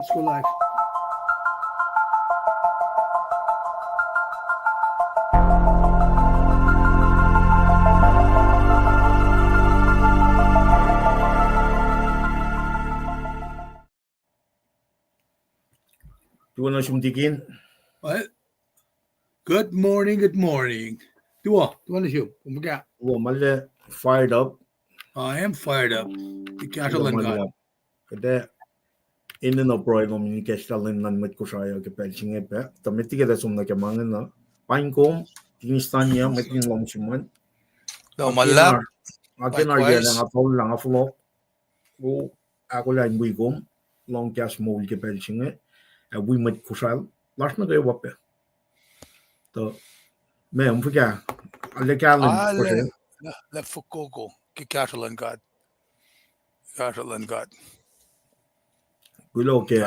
Let's go live. You want to suntikin? What? Good morning, good morning. Do you want to shoot? Well, I'm fired up. I am fired up. The cattle and God. Kada ina no problem ni kestalin nan met Kosrae ke pelching epe. Tamiti ke dasum na ke mangen na. Paing kom tinistanya metin long siman. No, lulap. Akin ar yan ang atol lang aflo. O akollah imbuy kom long cash mol ke pelching e. We met Kosrae. Last na kayo wape. To me umfika. Ale kalin Kosrae. Le fukoko ki cattle and God. Cattle and God. Kulo ke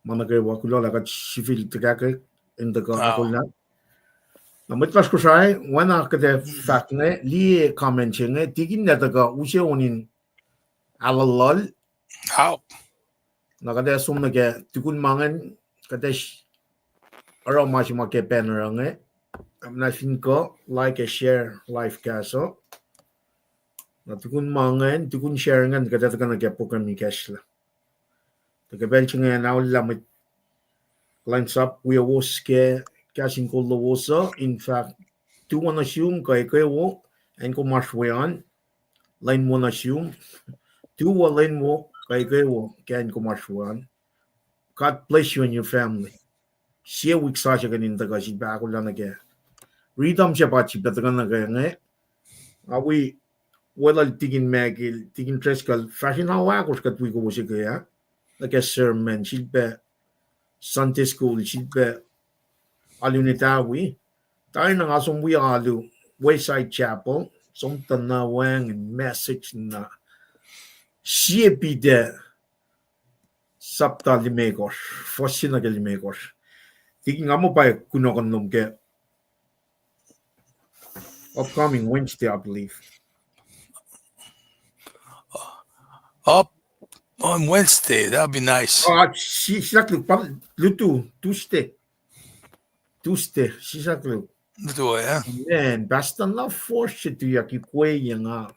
mana kayo wa kulo lakat sifil tegake inda ka akollah. Na metlas Kosrae wana kete fact ne li comment ne tigin na taga ushe onin alalol. How? Na kete sum na ke tukun mangen kete araw masima ke penerang amna ko like share live kaso. Na tukun mangen tukun sharingan kete taga na ke program ni kasla. The benching and now lamit lines up we was ke KahsInKol lowos. In fact, two one assume kay wo and ko march way on line one assume two line wo kay wo can ko march one. God bless you and your family. Share week such again in the gashi back on again. Read siya pa chip that na kaya we wala tigin magil tigin treskal fashion hawa ko skat we ko siya kaya. Like a sermon, she'd be Sunday school, she'd be alunitawi. Tayo na nga we alu Wayside Chapel, something na wangin message na siya pide sapta limegos, fosina ke limegos. Tiki nga mo pa kunokan nung ke upcoming Wednesday, I believe. Up on Wednesday, that'd be nice. She's like Tuesday. She's like Yeah. man, basta na force to yaki kwe nga.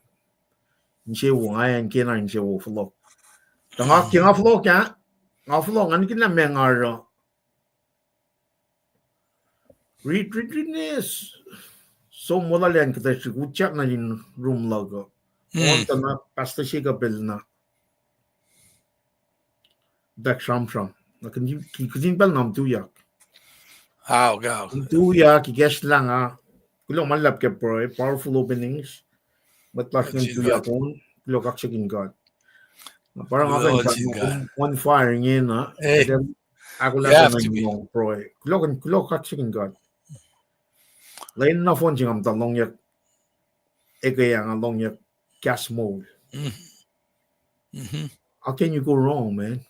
Nche wo ayan kena nche wo flow. Tanga kinga flow ka? Nga flow nga kina mengar. Read is so modalian kita sikuchak na in room logo. Onta na basta siya kapil na. Dak sham. Nakan kizin bal nam tuyak. Oh, God. Tuyak guess lang Kulo malap ke pro powerful openings. But last ng tuyak kon kulo kaksakin God. Parang one firing in Hey, ako you lang have to ng be. pro. Kulo kaksakin God. Lain na phone jingam talong yak yang along yak gas mode. How can you go wrong, man?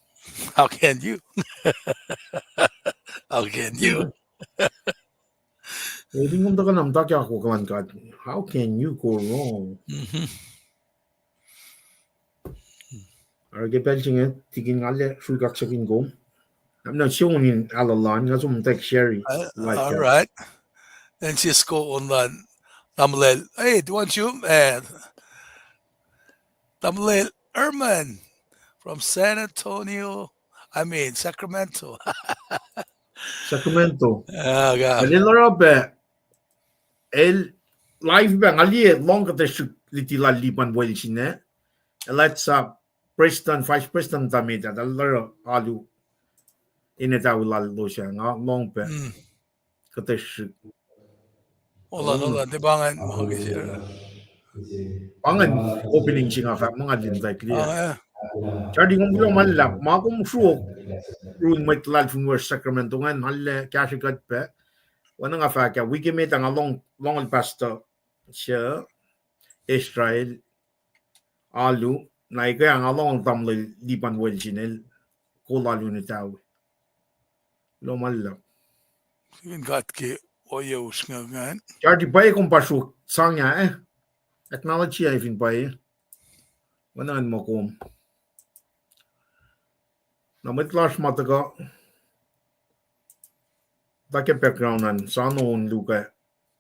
How can you? How can you? How can you go wrong? I'm not showing in Alalan, that's what I'm Sherry. All right. Then just go on that. Tamlel. Hey, do you want you? Tamlel Erman from San Antonio. Sacramento. Sacramento. Oh, God. El live bang ali long the little liban well chine. Let's President, Vice President Tamita, the laro alu in it. I will allow siya long pe. Katesh. Hold on. Dibangan. Pangan opening siya nga mga lintay clear. Yeah. Chardi kong gulo malap, mga kong suok ruin may talal from West Sacramento nga halle KahsInKol pe. Wana nga fa ka wiki met ang long pastor siya Israel alu na ikay ang long tamle lipan wel sinel ko lalu ni tao. Lo malap. Got ki oyos nga. Chardi pa kung pasok sangya acknowledge siya ifin pa Wana mo kom. Namit lash mataka take background and sanon luka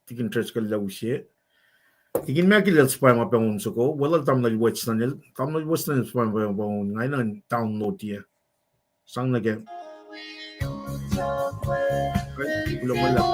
tikin treskal lausie. Tikin makilal spy ma paun soko wala tamnal wetsanil spy ma paun ngainan download dia. Sang na ke ulo malap.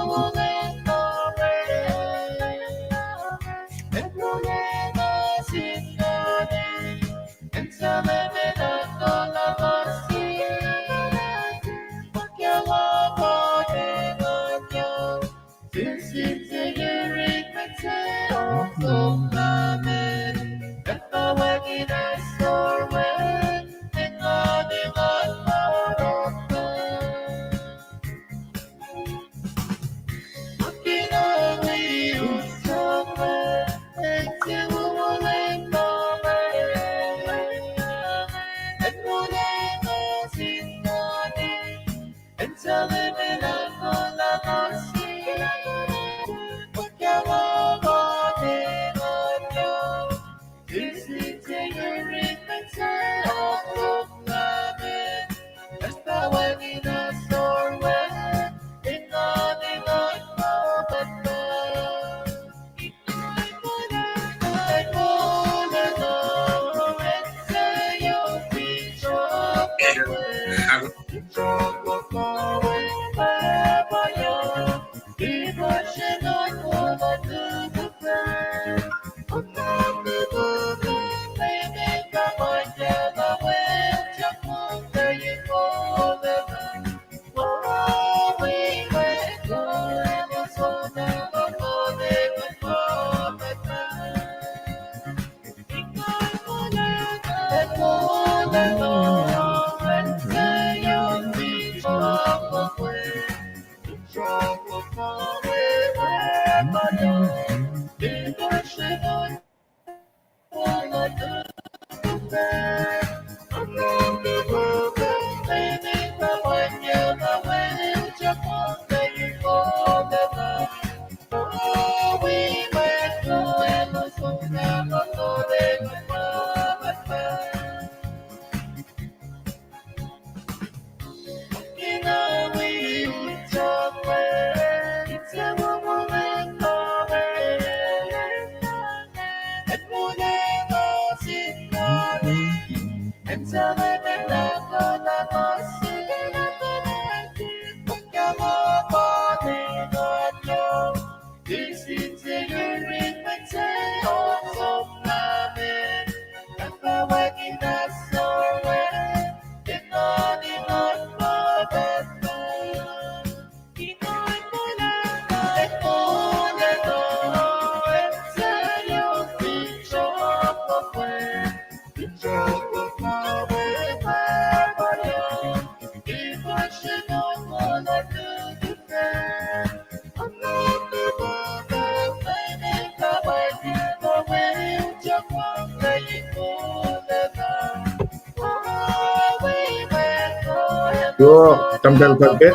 Yo, tamdal karke.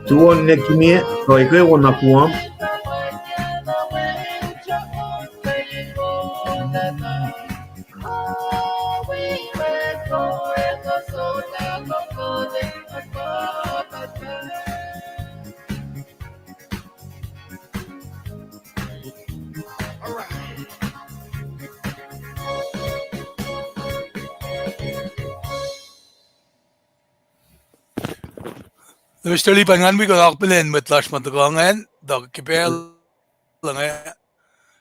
tuon ne kimie ko ike wona kuam Mr. Lipangan, we got Akpilin with Lash Matagangan, Dog Kipel,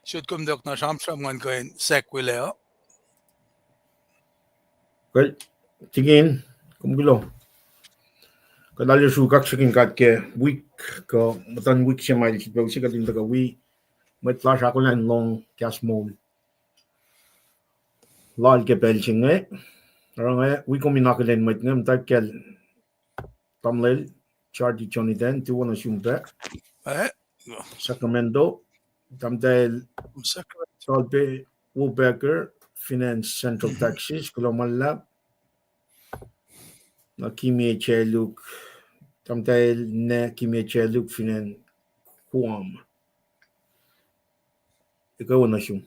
should come Dok Nasham one going sec will ko tingin kumgulo ko dali su kaksakin kat ke week ko matan week siya mai kitbag siya katin daga we met flash akollah long gas mol lal ke pelchinge arang we komi nakalen met ngam takkel tamlel charti choni den tu wona shumpe Sacramento tamtel Salpe Wobecker Finance Central Texas Kolomalla na kimie cheluk tamtel ne kimie cheluk finan kuam ikaw na shum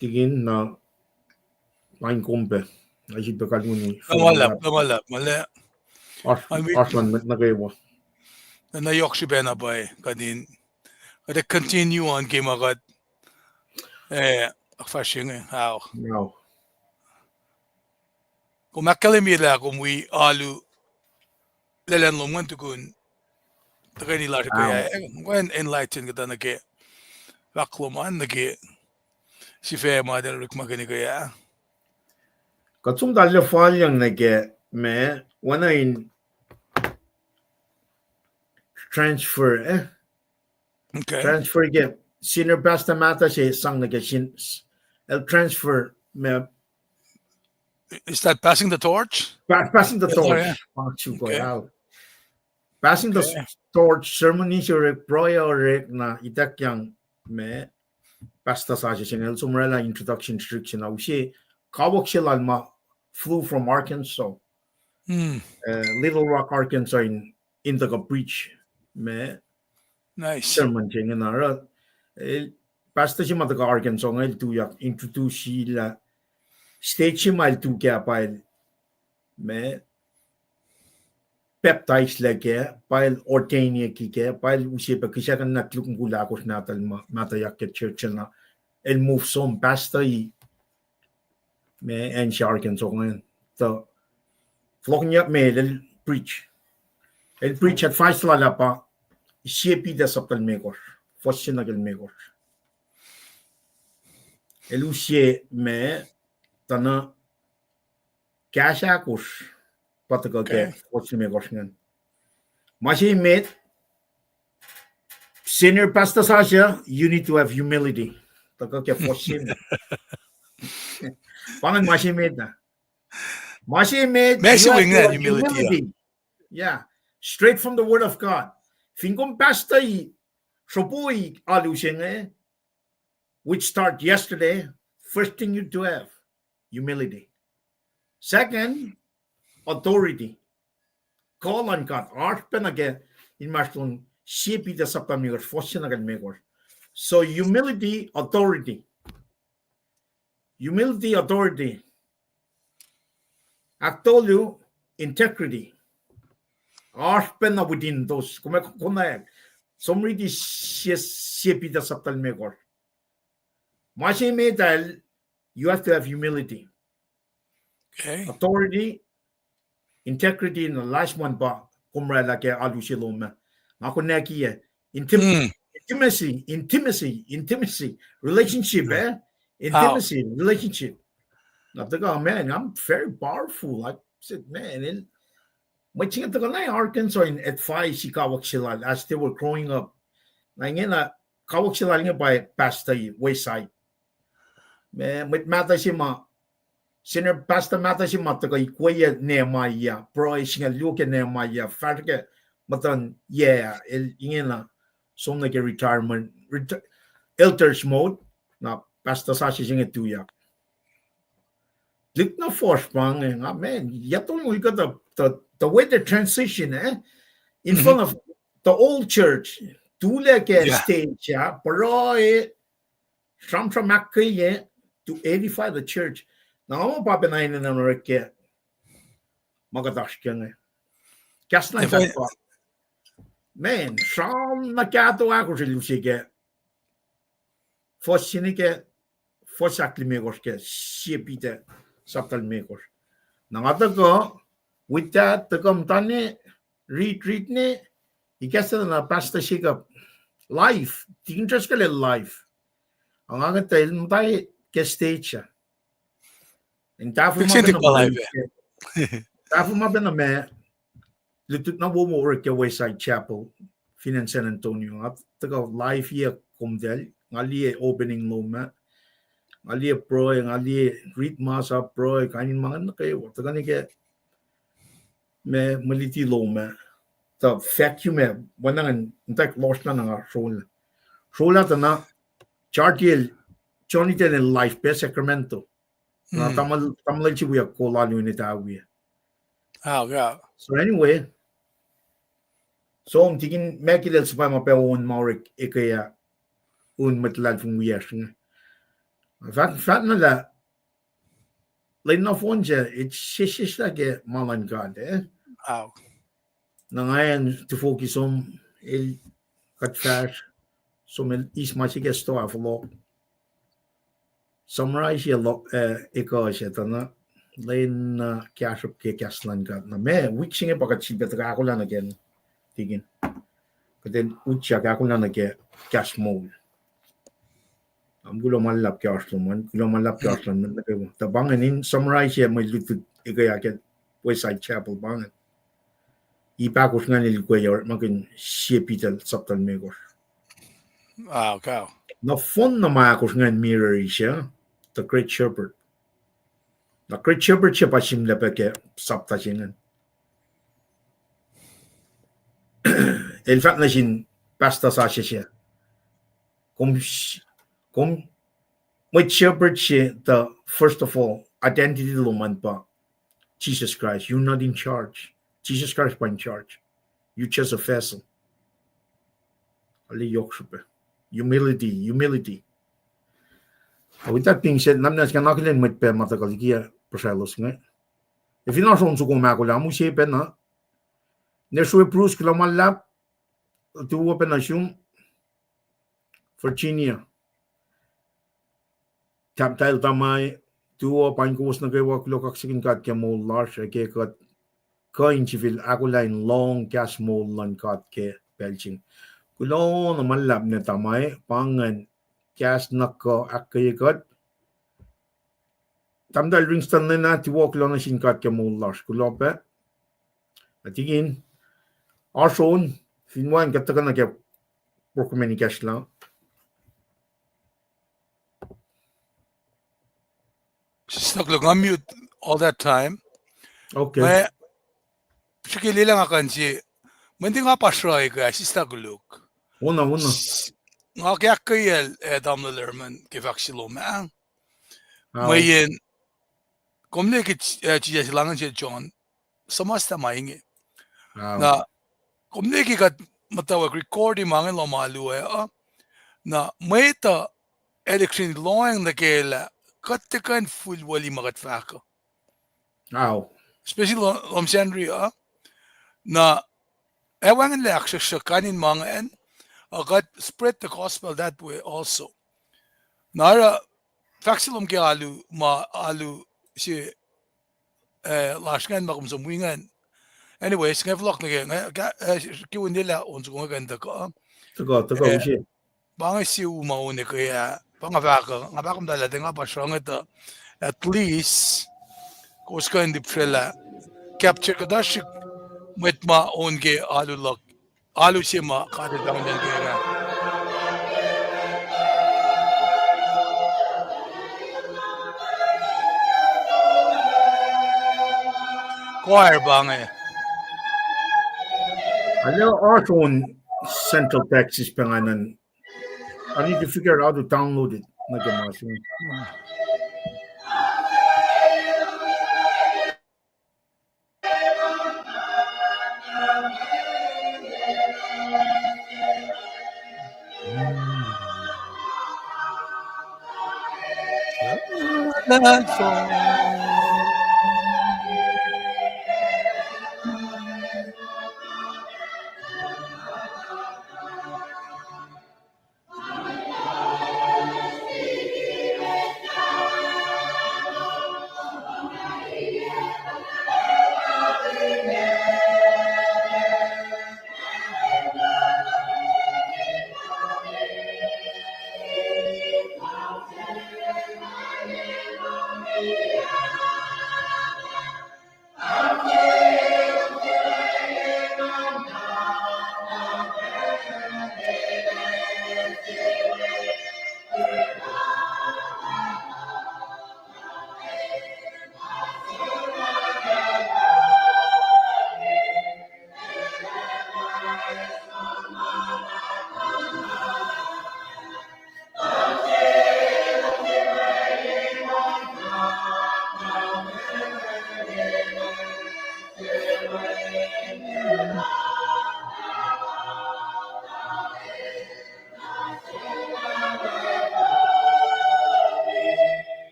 tigin na line kompe ajit bakal muni Malap, Male. Arslan met na kayo And the Yorkshire Bena by Kadin. But continue on game of God. Fashing how. no Kung makalimila kung we alu lelan luman tukun takay nila kaya when enlighten kita nage bakluman nage si fe madal rik magani kaya katsum dalya fal yang nage me wana in transfer okay transfer get senior pastor mata siya sang nage sin el transfer me is that passing the torch passing the torch yeah. Okay. Passing the torch ceremony siya proya rek na itak yang me pasta sa siya el sumrela introduction restriction na siya kawak siya ma flew from Arkansas Little Rock Arkansas in the preach me nice sermon siya na ra pasta siya mataga Arkansas ngayon tuyak introduce sila stage siya mal tu kaya pacl me peptides lagi pacl ordain ki ke pacl usi pa kisakin na klukong gulakos natal matayak ke church na el move som pasta me en siya Arkansas ngayon so flock niya me el preach at five lala pa siya pida sa talmekor fos siya nagalmekor el usi me tana kasakos patagal ke fos siya mekor ngayon masih met senior pastor Sasha, you need to have humility. Tagal ke fos siya pangan masih met na masih met humility yeah straight from the word of God fingom pastor sopoy alusin which start yesterday first thing you to have humility second authority call on God arpen again in mashlon sipi da sapamigos fossin again megor so humility authority I told you integrity arpen na within those kumayak somridi sipi da saptal megor masih medal you have to have humility authority integrity in the last one ba kumra la ke alu siloma ako na kiye intimacy relationship relationship now the guy man I'm very powerful like said man my chinga to na Arkansas in at 5 sikawak sila as they were growing up na ngena kawak sila nga by pasta wayside man mit mata si ma senior pasta mata si ma taga ikuya Nehemiah pro singa luke Nehemiah farke matan yeah el ngena som na ke retirement elders mode na pasta sa si singa tuya lik na force pang nga man yatong mo ikata the way the transition in front of the old church, stage, to edify the church. Now, I'm Papa Nine and America. Magadashkin. Kasna man, Sham Nakato Akushike. Fossinike, Fosakli Megoske, Shepita, Saptal Megos. Now, with that, the Comtane retreat ne, he gets a pastor shake up life, the interest life. I'm going to tell him by stage. And Tafu Mabena, Little no work at Wayside Chapel, Fin San Antonio. Up to go live here, come there, Ali opening loma, Ali pro and Ali read mass up pro, kind of man, okay, what they're gonna get me military loma. The vacuum, when I'm in fact lost on our shoulder. Shoulder to na Chartiel, Johnny in life, best Sacramento. Tamalachi we are called unit out here. Oh, yeah. So anyway, so I'm thinking make it as my own Maurik Ikea metal from Weashing. Fat na like nufon it's like a malan god, Oh. Nangayan to focus on el cut flash, so is much get store of law. Summarize your lot Eka Lane cash up Kaslan got na me wishing a pocket chip at Akollah again. Digging. But then Ucha Akollah get cash mold. I'm good on my lap Kaslan, good on my lap Kaslan. The banging in summarize here my little Igaya Wayside Chapel banging. Ipak was not a making shepital subtle megos. Oh, cow. No fun no Marcos and mirror is the great shepherd. The great shepherd chepachim lepeke subtaching. El fat nation pasta sasha. Come with shepherd the first of all identity lumanpa. Jesus Christ, you're not in charge. Jesus Christ is in charge. You're just a vessel. Ali Yokshupe. Humility. With that being said, I'm not going to make pen matagaligia procelos. If you're not on to go macula, Musi penna. Nesue Bruce Kilomalap to open a shum Virginia. Taptile Tamai, two up and goes Nukewa kaksakin got Camol large, a cake got coin civil akollah long gas mold and got ke belching. Kulon a malab netamai, pang and gas nako akayagot. Tamdal Ringston na to walk on a shin got Camol large. Kulope. But again, our son, Finwan got to gonna get Brooklyn cash now. Stuck look on mute all that time. Okay. Particularly lang akan si Mandi nga pa Srui ka si Staguluk. Una. Nga kaya kayal damla lerman kifaksilom ang. Wow. Mayin komle ki chiya silangan si John samasta maingi. Wow. Na komle ki kat mutawaek recording mangin lo malu na mayta election loang na kela kattekan full wali magatfaka. Wow. Especially lom Sandri na wangin le access kanin mga got spread the gospel that way also. Nara faksilom ke alu si lashkan makum sa mwingan. Anyways, ngayon vlog na kiwan nila unso kung ganda ko. Tago, siya. Bangay si umauni kaya pangabaka nga bakam dalate nga pa strong ito at least koska hindi psela capture ka dashi met ma on ke alu siya ma kada lang yan kaya choir bangay Ano also on Central Texas panganan. I need to figure out how to download it.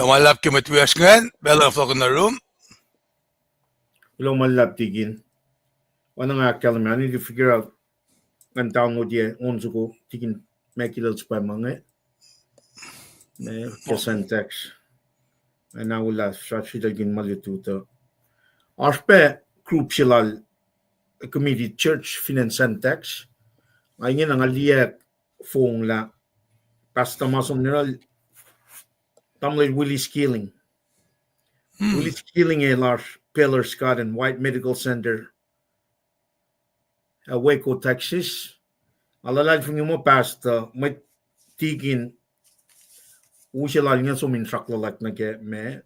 Namalap ki matwias ngan, bella flock in the room. Hello, malap tigin. Ano nga kalam, I need to figure out ang download ye onzo ko tigin makilals pa mga syntax. And I will start gin malituto. Aspe group silal committee church finance syntax. Ayun ang aliyak fong la pasta masom niral tamlay Willie Skilling. Willie Skilling e large Pillar Scott and White Medical Center Waco, Texas. Alalad fong mo pasta may tigin usilal nga sumin saklalak na ke me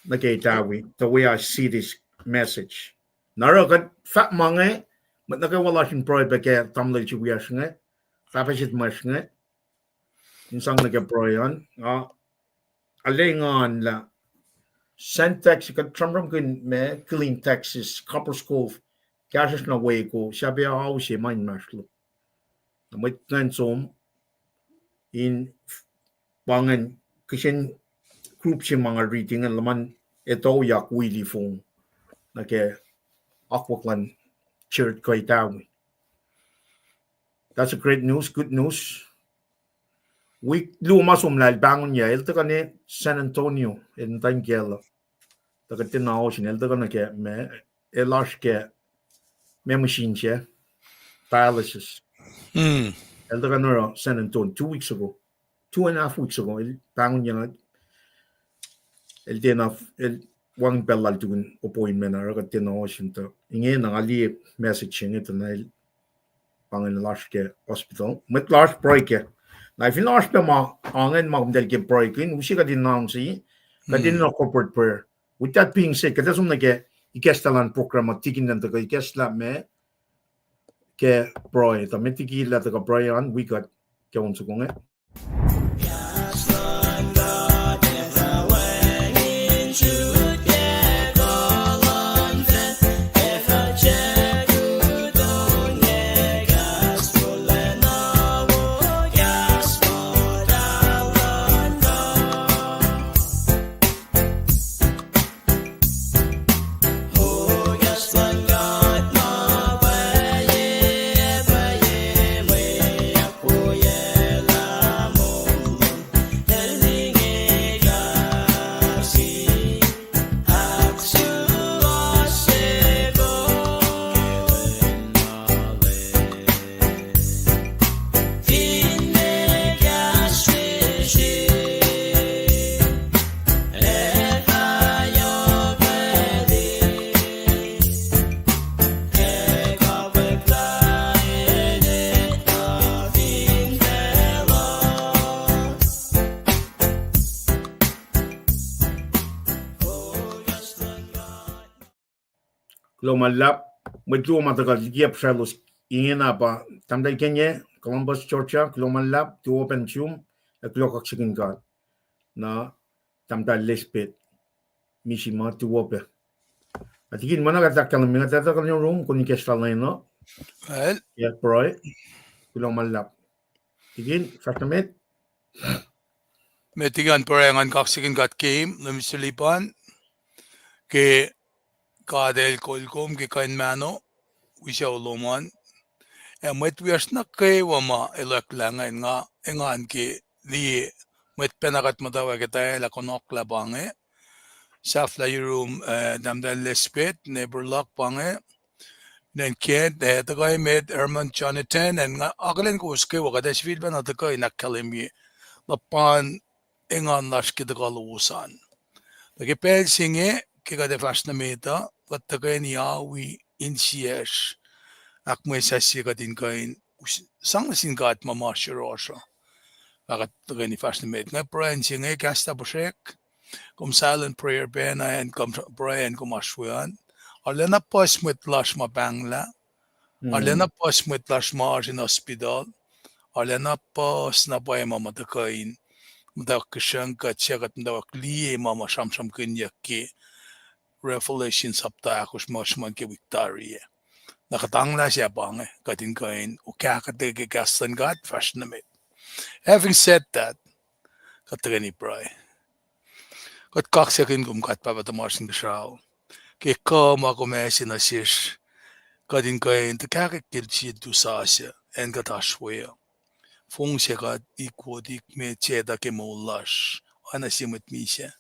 nakitawi the way I see this message. Narakat fat mange mat nakawala sin proy beke tamlay chiwias nga tapasit mas nga insang nagaproyan alingon la syntax kat tramram kun me clean Texas copper school kasas na way ko sabi ako si mind maslo may kansom in pangan kishin group si mga reading ang laman ito yak wili fong nake akwaklan church ko itawi. That's a great news, good news. We lumasum la bangon ya el taka ne San Antonio in Tangelo. Taka tinao sin el taka nake me elash ke me machine che dialysis. El taka no San Antonio 2 weeks ago. 2.5 weeks ago el bangon ya el dinaf el wang bellal tugun appointment ara ka tinao sin to. Inge na ali messaging ito na el pangan lash ke hospital. Met lash break na if lash pe ma angen ma del ke breaking usi ka dinang si ka din na corporate prayer. With that being said, kada sum na ke ikestalan program tikin nan to ka ikesla me ke broy ta metiki la to ka broyan we got ke on su kong Lomalap, medyo matagal giap shalos ingin apa tamday Kenya Columbus Georgia Lomalap to open chum at kaksakin na tamday lespit mishima to open Atikin mana kata kalau mingat kata kalau room kuni kestal lain no. Well, Ya proy. Kulang malap. Tigin fatamet. metigan parengan kaksakin kat game, lumisilipan, ke kadel kolkom ke kain mano, wisya uluman, mwet wias na kay wama elak langan nga, engan ke li, mwet penakat mutawaek la konok labange, safla room damdal lespet, neighbor lock pange, then kid, the guy met Herman Jonathan, and akalin ko uske wakadash feedback na the guy nakalimi, lapan engan lash kitagalusan. Lagi pel singe kika de fasna meta wattakai ni awi insiesh akme sasi kadin kain sang sin gat mama shirosha agat takai ni fasna meta nga prayan singe kasta bushek kum silent prayer bena and kum prayan kum ashwan alena pas mit lash ma bangla alena pas mit lash ma in hospital alena pas na bay mama takain mudakishan ka chagat mudakli mama sham kinyaki Revelation sabta akus mashman ke victoria. Nakatang na siya bang katin kain ukakate ke kastan God fashion namit. Having said that, katagani pray. Kat kaksakin kum kat papatamarsin kashaw. Ke kama kumesin na sish katin kain te kakakil siya tu sasya en katashwaya. Fung siya kat ikwodik me cheda ke molash. Ana simit mi siya.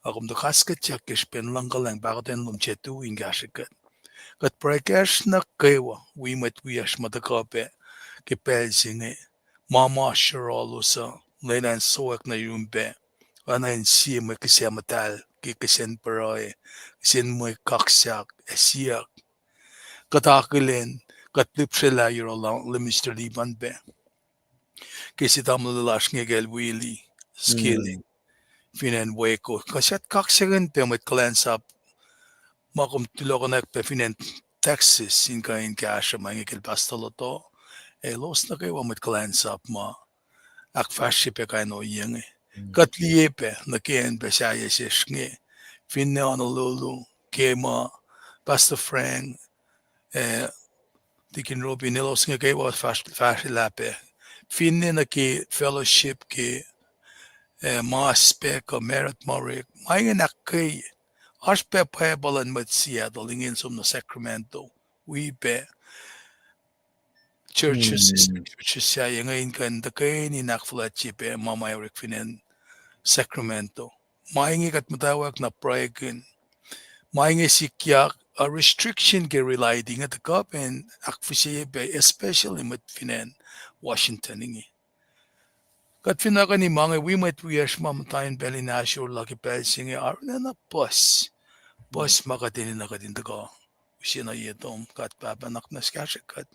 Akum to kaskat siya kishpen lang kalang bakaten lumchetu ingashikat. Kat prakash na kewa we met we ash matakape ke pelsinge mama shirolusa lenan soak na yumbe ana in si me kisia matal ke kisen paroy kisen mo kaksak esiak katakilen katlipsela yorolang Mr. Liban be kisitam lalash ngegel wili skilling finan weko kasyat kaksagan pe met klansap makum tulokonak pe finan Texas in kain kasha mangikil pastoloto los na kayo mit klans up ma akfashi pe kain o yenge katliye pe na kain pe siya yesishne finne honolulu kema Pastor Frank dikin robi nilos nga kayo fashi lape finne na ki fellowship ki mas pe ka merit morik mayin akay Aspe payabalan mat siya dalingin sum na Sacramento. We be churches siya ngayon kan dakay ni nakfulat chipe mamayrik finen Sacramento. Maingi kat matawag na prayagan. Maingi sikyak a restriction ke relating at the cup and akfusiye be especially mat finen Washington ingi. Kat finaka ni mga we mat wiyash mamatayin beli nasyo laki pel singi arna na bus. Bos makatinin na kadin ko. Usina yetom kat papanak na kashakat.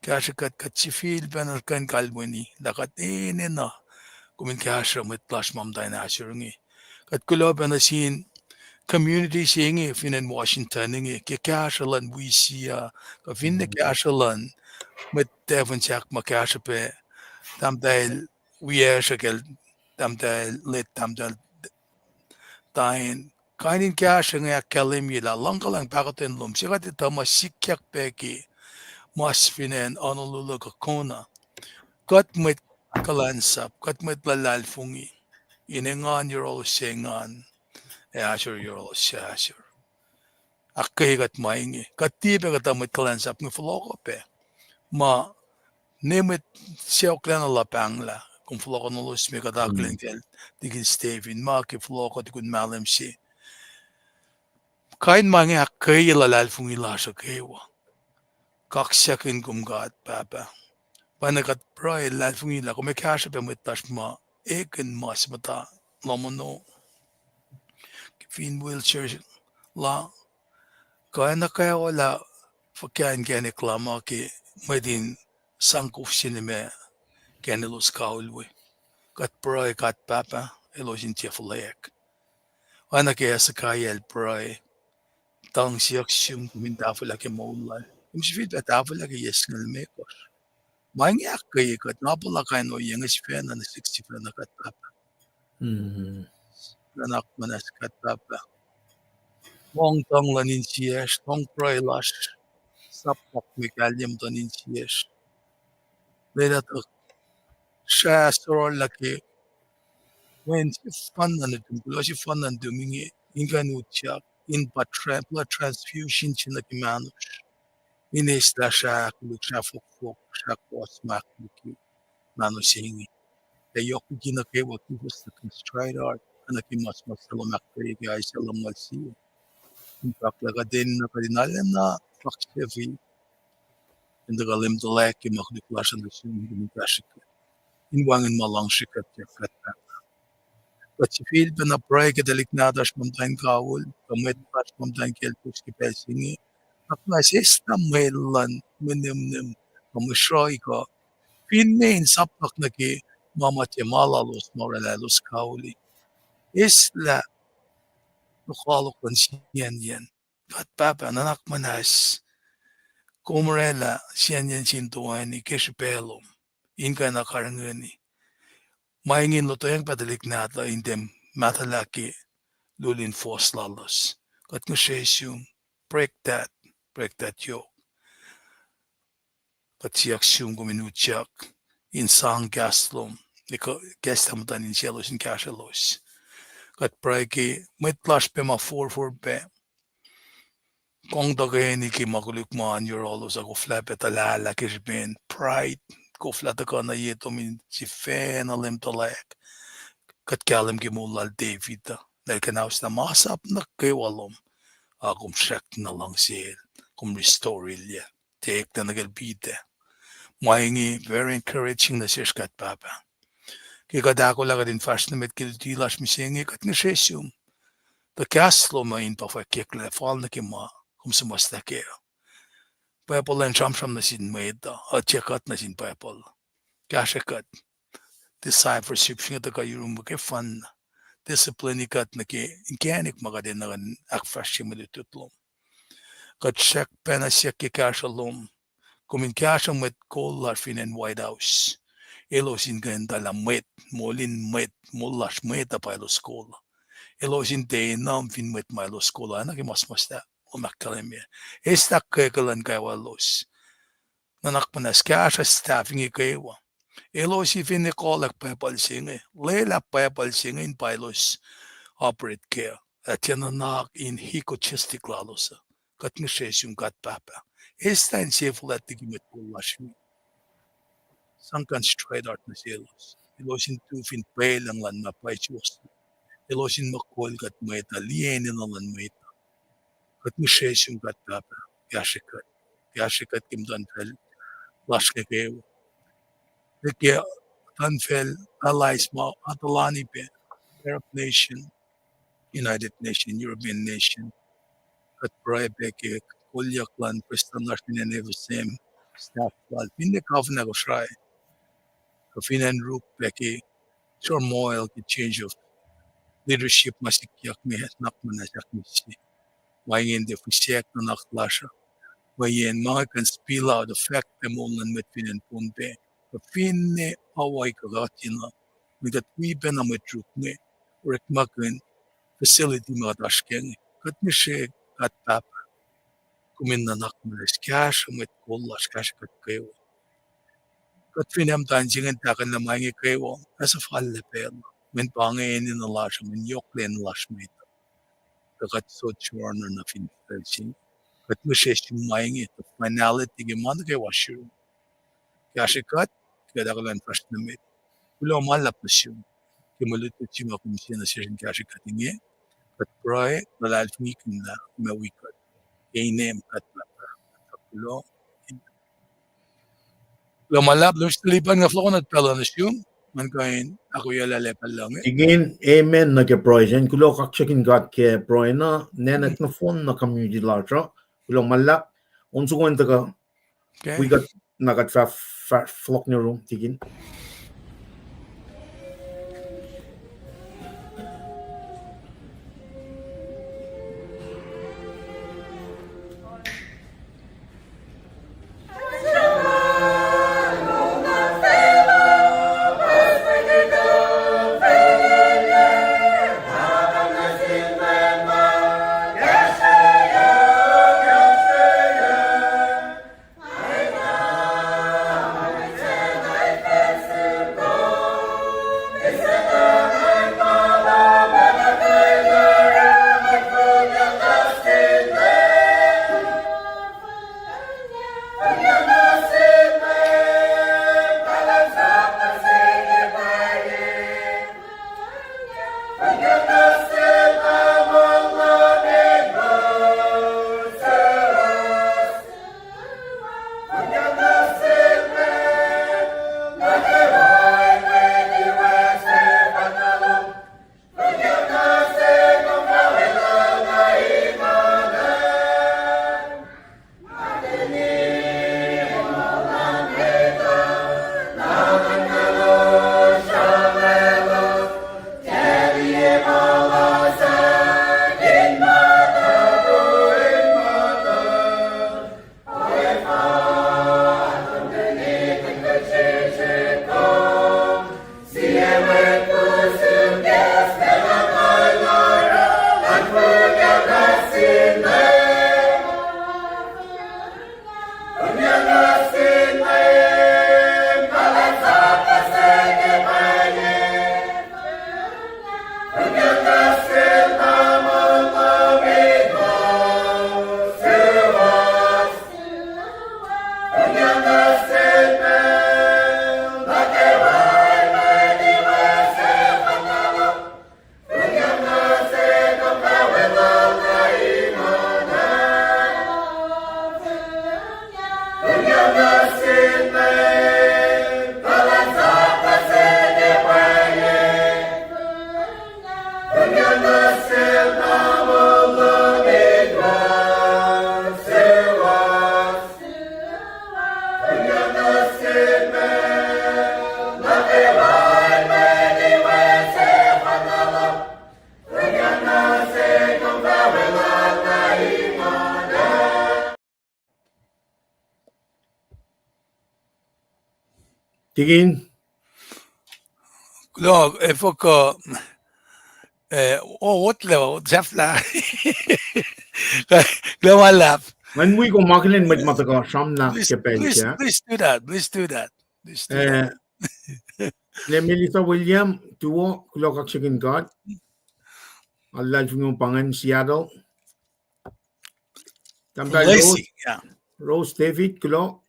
Kashakat kat si feel panar kan kalmoni. Lakat na. Kumin kasha mit plus mam tayo na asyurungi. Kat kulo pa na sin community singi finan Washington ngi. Kikasha lan wisiya. Kafin na kasha lan. Mit devon siyak makasha pe. Tam dahil wiyasha kel. Tam dahil lit tam dahil tayin. Kainin kasha nga kalim yila lang kalang pakotin lum. Siya katita masikyak peki mas finen anulula kakona. Kat mit kalansap, kat mit lalalfungi. Inengan yorol sengan. Asher yorol asher. Akkay kat maingi. Kat tipe kata mit kalansap ng floko pe. Ma nemit siya klan la pangla. Kung floko nulus mi kataklin kel. Digin Stephen ma ki floko tikun malam si. Kain mange akkay lalalfungi lasha kewa. Kaksakin kumgat papa. Panakat pray lalfungi la kumikasha pa mitash ma. Eken mas mata. Lamono. Fin wheelchair la. Kaya na kaya wala. Fakyan kaya klama ki. Medin sangkuf sinime. Kaya nilos kaulwe. Kat pray kat papa. Elosin tiafulayak. Wana kaya sa kaya el pray. Tang siyak siyong kumintafula ke maulay. Kumsifit atafula ke yes ngalmekos. Manyak kay kat napala kayo no yung ispena na 60 na katapa. Nanak manas katapa. Wong tong lanin siyesh, tong proilash, sapok mikalim tonin siyesh. Ledat shasor laki, when si fun na dumbulo, si fun na dumingi, inganutia, in blood transfusion chinakimanush. Inis la shak, luksha fok, shak was mak luki, manusingi. The Yokugina gave what he was the constride art, and a kimas masalamak guys alam malsi. In fact, like a din na kadinalan na faksevi, in the galim the lake, makliklash and the sum in Kashika. In wangin malang shikat ya fat. But if you feel na break at the liknadash mountain kawul, kamit pash mountain kelpus ki pelsingi, aklas esta melan, minim, kamushroy ko, fin main sapak na ki, mamat yamalalos moralalos kawuli. Isla nukhalo kon siyan. Kat papa nanak manas kumrela siyan sintuan ni keshpelom. Inka na karangani. Maingin lo toyang padalik nata indem matalaki lulin force lalos. Kat ngushesum break that yoke. Kat siyak sum guminuchak insang gaslom. Niko gastamutan in cielos in kashalos. Kat praiki met plash pe ma 4 pe. Kung dagay ni ki makulukman your always ako flap at alala kishbin pride ko flat ka na yeto min si fen alim tolek kat kalim ki mulal David dahil kanaus na masap na kewalom akum shak na lang siya kum restore ilya take na nagalbite mahingi very encouraging na siya kat papa kikadako lang din fast na met kilitilas misingi kat nga shesyum the castle ma in pa fa kikle fall na kima kung sumasta kayo. Pacl and from na sin mwet, at chekat na sin pacl. Kashakat, discipleship siya ta kayo rumbuke fun. Discipline ikat na ki, inkanik makadin na kan akfash siya malitutlom. Kat shak pena siya ki kashalom. Kumin kashang met kollar fin and White House. Elo sin ganda la mwet, molin mwet, molash mwet apaylo skola. Elo sin day nam fin mwet maylo skola, anak mas da. Umakalimia. Esta kekalan kaya los. Nanakpanas kasha staffing ikawa. Elo si finikolak pacl singe. Lela pacl singe in pilos operate care. At yan nanak in hikochistic lalosa. Kat nishes yung kat papa. Esta in seful at tigimit kulashmi. Sangkan straight art na selos. Elo sin tufin pelang lan mapaichos. Elo sin makol kat meta lienin lan meta. Kat nishes yung kat papa. Yashikat kim danfel. Lashke kewo. Dikya danfel allies ma atalani pe. Arab nation, United Nation, European nation. Kat prae peke kulya klan Preston National Never same staff wal. Pinde kavna Kosrae. Kafinan rook peke turmoil ki change of leadership masikyak me nakmanasak misi. Wangin de fisiyak na naklasha. Wayen mga kan spill out the fact pemulan met pinen punte. Kapine away kagatina. Migat wiben na met rukne. Rekmakin facility mga tashkeng. Kat nishe kat tap. Kumin na nakmalas cash met kolas cash kat kayo. Kat finem tanjingan takan na mahingi kayo. As of all lepel. Men pangayin na lash. Men yokle na lash met. Kakat so chwarna na finfelsing. Kat nishe mahingi. Finality gimana kayo wasyo. Kashikat, kadakalan first na met. Kulo malap na siya. Kimaluto siya makumisiya na siya kashikat inge. Kat proye, nalalfingikin na mawikat. Kainem kat papa. Kulo. Kulo malap, lumistalipan nga floko na pala na siya. Man kain, ako yalalipal lang eh. Again, amen na ke projen. Kulo kaksakin gat ke proy na nenek na phone na community larger. Kulo malak. Unso ko ka. Okay. We got nagat fa flock ni room tigin. Yes, Tingin. Lo, efoko, what level? Zafla. Lowap. When we go makilen mit mataka samna Please kepensia. do that. Please do that. Melissa William, tuwo, kulo kaksakin God. Allah yung pangan Seattle. Tamdal Lacey, yeah. Rose David, kulo.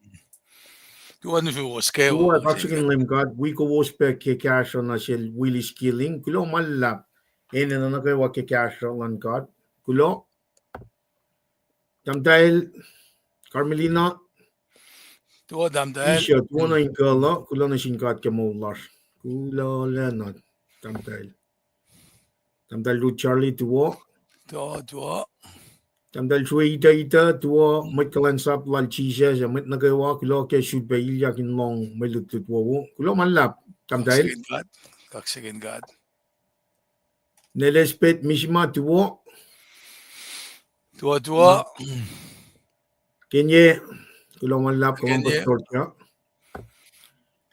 Tuwa nufu was scale. Tuwo, kaksakin LEUM God. We go was pe kekasyo na siya Willie Skilling. Kulo malap. Ene na nakawa kekasyo lan God. Kulo. Tamdal Carmelina. Tuwa damdal. Isha, tuwo na yung kala. Kulo na sin God kemolar. Kulo Leonard. Tamdal Lu Charlie tuwo. Tuwa. Tamdal Srui ita tuwo mitkalan sap lal chisa sa mit nagawa kulo ke should be yakin long melutut wo. Kulo malap. Tamdal Kaksakin God. Nelespet Mishima tuwo. Tuwa. Kenye. Kulo malap Columbus, Georgia.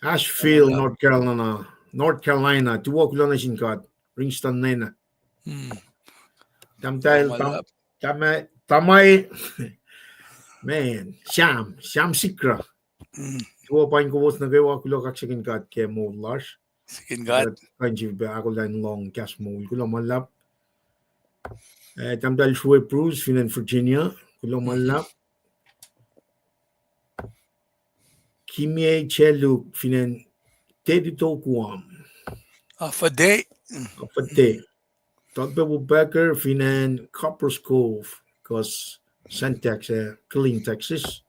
Asheville, North Carolina. Tuwo kulo na sinkat. Ringston nena. Tamdal tamay man Sham Sikra. Tuwo pain ko was nagawa kulo kaksakin God ke mo lars. Sikin God. Kanji be akollah long gas mo kulo malap. Tamdal Srui Bruce in Virginia. Kulo malap. Kimye Chelu finen Tedito Guam. Afade. Togbe Becker finen Copper's Cove because Syntax Killing Texas.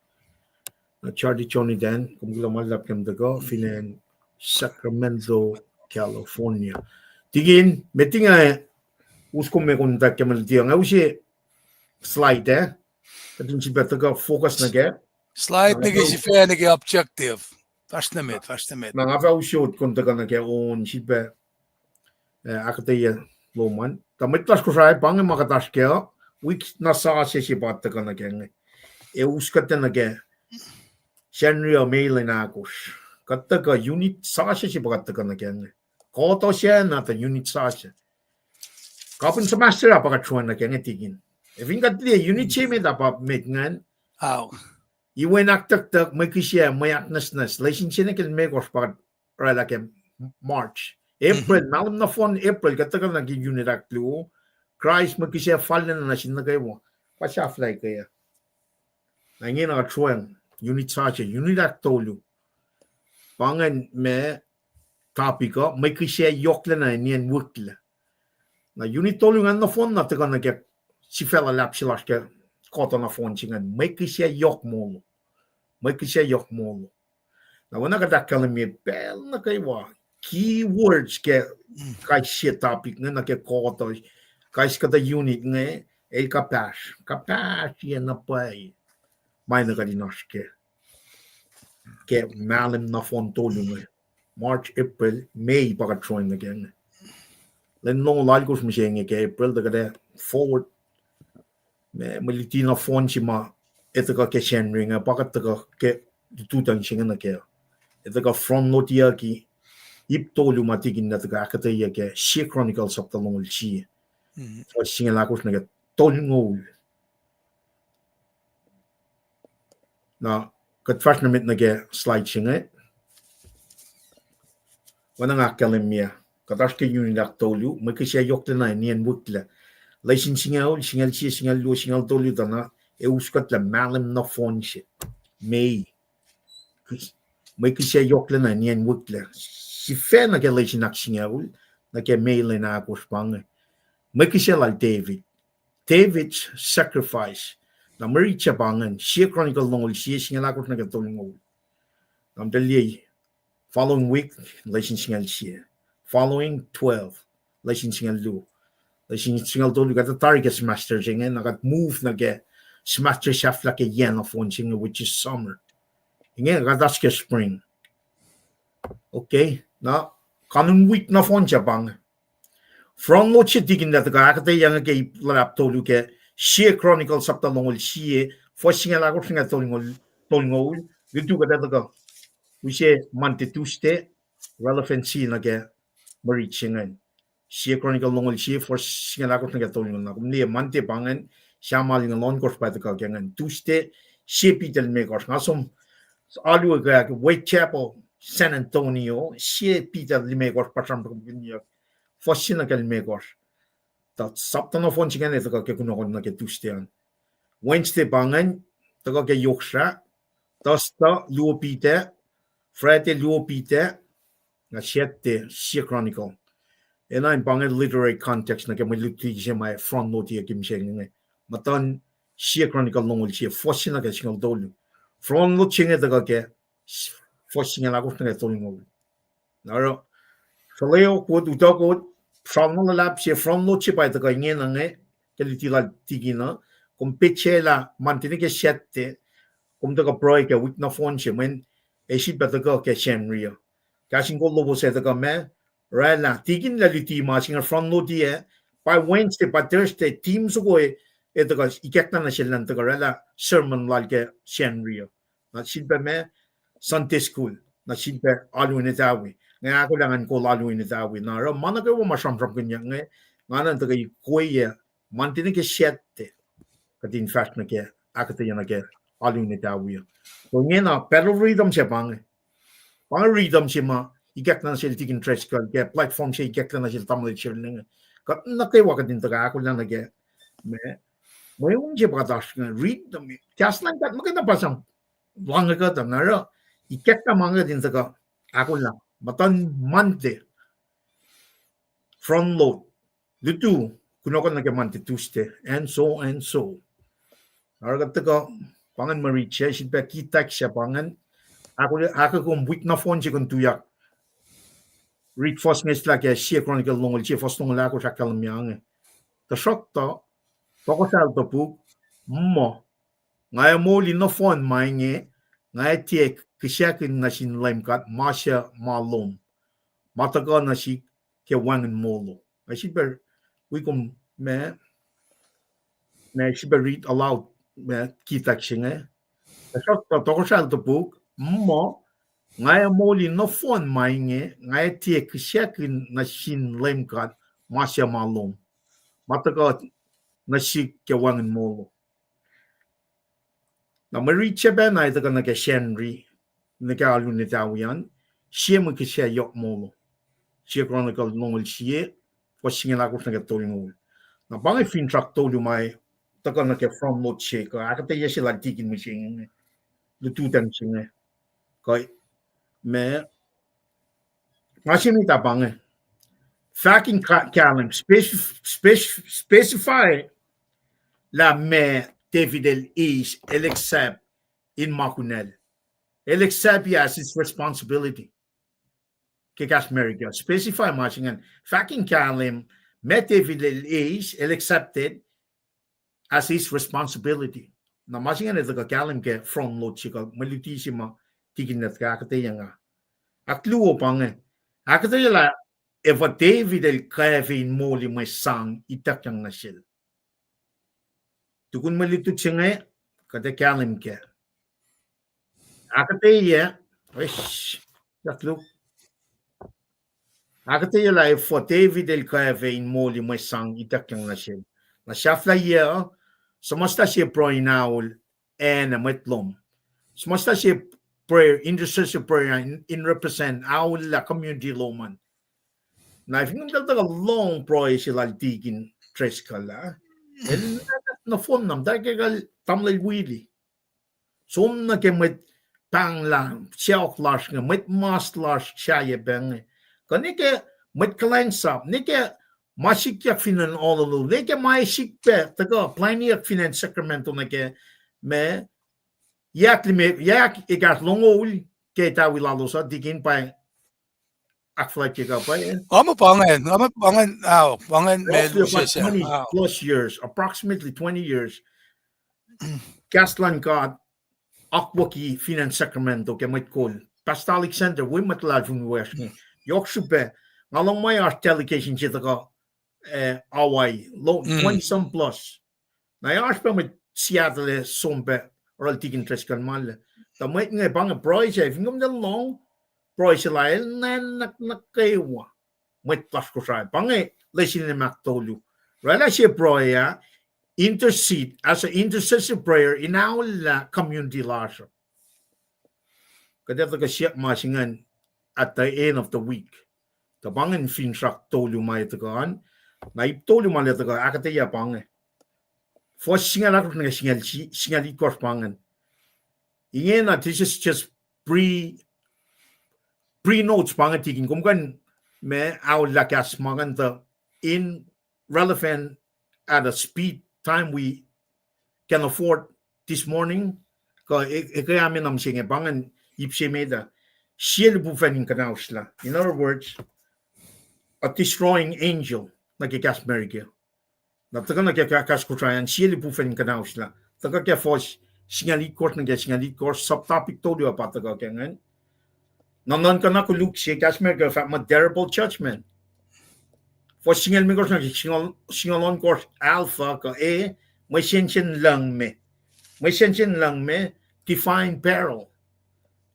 Charlie Johnny Dan kung malap kem dago finen Sacramento, California. Tigin metinga usko me kontak kemal diang usi slide kadin si betaga focus na get. Slide nige si fair nige objective. Fast na mit. Na nga fa usot kontak na ke on si be akataya loman. Tamit tas Kosrae Paing makatas ke week na sa si bataga na ke. Uskat na ke. Shenrio mail na akos. Kataga unit sa si bataga na ke. Koto siya na ta unit sa siya. Kapin semester apa kacuan na kaya tingin. Vingat dia unit cheme dapat metingan. Aw. Iwan tak may kisya may aknas lesin siya na kaya may korpat rala kaya March. April malam na phone April katagal na unit aklu. Christ may kisya fall na siya na kaya mo. Pasya fly kaya. Nangin na kacuan unit sa siya unit aktolu. Pangan may topic may kisya yokla na niyan wukla. Na unit tolungan na phone na taga na kaya si fella lap sila kaya kota na phone singan may kisya yok molo. Na wana kadakala mi bel na kaya keywords kaya siya topic na kaya kota kaya kada unit nga kapash yan na pay may na kadinas kaya malim na phone tolungan March, April, May pagka-join na kaya nga. Len nung lalikos mo siya nga kaya April, daga forward. Maliti na phone siya ma, ito ka kaya Shenry nga, pakat ka kaya tututang siya nga na kaya. Ito ka front note ya ki, iptolu matigin na taga akatay ya kaya, siya Chronicle sa talong siya. So siya nga lakos na kaya, tolong na, kat-first na mit na kaya slide siya nga. Wana nga kalimya. Katash ke yun tolu, may kasi yok na niyan wukla. Laisin singal siya, singal tolu na, uskat la malam na phone siya. May kasi yok na niyan wukla. Si fe na kaya laisin ak singal, na kaya may na ako spang. May kasi la David's sacrifice. Na maricha bangan, siya Chronicle nungol, siya singal ako na kaya tolong. Namdali, following week, laisin singal siya. Following 12, laisin singal lu. Laisin singal tolu kata target semester singa nakat move na ke semester shaft la ke yen of one singa which is summer. Inge kata ke spring. Okay, na kanun week na phone siya bang. From lo siya digin na taga kata yang ke lulap tolu ke siya Chronicle sapta longol siya for singa la ko singa tolingol gitu kata taga. we say monte tuste relevancy na ke mari chingan she chronicle long she for singala ko nga to na kumni monte bangan shamal ng lon course pa ka gangan tuste she pitel me course ngasom alu ga Whitechapel San Antonio she pitel me course patram ko niya for sinagal me course ta sapta no fon chingan ito ka ke kuno na ke tuste an Wednesday bangan to ka ke yoksha Tosta luopite Friday luopite na siete she chronicle and I'm bang literary context na kami luti siya may front note ya kim siya nga matan she chronicle nungol siya fosin na kasi ng dolo front note siya nga ke fosin na ako na tolo ngol naro saleo ko uto ko front no lab siya front note siya pa ito ka nga nga kaliti la tigina kung pechela mantini ke siete kung to ka proy ke week na phone siya men esit ba to ka shen rio KahsInKol lobo sa ito ka me Rala, tigin la liti matching from no dia by Wednesday, by Thursday, teams away at the ikekta na siya lang taga rala sermon like Shenria. Na silpa me Sunday school, na silpa aluin itawi. Nga ako lang ang call aluin itawi. Na ra mana ka masam from kanya nga nan taga ikuya mantinig ke siete katin fast na ke akata yan na ke aluin itawi. So nga na pero rhythm siya pang rhythm siya ma ikek na sila tigin trash card kaya platform siya ikek na sila tamali siya nga kat nakewa ka din taga ako lang nage may unje ba dash nga read them kas lang kat maganda pa sang wanga ka ta nara ikek na mga din taga ako lang matan monte front load lutu kuno ka nage monte tuesday and so nara ka taga pangan ma-reach siya siya kita siya pangan ako kung week na phone siya kung tuyak read first nga sila kaya siya chronicle nungol siya first nungol ako siya kalamyang Tusruktu tokosra topuk mo ngaya moli nufon mainge ngaya tie kisakin na sin LEUM GOD masya malom mataga na si ke wangin molo I should be we come me should be read aloud me kisakin Tusruktu tokosra topuk mo ngaya moli nufon mainge ngaya tie kisakin na sin LEUM GOD masya malom mataga na si ke wangin molo na ma-reach ba na ito ka nag-shenry nag-aalu ni tawiyan siya mo kasi yok molo siya Chronicle nungol siya o siya nga ako nag-atuloy ngol na bangay fin-track to lumay ito ka nag-from note siya ka akataya siya lagtikin mo siya nga lututan siya nga kaya may masya may tabang fucking kalam specify la me David is except in Makunel. El accept yes its responsibility. Kikas America. Specify matching and fucking kalim met David is accepted as his responsibility. Na matching and the kalim ke from load chica malutisima tikin that kakataya nga. Akluo pang akataya la if a David el Kevin moli my sang itakyang na sil. Tukun malitut siya nga kada kalim ke. Akataya, look. Akataya la for David el Kevin moli my sang itakyang na sil. Na shafla ya, samasta siya proinaul and metlom. Samasta siya prayer, intercession prayer in represent our la community loman. Na if you a long prayer sila tigin tres kala. And na phone nam dahil tamlay wili. So na ke met pang lang siya clash nga met mas clash siya bang. Kani ke met kalang sap ni ke masikyak finan all alo ni ke mai sikpe taga plenty of finan Sacramento na ke me yak ikat longol ke tawilalo sa digin pa akflak ka pa. Ama pangan Roughly about 20 plus years, approximately 20 years. KahsInKol God, Akwaki, Finan Sacramento, Kemitcol, Pastor Alexander, Wimatlajun West, Yorkshire, along my art television, Jitaka, Hawaii, 20 some plus. Now, I asked me Seattle, Sombe, or Altigan Trescan Mal, ta mấy người bang proi che phim ngom den long proi che lai nan nukewa mwet Kosrae bang le sin mak tolu right la she proi ya intercede as an intercessory prayer in our community large kada ka siap masingan at the end of the week the bangin fin sak tolu mai to kan na ip tolu mai to ka akate ya bang for singa na singa li kos bangan inge na this is just pre notes bangan tikin kum kan me au lakas mangan the in relevant at a speed time we can afford this morning ko kaya amin am singe bangan ipse meda shiel bufen kanausla in other words a destroying angel like a gas merigel na taka na kaya kaskutayan shiel bufen kanausla taka kaya force singali court na singali court subtopic to do about the gangan nanon kana ko look si gas merigel fa terrible judgment for singal me course na singalon course alpha ka may sensyen lang me define peril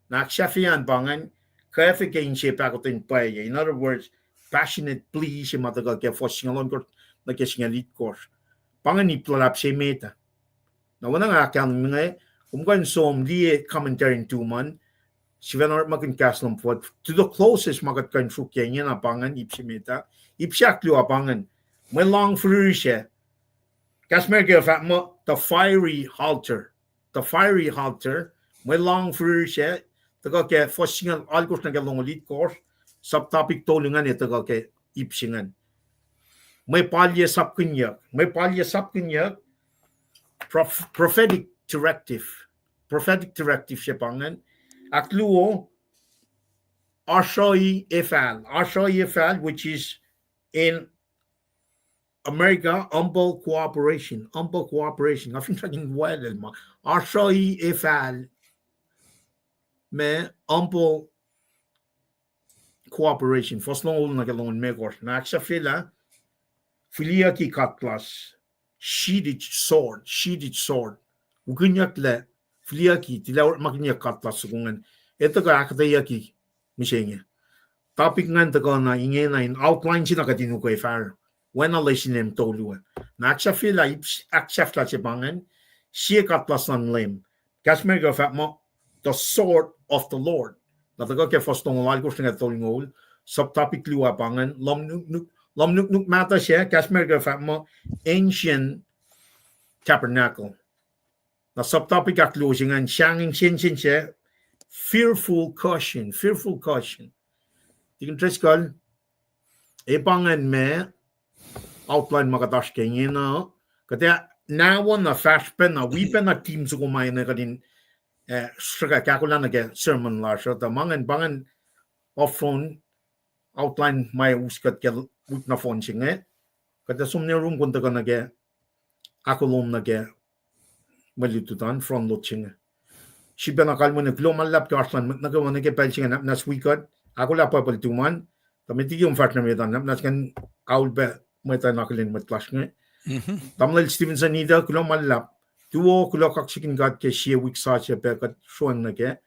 na kshafian bangan kaya fikain siya pa ko tin paya in other words passionate plea siya matagal kaya for singalon course na kaya singalit course bangan ni lulap siya meta na wana nga akang mga kumkan som liye commentary in 2 months siya na makin kaslam po to the closest magat kan sukya niya na bangan ipsi meta ipsiak liwa bangan may long fru siya kasmer kaya fa mo the fiery halter may long fru siya taga kaya for singal algos na kaya longolit course subtopic tolungan ito kaya ipsingan may palya sapkinyak prophetic directive siya pangan at luo Srui efal which is in America humble cooperation I think naging well ma Srui efal me humble cooperation for long nagalon megor na sa fila filia ki katlas sheathed sword ugunyak le filia ki tilaw magnya katlas kungan ito ka akataya ki misenya topic ngan to na inge na in outline sina ka tinukoy far when a lesson tolu na sa fila accept la bangan siya katlas ng lem kasmer go fat mo the sword of the Lord na taga ke fostong wal ko singa tolingol subtopic liwa bangan lom nuk mata siya kasmer go fat mo ancient tabernacle na subtopic at losing and shanging sin siya fearful caution you can call pangan me outline makatash kanya na kaya now na fast pen na we pen na team so kumay na kadin saka kakulan na ke sermon la so ta bangan off phone outline may uskat ke na phone singe kaya sumne room kunta ka na ke akollah na ke malitutan from lotching siya na kalmo na global lap ka aslan nagawa na ke pelching na swikat akollah pa paltuman tamiti yung fat na medan na kan kaul ba may ta nakalin mat clash nga tamlal Stevenson nida global lap tuo kulo kaksakin God ke siya week sa siya pa kat showing na ke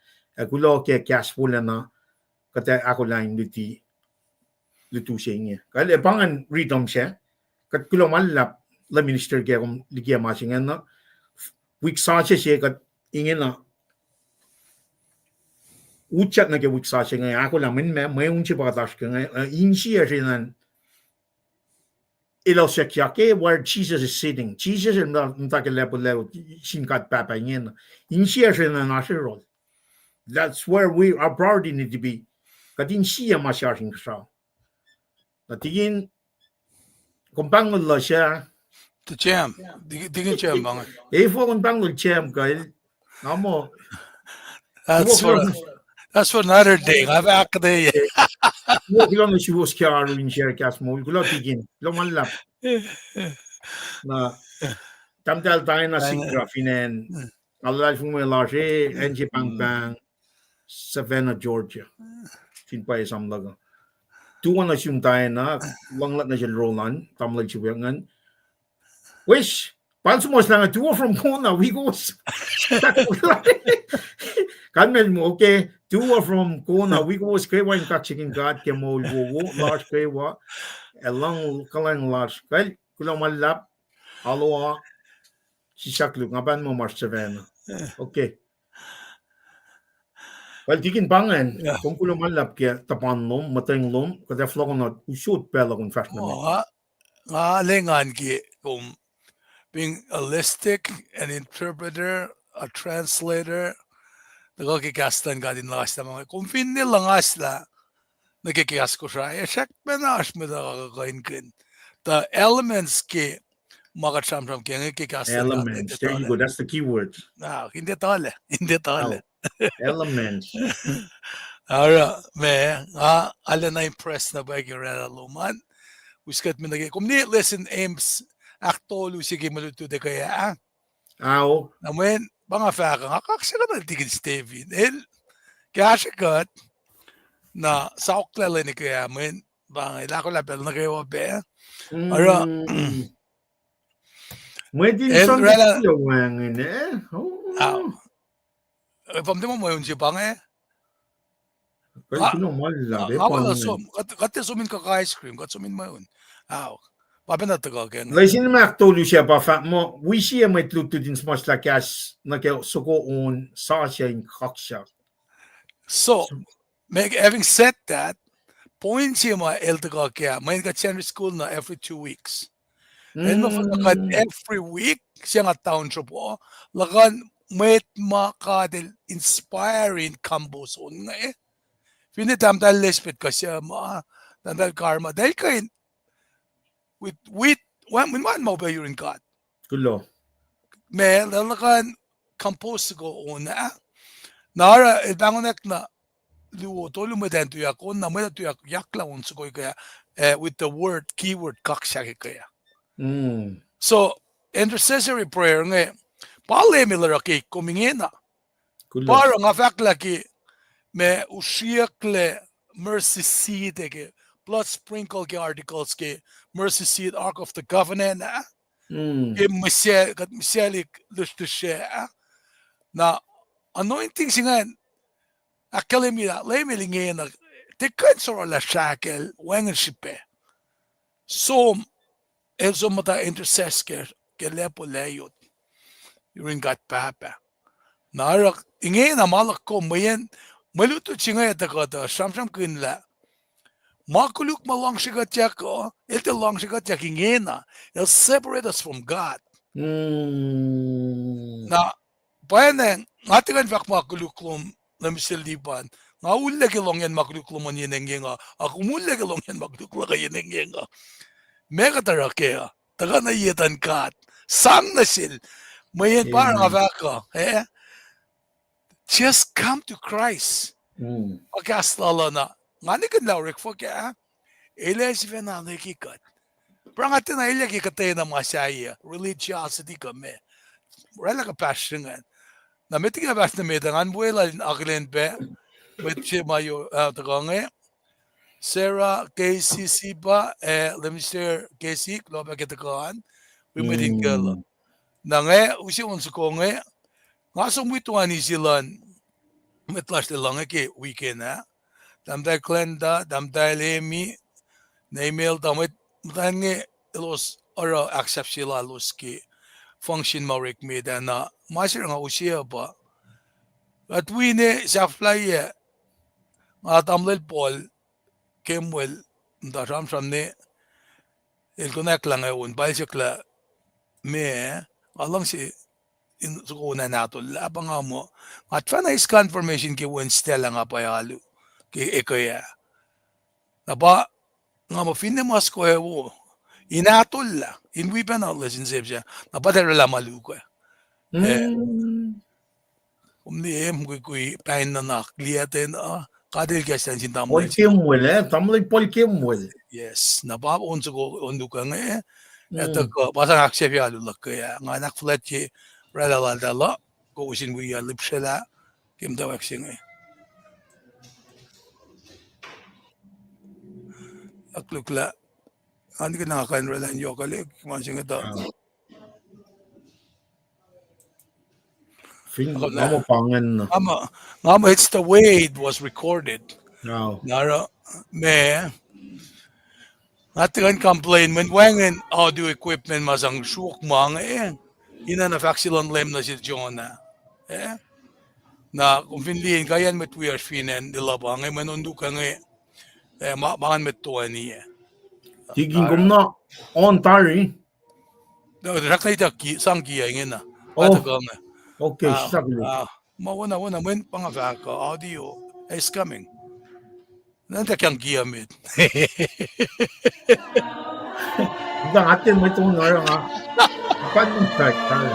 kulo ke cash full na kata akollah lutu siya niya kaya pangan rhythm siya kat kulo malap la minister ke kum likia masingan na week sa siya kat ingin na ucap na ke week sa siya nga akollah may unchi pagatash ka nga insiya siya na ilaw siya kya ke where Jesus is sitting Jesus is not ke level sinkat papa niya insiya siya na nasa role that's where our priority need to be kat insiya masyasing sa natigin kumpang la siya the jam digin jam bangan for kumpang jam kay namo that's for another day have akade kilo na siya was kya in share kas mo kilo tigin kilo malap na tamtal tayo na sigra finen Allah fumay laje NG Paing Savannah Georgia fin pa isang laga tuwan na siyang tayo na langlat na siya rolan tamlag siya ngan wish Pansumos lang two from Kona, we go. Kanmen mo, okay, two from Kona, we go skewa in kaksakin God, ke mo wo, large kewa, along kalang large, kay kulang malap, aloha, sisaklu, ngaban mo marsavena. Okay. Well, tikin pangan, kung kulang malap ke tapan lom, mateng lom, kada flogon na usut pela kung fresh na me. Lengan ki kung being a listic, an interpreter, a translator, nagkikastan ka din langas na mga. Kung finil langas na, nagkikikas ko siya, check menash mo na kakakain. The elements ki, makachamcham ki, nagkikastan ka. Elements, there you go, that's the keyword. Hindi tole. Oh, elements. Ara, me, ala na impressed na ba yung rela luman? Wiskat mo nagay. Kung ni listen aims, aktolo sige maluto de kaya, Ow. naman, mga faka nga, kaksa ka na tigil Steven. Kaya siya kat, na sa oklala ni kaya, man, bang, ilako lapel na kayo ba? Ara, Mwedin son de wangin, eh? Oh. Pamdi mo yun si bang eh? Kaya kinumala, Nga wala sum, kati sumin ka ice cream, kat sumin mo yun. Papinatagal ka nga. Laisin na aktolo siya pa fa mo, we siya may tluto din smas lakas na kaya suko on sa siya in kaksa. So, having said that, point siya mga eltagal kaya, may ka-Chinese school na every 2 weeks. And every week, siya nga taon siya po, lakan mwet makadil inspiring kambos on nga eh. Pinitam dahil lespit ka siya mga, dahil karma, dahil kain, with when mo ba yun God? Kulo. May lalakan compose ko una. Nara ilbangonek na luo to lumadan to yakon na may to yakla unso ko kaya with the keyword kaksakin kaya. So intercessory prayer nga pale milara ki kumingena. Para nga fakla ki me usiakle mercy seat ke plus sprinkle ke articles ke mercy seat ark of the covenant ke mesialik lustushe na anointing singan akalimida lemilingena te kansor la shakel wangin shipe so elso mata intercessor ke lepo layot yuring gat papa narak ingena malak ko mayen maluto chinga ta kata samsam kinla makuluk malang shigat yako ito lang shigat yakingena it'll separate us from God na paenen ngatigan vak makuluklum na misilipan nga ullagi long yan makuluklum yan nga ako mullagi long yan makulukla yan nga mega tarakea taga na yetan kat sang na sil mayen parang avaka just come to Christ pagkastala na nga ni kan laurik fo kaya iles venalikikat parang atin na ilagi katay na masaya religiosity kami wala ka passiongan na may tingin na medangan buwela akilin pe with mayo tagonge Sarah KCC pa let me share KC loba kitakaan we meeting girl na nga usi unso ko nga ngaso mo ito ani silan metlas de lang ke weekend damdai klenda damdai lemi na email damit mutange los ora accept sila los ki function marik me na masir nga usiya ba at we ne sa fly at amlel Paul kemwel da ram ne el connect lang ayun bicycle me along si in sukuna nato labang mo at fana is confirmation ki Wednesday lang apayalo ki ekaya na ba nga mo finemas ko ewo inatol la inwi pa na lesson siya na pa dere la maluko umni kui pain na nakliate na kadil kasi sin tamol polkemwel yes na ba onso ko onduka nga eto ko basa aksepya lulak kaya nga nakflat ki rala dala ko usin wi lipsela kim tawak singa aklukla andi ka nakakain rala nyo kalik kumasin ito Ngamo pangan. It's the way it was recorded. No. Nara me natin complain when wangin audio equipment masang shuk mga ina na faxilon lem na si Jonah. Na kung finliin kayan met we are finen dilabang manundu ka makan met tuwa niya. Tiging kumna on tari. Rakay ta sang kiya ngena. Oh. Patagang. Okay, sabi. Mauna when pangavaka audio is coming. Nanta kyang kiya met. Ang atin mo itong nga nga. Paano start tayo?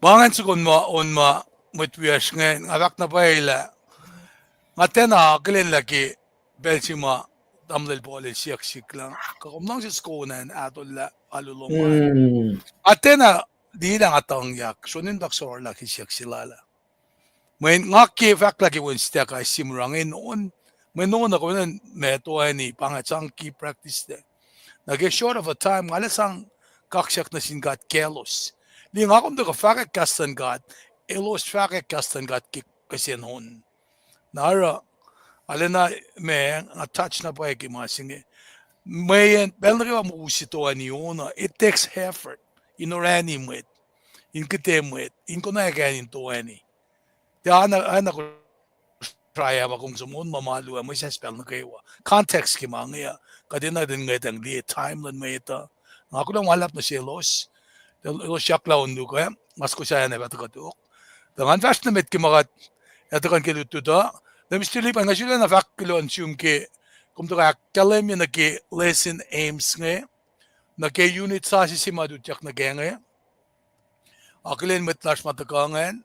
Bangan sugon mo on ma mutwiash ngayon avak na paila matena kilin laki belsima damdel pole siyak siklang kakumnang si skonan atolla alulungan atena di lang atang yak sunin baksor laki siyak silala may ngaki fak laki winstia ka simurangin noon may noon ako nan meto ni pangatsang key practice de nage short of a time ngalasang kaksak na singat kelos Li nga kom ka fakek kastan gat, elos fakek kastan gat kasin hon. Nara, alena me nga touch na pa mga singe. May belri wa mo usito ani ona. It takes effort. Inorani mwet, inkite mwet, inkona kanin to ani. Ya ana ko try ba kung sumon mamalu mo sa spell na kayo. Context ki mga kadina din ngetang di timeline meta ako lang walap na silos lo siak laun du ko mas ko siya na batatok dangan fast na met kimakat yatakan kilutuda na mistili pa nga sila na fakilo ansum ke kumto ka kalem na ke lesson aims nge na ke unit sa si simadu jak na genge akilen met nas matakangan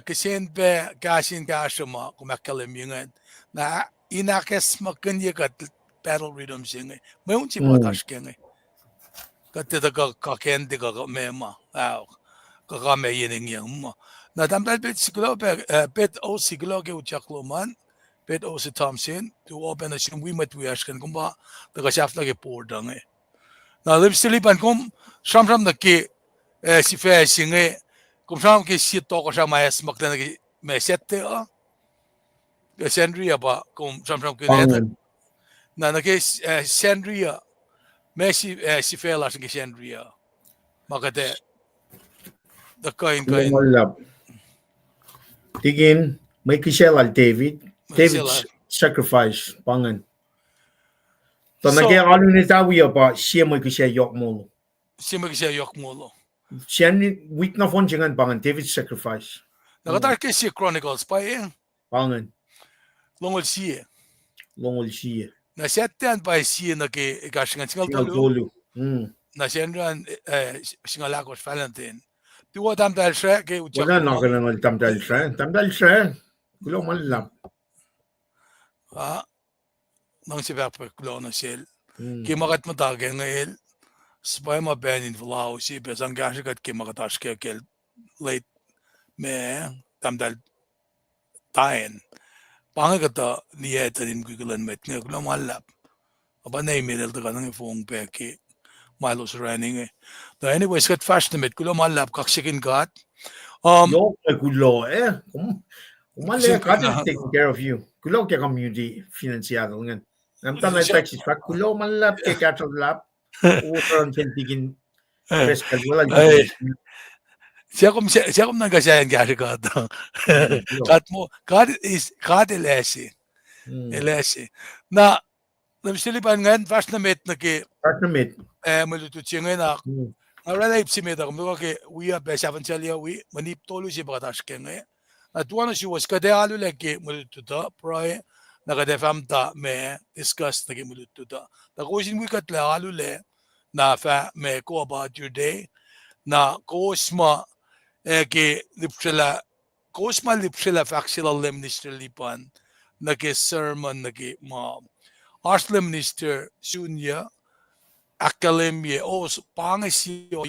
kisin pe kasin kasama kumakalem yungan na inakes makanya kat battle rhythm singe may unsi patash kenge katita ka kendi ka mema ka me yining yang mo na tamdal pet siglo pet o siglo ke uchaklo man pet o si Thompson to open a sim we met we ashkan kumba daga shafta ke pordang na lim silipan kum sham na ke si fe singe kum sham ke si tokosra mais makta na ke me sette ke sendria ba kum sham ke na ke sendria me si fe la ke sendria makate the kain Lulap. Tigin, may kisel al David's sacrifice, pangan. So, nag-aalo ni tawi ba siya may kisel yok molo. Siya may kisel yok molo. Siya ni week na fon jangan pangan David's sacrifice. Nakatar kay siya Chronicles Paing. Pangan. Longol siya. Na siyatan pa siya na kay ikasingan singal tolu. Na siya rin singalakos Valentine. Tuwa tamdal siya kay uchak. Wala na ka lang tamdal siya. Tamdal siya. Kulo malap. Nang si Papa kulo na siya. Kaya makat matagay ngayon. Sabay mabanin vlau si besang gasikat kaya makatash kaya kaya late me tamdal tayin. Pangakata niya tanin kukulan met nga kulo malap. Aba na email ta ka nang ifong peki. Milos running anyways kat fast na met kulo malap kaksakin kat. Yo kulo Umale ka taking care of you. Kulo kaya community financiado ngan. Namta na taxi truck kulo malap kaya katong lap. Uran tigin pescal wala. Siya kum nagasayan gari ka to. Kat elesi. Elesi. Na namsilipan ngan fast na met na ki malututsi ngayon na naralay si met ako mga ki uya besavan siya uwi manip tolo siya bakatas kaya ngayon. At one siya was kade alu lagi malututa proye nakadefam ta me discuss nagi malututa. Takusin mo katla alu le na fa me ko about your day na kosma ke lipsela factual minister lipan nagi sermon nagi mom Arslan minister sunya akalemye pangasiyo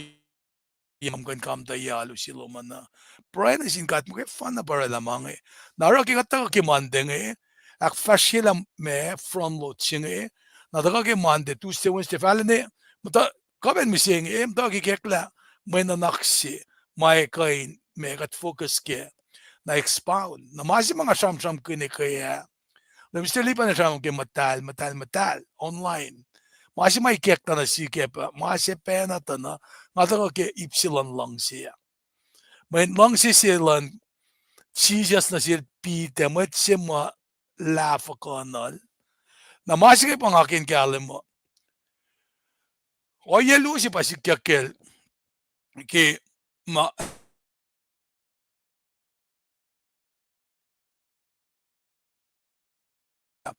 yang kan kam tayalu silo mana Brian is in kat mo fun na para lamang nara ki kata ki mandeng ak fashilam me from lot singe na daga ki mande Tuesday Wednesday falene mata kaben mi sing mta ki kekla may naksi may kain me kat focus ke na expound na masi mga sam kini kaya na misteli pa na sam ke matal online Masi may kekta na si kepa, masi pena ta na, nga ke ipsilan lang siya. May lang silang Jesus na siya pite, mat siya ma lafa kanal. Na masi kay pang akin kalim mo. O yelo si pa si kakel, ki ma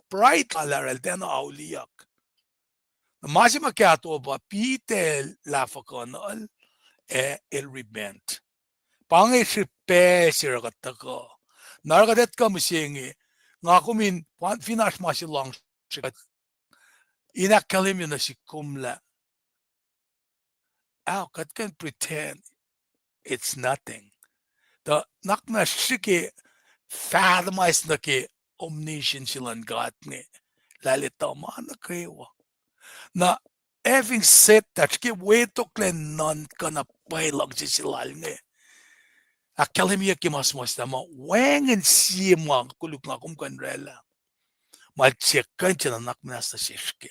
pride alaral tena auliyak. Masi makiato ba pite lafa kanal el rebent. Pangay sipe sira kataka. Naragadet ka masingi. Nga kumin, finash masi lang siya. Inakalim yun na si kumla. Kat can pretend it's nothing. The nakna shiki fathomized na ki omniscient silang God ni. Lalita man na kayo. Na having said that, ki weto klen non ka na pailang si silal ni. Akalimia ki mas ma wangin sima kuluk nga kumkan rela. Malchekan siya na naknas na sishke.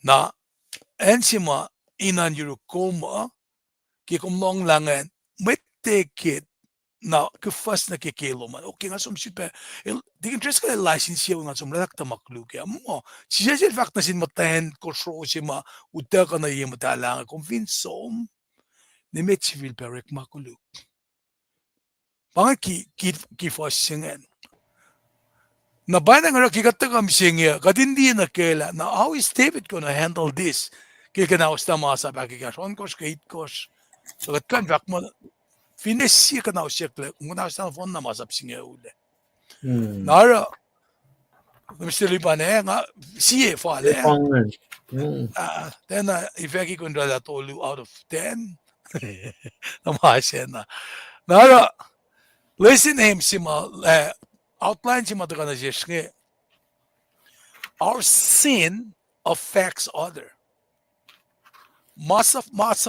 Na ensima inan yurukuma ki kumlong langan mitikit na kefas na kekelo man. Okay nga som sipa. Di interest ka license siya nga som relak tamaklu kaya mo. Siya siya fact na sin matahen Kosrae siya ma uta ka na iya matala convince som ni met civil perek makulu. Pangan ki fas singan. Na bana nga kikata kam singa kadindi na kela na how is David gonna handle this? Kaya na usta masa bakikas on kos kait kos. So kan vak mo Finesi ka na usikle, kung na usta phone na masap singa ule. Nara, Mr. Libane nga siye fa le. Pangan. Then if I can draw that all out of 10, namasya na. Nara, listen him sima outline sima to kana jeshke. Our sin affects other. Masa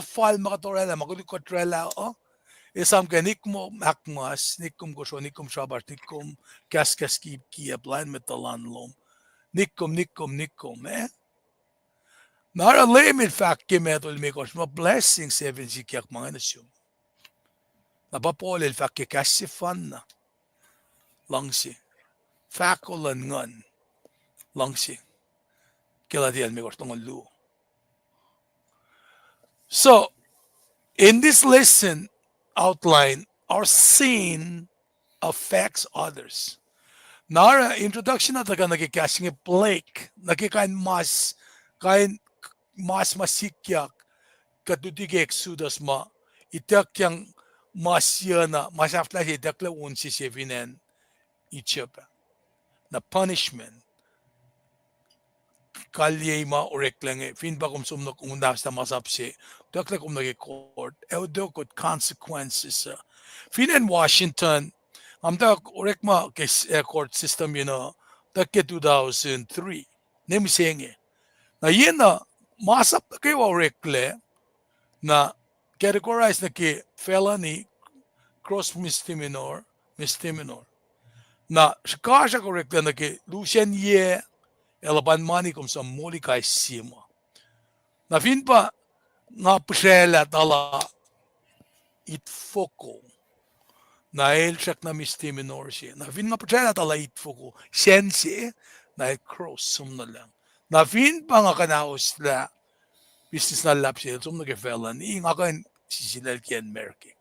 fal makatorela, makulikotrela Isam ka nikum akmas, nikum gosho, nikum shabar, nikum kaskas ki blind metalan lom. Nikum, eh? Nara lame in fact kimetol mikos, ma blessing seven zikiak mga nasyum. Napapol il fact kikasifan na. Langsi. Fakulan ngan. Langsi. Kiladian mikos tong lu. So, in this lesson, outline, our sin affects others. Nara introduction na taga nagkikasing Blake, nagkikain mas masikyak katutige exodus ma itak yang masyana masafla itakla unsi sevinen ichapa na punishment kalye ma oreklange fin ba kum sumno kung nasta masapse takla kum nagki-court eudokot consequences fin in Washington amta orekma court system takke 2003 nem senge na yena masap kayo orekle na categorize na ki felony cross misdemeanor na shikasha orekle na ki Lucian ye elaban mani kum sa moli kay sima. Na fin pa nga pshela tala itfoko na elchak na misdemeanor siya. Na fin nga pshela tala itfoko sense na cross sum na lang. Na fin pa nga kanaos la business na lap siya sum na ke felony nga kan sisilal kian merke.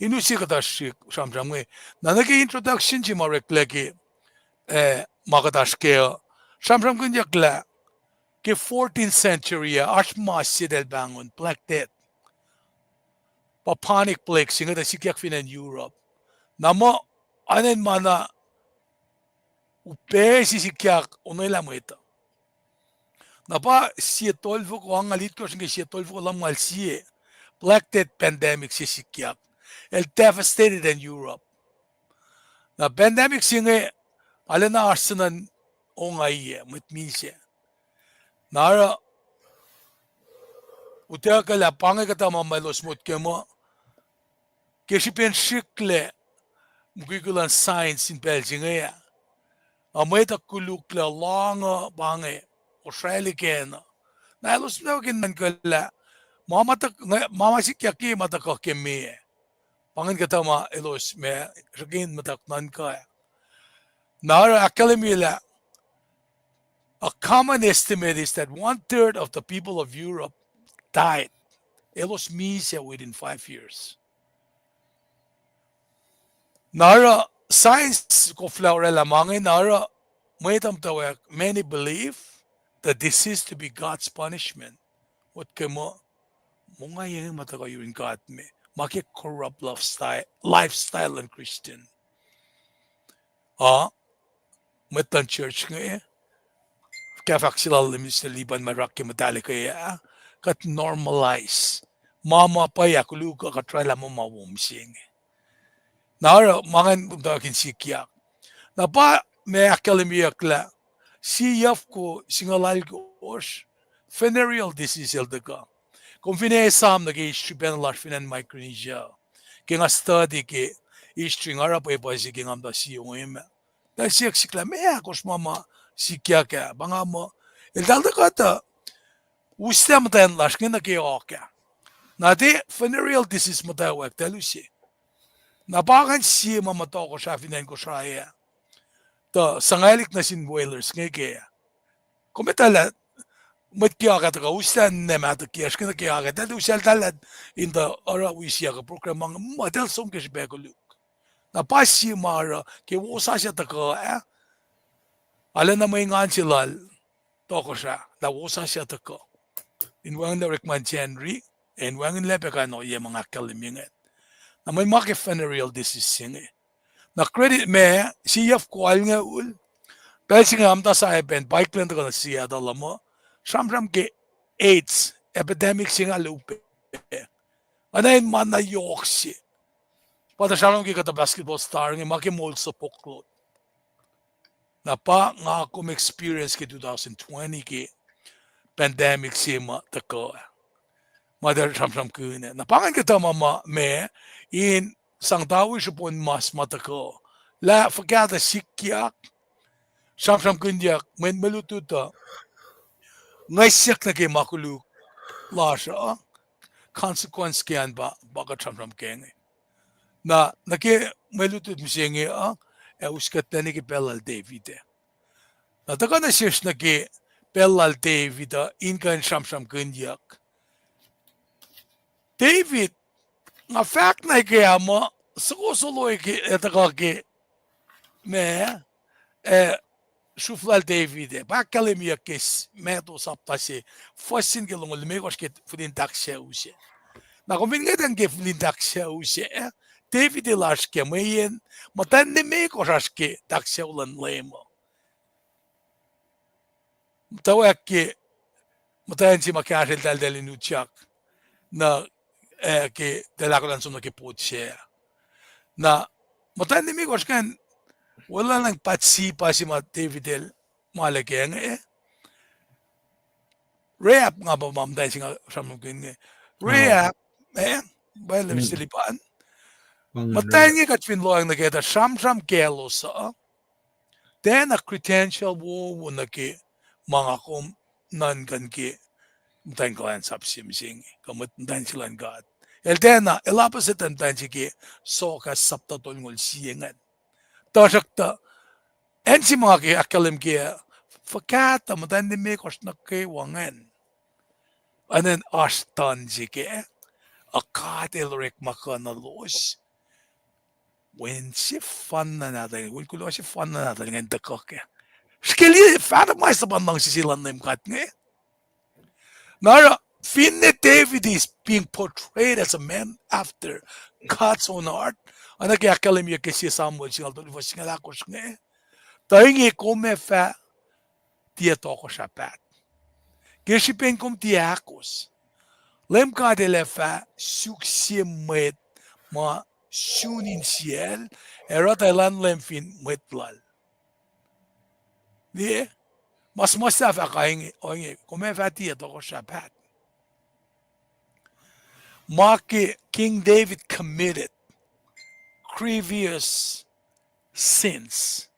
Inusi kata shamjam na nag-introduction si marekleki makatash kaya Shamram kunjakla ke 14th century ashmasjid el bangon plaktet papanic plague singa da sikyak fin in Europe namo anen mana upe si sikyak onela mweta na pa sietolvo ko ang alit ko singa sietolvo lam mal sie plaktet pandemic si sikyak el devastated in Europe na pandemic singa alena arsenan ongaiye mutmise nara utea kala pange kata mamalos mut kemo keshipen shikle mugigulan science in Belgium ameta kulukla longa bange Australia kena na los nogin man kala mama sikyaki mata ko kemi pangen kata ma elos me regin matak nan ka nara academy la a common estimate is that 1/3 of the people of Europe died. Elos misa within 5 years. Nara science ko flower lamangin nara mutawaek many believe that this is to be God's punishment. What kemo mga yung mataka yung God me make corrupt lifestyle and Christian. Metan church nga kaya faksilal Mr. Liban maraki madali kaya kat normalize mama pa ya kuluka katrala mo mawumsing nara mangan dakin sikyak na pa me akademiyak la siyaf ko singalal ko venereal disease el daga kung finesam nag-history benalar finan Micronesia kaya nga study ki history nga rapo pa sige nga siyo ngayon dahil siyak sikla me akos mama sikyak banga mo el dalda kata ustem ten lashkin na kaya na de venereal disease mutawaek talusi Napakan siya mamatoko siya finan Kosrae. To sangalik na sin boilers ngeke. Kumetala mwet kya ka taka ustan ne mata kya shkina kya ka tadu usal talad in the ara wisya ka program mang model som ke shbekoluk. Napasi mara ke wosa siya taka ala na may ngansilal tokosra na wosa siya taka. In wang na rekman Henry and wangin lepeka no ye mga kalimingat. Na may mga funereal disease singe. Na credit me siya kwal nga ul. Pero nga amta sa event bike lang ko na siya dala mo. Samsam ke AIDS epidemic singa lupe. Anayin man na yoksi. Pada siya ki kata basketball star nga makimol sa poklot. Na pa nga akong experience ki 2020 ki pandemic sima tako. Mother samsam kune. Na pangan kita mama me in sang tawi siya po mas matako. La fakata sikyak samsam kunyak men melututa ngaysyak na kay makuluk lasha consequence kyan ba baka samsam kenge. Na nake melutut misengi uskat na ni pelal David. Na taka na siya nake pelal David inkan samsam kunyak. David nga fact na kaya mo sukusuloy ki etaka ki me şuflal David bakalım ya kes meto saptasi fosin ke lungol me koske fulin taksya use na komin ngeden ke fulin taksya use David laske meyen matan ne me kosaske taksya ulan lemo mutawaek ki matan si makasel daldalin uçak na ke dalakolan sunno ke potse na matan ne me koskan wala nang patsipa si David malageng rap nga ba mamday singa samong kenge rap ba le silipan matay kat finloang na kita sam kelo sa then a credential wo na ki mga kom nan kan ki mutay ko an sapsim sing kamut dan silan God el dena el opposite an tan ki so ka sapta tol ngol siyengan tasakta en si mga ki akalim ki fakata matan ni me kos na kay wangin anen astan jike akatil rek makana los when si fan na natin when kulo si fan na natin ngayon takok skili fata mais sa bandang sisilan na imkat nga nara Finne David is being portrayed as a man after God's own heart anak ya akalim ya kasi Samuel singal to liwas singal akos nga taingi kome fa tia toko sa pat Geshipen kom tiakos. Lem God fa suksiem mwet ma sunin siel erot elan lemfin mwet lal. Di mas fa kaingi oingi kome fa tia toko sa pat. Maki King David committed grievous sins.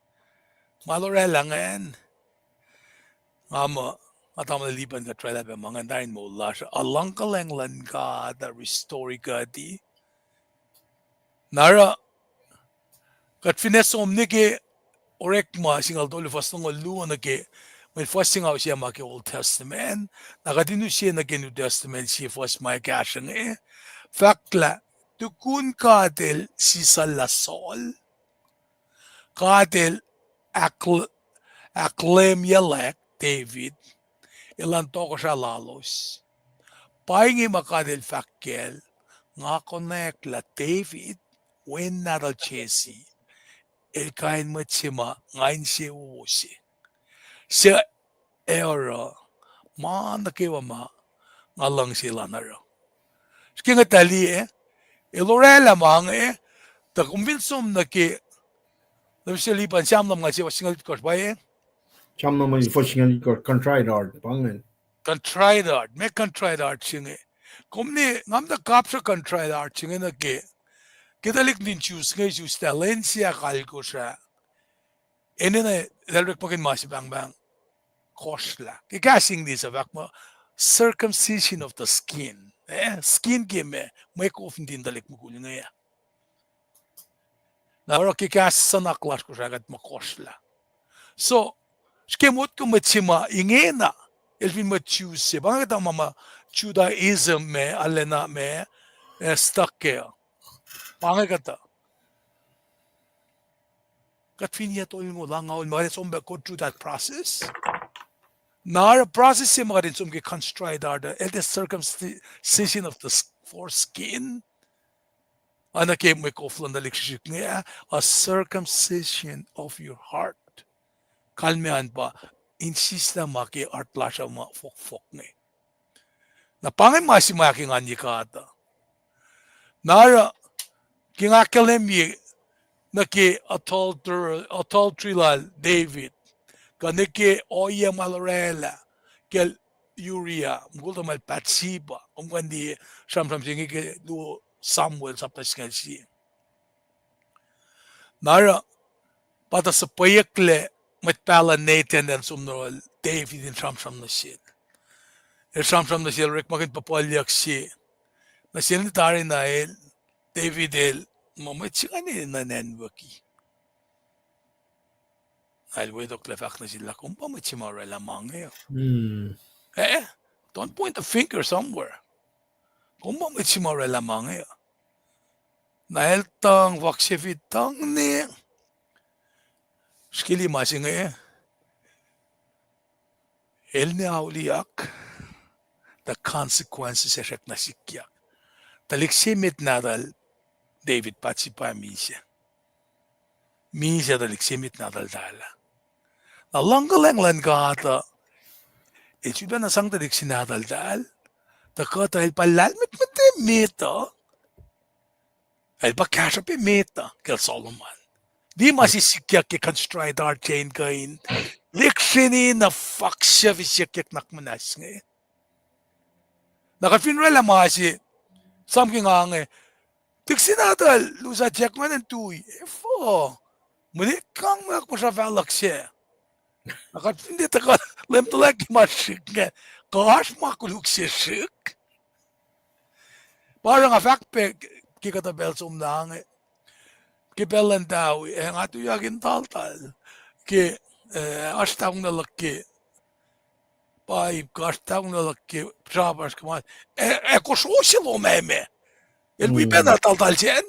Malorelangan ama atama liban ka trela be mga dain mo lasha alang kalenglan ka the restore ka di nara kat finesom nike orekma singal dole fastong luon nake when fasting out siya maki Old Testament nakatinu siya nake New Testament siya fast my kashang fakla tukun kadel si salasol kadel acclaim yelek David ilan toko siya lalos. Paing makadil fakkel nga connect la David when naral chesi el kain matsima ngain siya uwosi. Siya era ma nakiwa ma ngalang sila naro. Sige nga tali ilorela mga ta kumbinsom na ki silipan siyam na mga siya singalit ko ba Cham naman yung forcing contrite art pangan. Contrite art, me contrite art singe. Kumni ngamda kapsa contrite art singe na ke. Kitalik din choose ngay choose talensia kalko siya. Ene na dalrek makin masi bang kosla. Kikasing di sa bak mo circumcision of the skin. Skin game mwe kofin din dalik mo kulo ngaya. Na kikasanak las ko sagat makosla. So, skemot ko matsima ingena. Elvin matuse. Bakit ang mama Judaism me alena me stuck kaya. Pangit Kat finia to mo lang ngaw mga som go through that process. Na process si mga som ke constride the circumcision of the foreskin. Ana ke mo ko flan dalik nga a circumcision of your heart. Kalmean ba insista maki art lasha ma fok nge. Na pangay masimaki nga ni kata. Nara kingakalemi naki adultery lal David kaniki oya malarela kel Uriah mugulta mal Bathsheba umgandi sam singi ke do Samuel sa paskalsi nara pata sa payakle matpala Nathan and sumnol David in sam na shit sam na shit rek makin papalyak si na sinitari na David mamachikani na nenwaki Alwedo klefak na sila kung pamachimara lamang don't point the finger somewhere. Kung pamachimara lamang Nahil tang waksivitang ni skili masing el ni auliak the consequences erek na sikyak. Taliksimit nadal David patsipa misya. Misya taliksimit nadal dala. Nalanggalanglan ka ata. Sudah na sang tadik sinadaldal. Takata el palalmit meta. El bakasha pe meta. Kel Solomon. Di masisikyak ke constride our chain kain. Liksini na faksya visikyak nakmanas nga. Nakafinrela masi. Samking nga tik sinadal. Lusa check man and tuy. Efo. Muli kang nakmasya valaksya. Nakat hindi taka lem tulak masik nga. Kahas makuluk siya sik. Parang afak pe kikata bel sumna nga. Kibelan daw ang ato yakin taltal. Ki astang nalaki. Paib ka astang nalaki. Trabas kaman. Kososilo meme. Elwi ben taltal siyan.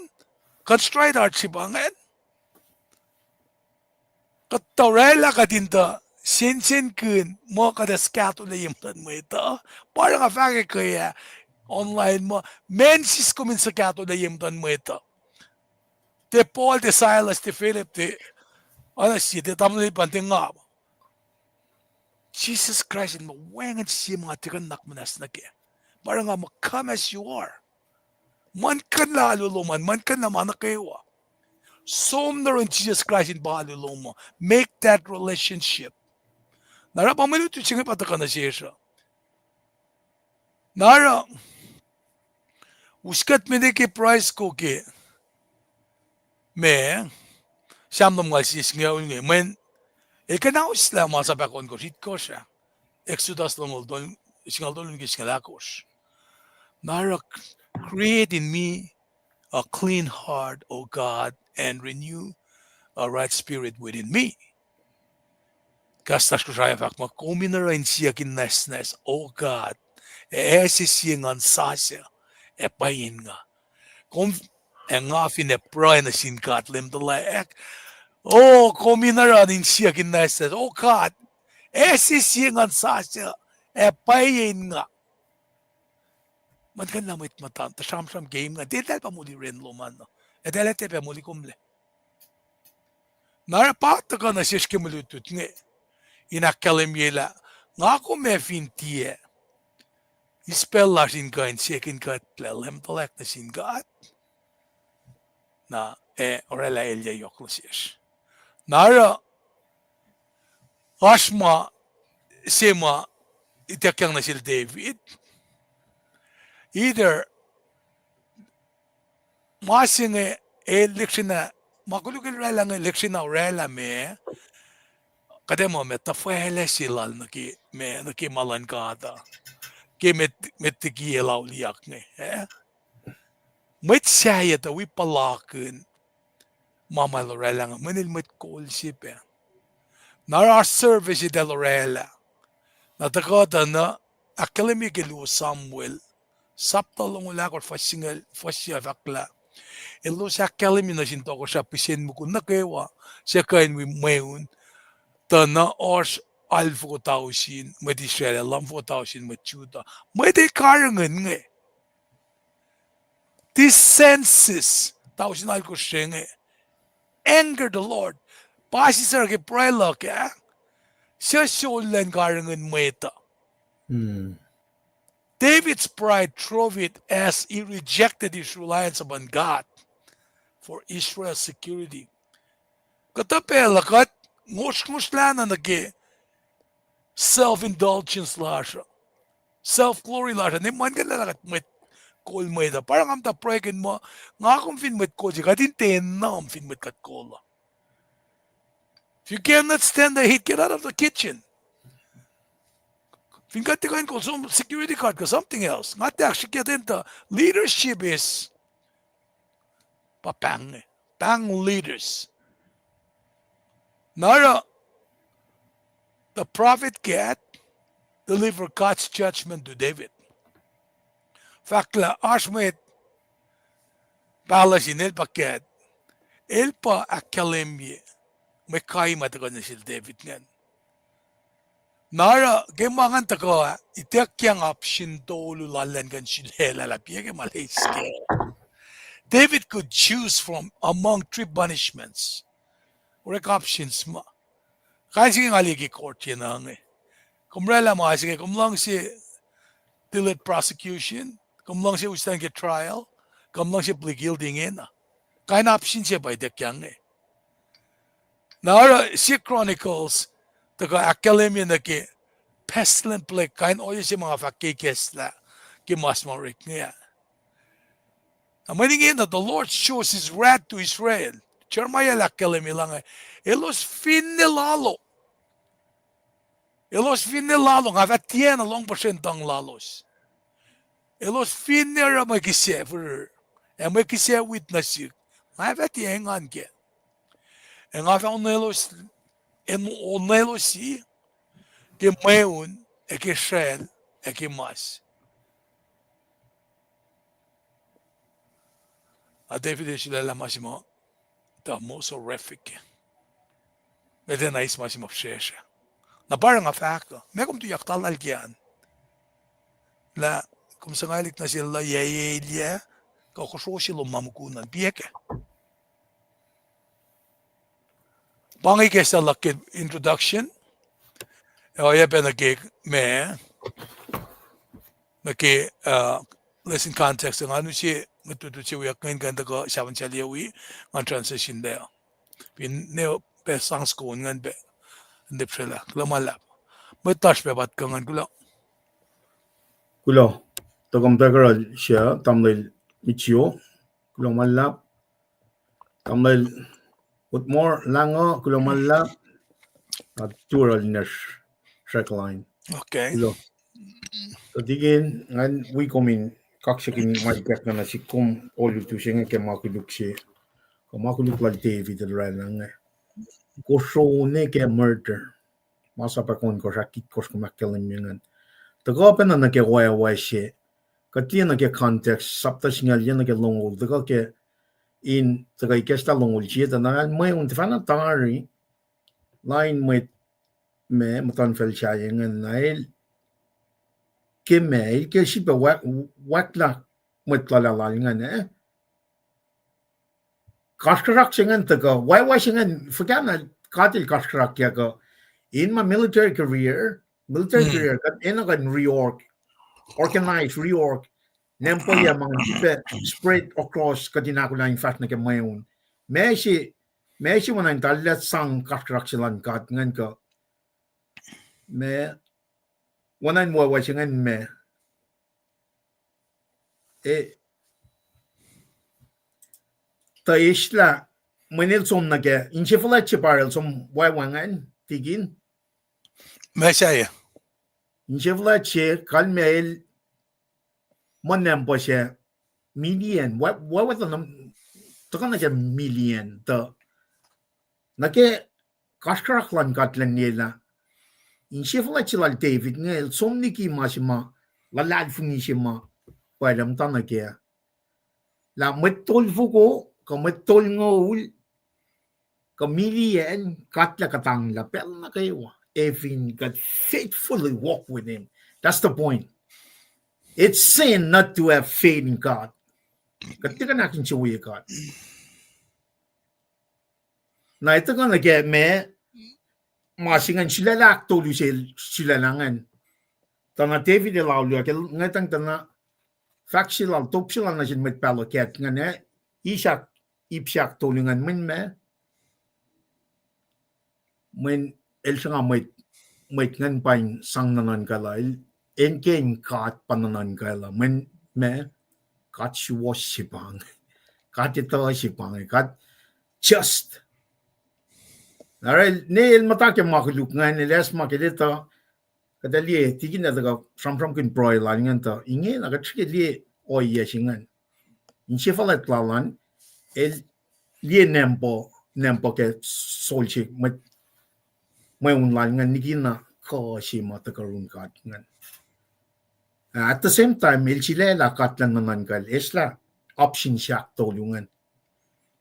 Constride art si bangan. Katorela ka dinta sin kun mo kada skato na yimtan mo ito. Parang afake kaya online mo mensis kumin sa kato na yimtan mo ito. Te Paul, te Silas, te Philip, te ano siya, te tamang panting nga mo. Jesus Christ in mo wangin siya mga tikanak manas na kaya. Parang nga mo come as you are. Man kan na aluluman, man kan na manakawa. Somner in Jesus Christ in Bahaluloma. Make that relationship. Nara pamaluto siya pataka na siya. Nara uskat miniki price ko ke me siyam ng mga sisngaw nga men ikanaus lang masapakon ko sit ko siya. Exodus lang doon singal doon ng kiskalakos. Nara create in me a clean heart, O God, and renew a right spirit within me. Kastas ko siya fakt makuminarain siya kinnesnes, O God, esisiyangan sa siya, Paing nga. Kung nga finepray na sinkat limdalaek, kuminarain siya kinnesnes, O God, esisiyangan sa siya, Paing nga. Man kan lamit matan, tasam-sam game nga, di dahil pa muli rin luman, dahil tepe muli kumle. Narapata ka na siya skimulutut nga, inakalimila, nga ako me fintiye, ispel la sinkain, siyakin ka, plelem talek na sinkat, na, orela elya yok na siya. Nara, asma, sema, itakyang na sila David, either masing election na makulukil rela ng election na rela me kademo metafele sila naki malan kada ki metigi elaw liyak nge mwet saya ta wi palakin Mama Lorella nga manil met call ship eh. Nara service de Lorella. Na takota na akademi ke Lu Samuel. Sapta long wala ko fasya fakla. Elo sa akademi na sinto ko sa pisen mo kun nukewa. Siya kain mi mayun. Ta na ors alfo tausin met Israel lamfo tausin met Juda. Met karangan nga. These senses tausin alko shenge. Anger the Lord. Pasi sir ke prela ke. Siya sholan karangan meta. David's pride drove it as he rejected his reliance upon God for Israel's security. Katapela kat ngus lana nage self-indulgence lasha. Self-glory lasha. Ni man ka kat met kol mo ita. Parang am ta prekin mo, nga akong fin met kol, katin ten na am fin met kat kola. If you cannot stand the heat, get out of the kitchen. If you got to go some security card or something else, not to actually get into leadership is Paing leaders. Nara, the prophet Gad delivered God's judgment to David. Fakla Ashmet Balasin el Pakad Elpa Akalemye may kaima taga na si David ngan. Nara, gemangan taga, itiak yang option dolu lalan kan silela lapia ke malaysia. David could choose from among 3 punishments. Urek options ma. Kaya sige nga ligi court yan ang eh. Kumrela mo, sige, kumlang si delayed prosecution, kumlang si ustang ke trial, kumlang si plea guilty nga. Kaya na option siya ba itik yang eh. Nara, si Chronicles, taga akademya na ke pestilent plague, kain oyo si mga fakikes na kimas marik niya. Naman that the Lord shows his wrath to Israel. Jeremiah akademya lang eh. Elos finilalo. Elos finilalo, nga vatien along percentang lalos. Elos finira may kisya for and may kisya witness you. Nga vatien nga ke. E nga fa onelos si que meun e que Israel e que mas. A David sila la masimo the most horrific. Ede na is masimo shesha. Na parang nga facto. May kum tuyak tal algian. La kum sangalik na sila yayelya kakosrae sila mamukunan bieke. Paing ke sa lakit introduction. O ya pa nagig me naki listen context ng ano si matuto si uyak ngayon ganda ko saban siya liyawi ang transition there. Pin neo pe sang school ngan be hindi sila lumalap. May touch pe bat kangan kulo. Kulo to kom tagara siya tamlay michio kulo malap tamlay utmor lango kulo malap at tural nesh line. Okay. Kulo so digin ngan we komin kaksakin may kat na si kum all to siya ke makuluk siya ko makuluk la David el ranang Kosrae ke murder masa pa kon ko sakit ko kumakkelan mingan tago pa na ke waya siya katiya na ke context sapta singal yan na ke longol tago ke in taga ikesta longol siya na may un tfana tangari line mwet me mutan fel siya yan nail ke me ke sipa wakla mwet la ngan Kosrae singan taga why singan forget na katil Kosrae kya ko in my military career kat ina kan organize reorg nempo ya mga tipe spread across katina ko na in fact na ke mayon Meshi mo nang talat sang Kosrae lan kat ngan ko me wanan mo wa singan me ta isla manil som na ke inchifala chiparel som wangan tigin Mesaya. inchifala che kalmel monem po siya million what was the to kana siya million the Nake Kashkaraklan Katlan Nila. In Shiflachilal David Nail, some Niki Mashima, La Lad Funishima, Padam Tanakea. La Metol Fugo, Cometol Ngol, Comedian, Katla Katang, La Pelnakawa. Evin got faithfully walk with him. That's the point. It's sin not to have faith in God. Katika nakin siya God. Na ito ka nag-get me, masingan sila lakto sila langan. Tana David ilawlo, ngatang tana, fact sila, top sila na sin met paloket, nga ne, ipsiak tulungan men elsa nga met ngan paing sang nanan kala, enken kat pananan kala, men kat siwa sipang, kat ito sipang, kat just. Alright, ne mata ke makhluk ngan les makilita kadali tigin na daga from kin proy lan ngan ta inge na ka chike o ye singan in chefalet lalan el nempo ke solchi mai un lan ngan nikina ko si mata karun kat ngan. At the same time el chile la katlan naman kal esla option shak tolungan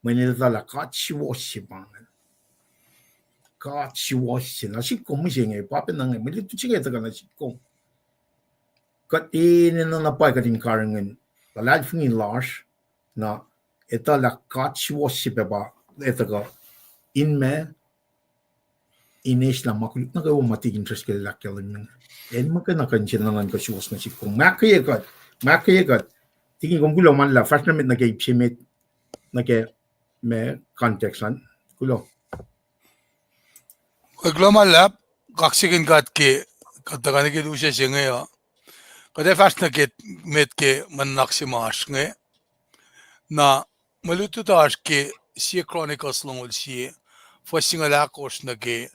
manila la kat siwo sibangan God siwasin na sikom mo siya ngayon papi na ngayon malito siya ngayon na sikom kat inin na napay kating karangan talad fungin lars na ito la kat siwasin pa ba ito ka inme inis na makulit na kayo matiging tres kaya lakyalan nyo en magkanakansin na lang ka siwas na sikom makayagat tingin kong gulo man la first namin nag-ipsimit nag-may context gulo lulap kaksakin ke katagani ke dusya singe kada fast na ke met ke mannak si mas nge na maluto taas ke si Chronicles longol si fasingala kos na ke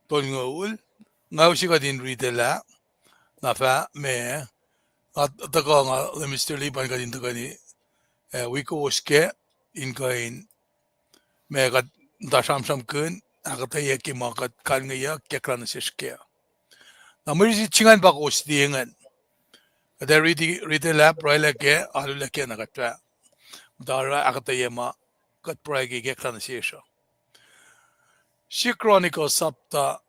tolngol ngaw si kadin ridela na fa me at taga nga Mr. Liban kadin tagani wiko oske in kain me kat dasam kun akataya ki makat kan ngaya kekran siske na mari chingan ba ko stiengan ada ridi lap raila ke alu lake na katwa dara akataya ma kat prai ke kekran sisha si Chronicle sapta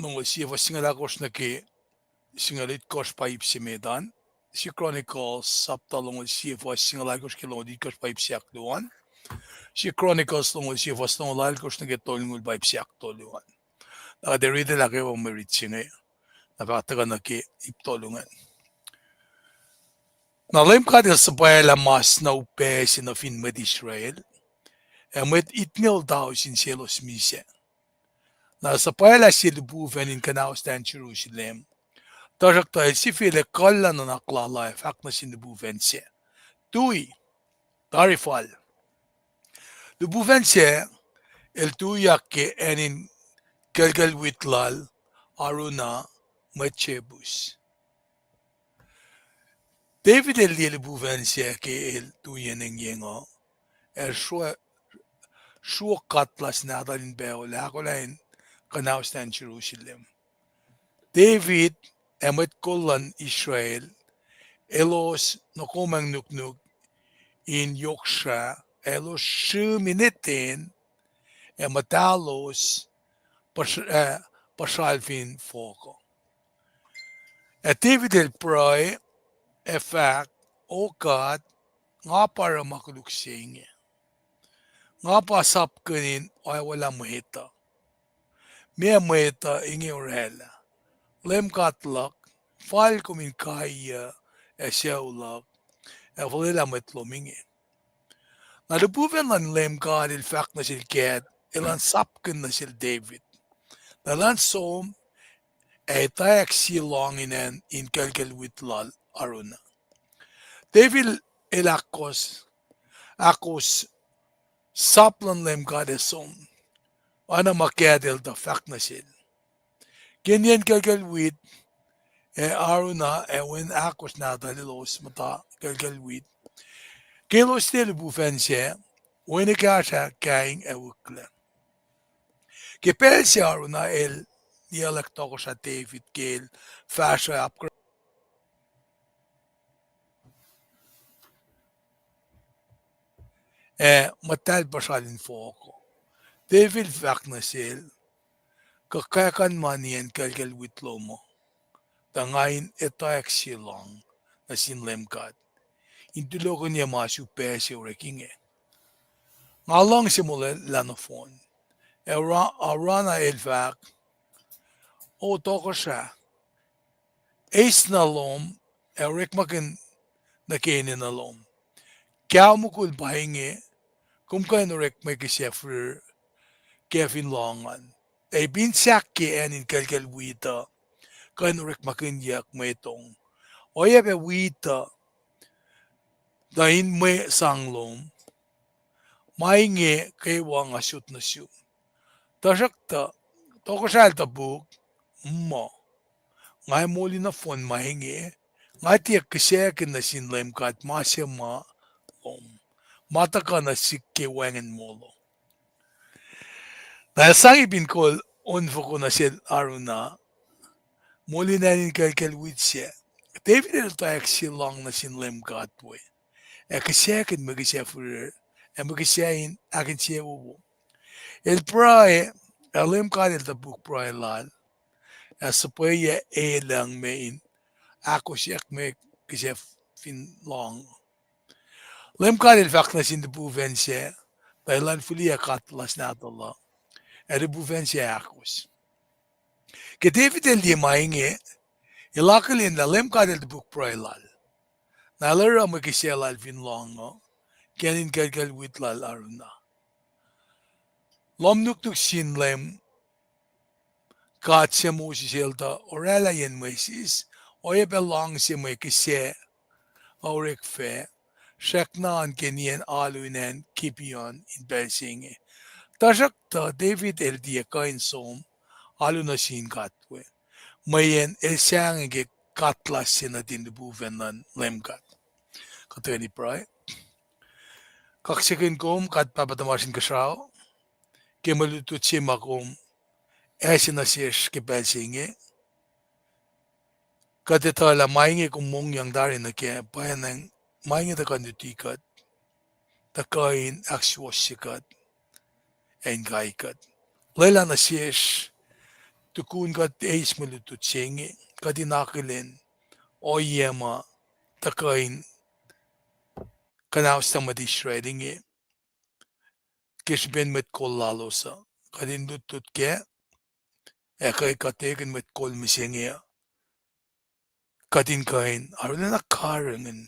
no si vasingala kosna ke singalit kos pipe si medan si Chronicle sapta long si vasingala kos ke lodi kos pipe siak luan si Chronicles long si vasong lal kos na ke tolngul pipe siak toluan ada ridi lake o merit singe napakataga na ke iptolungan na LEUM GOD sa pacl mas na upe si na fin med Israel mwet itmil daw sin selos mise na sa pacl si lubuven in kanaos tan Jerusalem Tusruktu si file kolla na akollah fak na sin lubuven se tui tarifal lubuven se el tuyak ke enin kelgel witlal aruna machebus David el lubuven se ke el tuyeneng yengo shua katlas na dalin beola akolain kanaos tan Jerusalem David emet kollan Israel elos nokomang nuknuk in yoksha elos 7 minuten ematalos pasalfin foko David el proy efak o God nga para makuluksinge nga pasap kanin ay wala mweta may mweta inge orela LEUM GOD lak fal kumin kaya esyaulak evolila metlominge na lubuven lan LEUM GOD il fak na sil Gad ilan sapkin na sil David na lan som tayak silonginen in kelkelwitlal aruna David akos saplan LEUM GOD esom ana makadel da fak na sil Kenyan kelkelwit aruna wen akos na dalilos mata kelkelwit Kelos te lubuven se wen ikasha kaing ewukle que pensaram na ele tokosra David que ele faz a upgrade matal basalin foco David fakna sel kakakan manien kalkal witlomo tangain etaek silong na LEUM GOD intuloko niya masu pesi orekinge ngalong simule nufon arana elfak o tokosra ace na lom erikmakin na kene na lom kya mukul painge kung kayo rek may kisefrer Kevin longan ay binsak ke anin kalkal wita kayo rek makinyak may tong o yabe wita dahin may sanglom mainge kay wang asyut na syum tasakta tokosal tabuk mo ngay moli na fon mainge ngay tiyak kisakin na LEUM GOD masya ma mataka na sikke wangin molo dahil sang ipinkol onfo ko na siya aruna muli na rin kalkalwit siya David el tayak silang na LEUM GOD po kasakin magisya furer magisyahin akin siya ubo el prae LEUM GOD el tabuk prae lal sa puya lang main ako siya may kisya fin long LEUM GOD el fak na sindubuven siya dahil lan fulia katlas na Allah buven siya akos que David el di mainge ilakalin na LEUM GOD el tabuk prae lal nalara magisya lal fin long kenin kalkal wit lal aruna lom nuktuk sin LEUM GOD siya mo si silta orela yen mesis oye belong siya may kisya orek fe sheknan kenien aluinen kipion in belsinge tasakta David el di kain som aluna sin katwe mayen el siyang katlas sina din buven ng LEUM GOD katani pray kaksakin kom kat papatamasin kasao ke malutut siya makom na siya ke belsinge katitala mainge kung mong yang dari na kaya payanang mainge da kandutikat takain akswasikat en gaikat lela na siya tukun kat eis malutut siya katinakilin o yema takain kanaus na madishredding kisben met kol lalosa kadin lutut ke kay katekin met kol misenge kadin kain aruna na karangan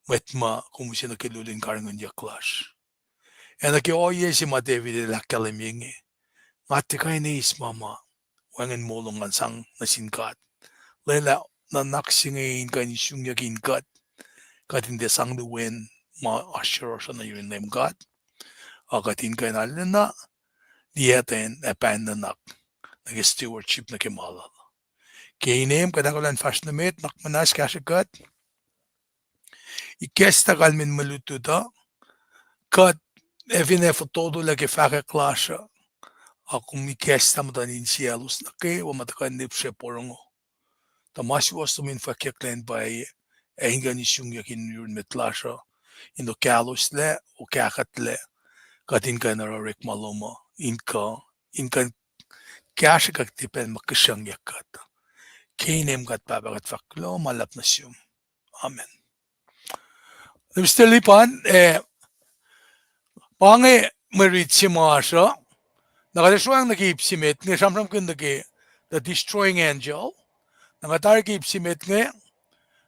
met ma kumusya na kilulin karangan yaklash en ki oye si ma David la kaliming ngati kain is mama wangin molong sang na sinkat lela na naksingin kain isyung yakin kat kadin de sang duwen ma ashiro sa na yun LEUM GOD akatin kain alina diyaten abandonak nag-stewardship na kimalala Keinem kadakulan fashnamet nakmanas kashakat ikesta kalmin malutuda kat evine fotodo lagi faka klasha akum ikesta madanin cielos na ke wa matakan nipshe porongo tamasi was tumin fakeklen by engan isyung yakin yun metlasha indo kalos le o kakat le katin ka nararek maloma inkan kashakat tipen makishang yakat Keinem kat babagat faklo malap na siyum. Amen. Nabistalipan, Paing Mwe Read si Marsha, nakadaswang nag-iipsimit nga samsam kun the destroying angel, nakatarikipsimit nga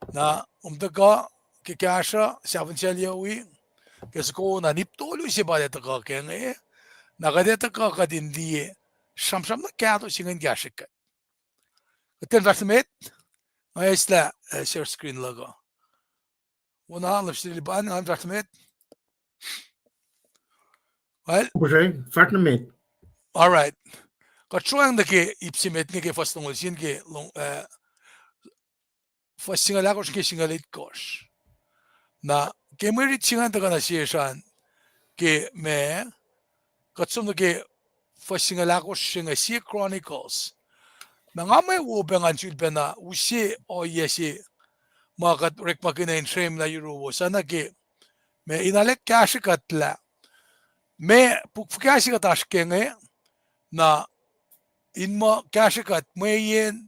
na umtaga kikasha savan siya liyawi, kasi ko naniptolo si baleta ka kaya nga nakadeta ka kadindi samsam na kato singan gashikat. Katil vasimit, ngayon share screen logo. Una nabistalipan, ngayon vasimit. Well, Fartnamet. all right. Katsuang ipsimet nga fast ng ulsin fast singa lakos ke singalit kos. Na kemerit singa taga na siyesan ke me katsum fasingalako singa si Chronicles. Nangamay ubengan chulbena usi o yesi makat rekmakina in shame na yuruwo sana ki me inalek kashikatla me pukfkashikat ashkenge na inma kashikat me yen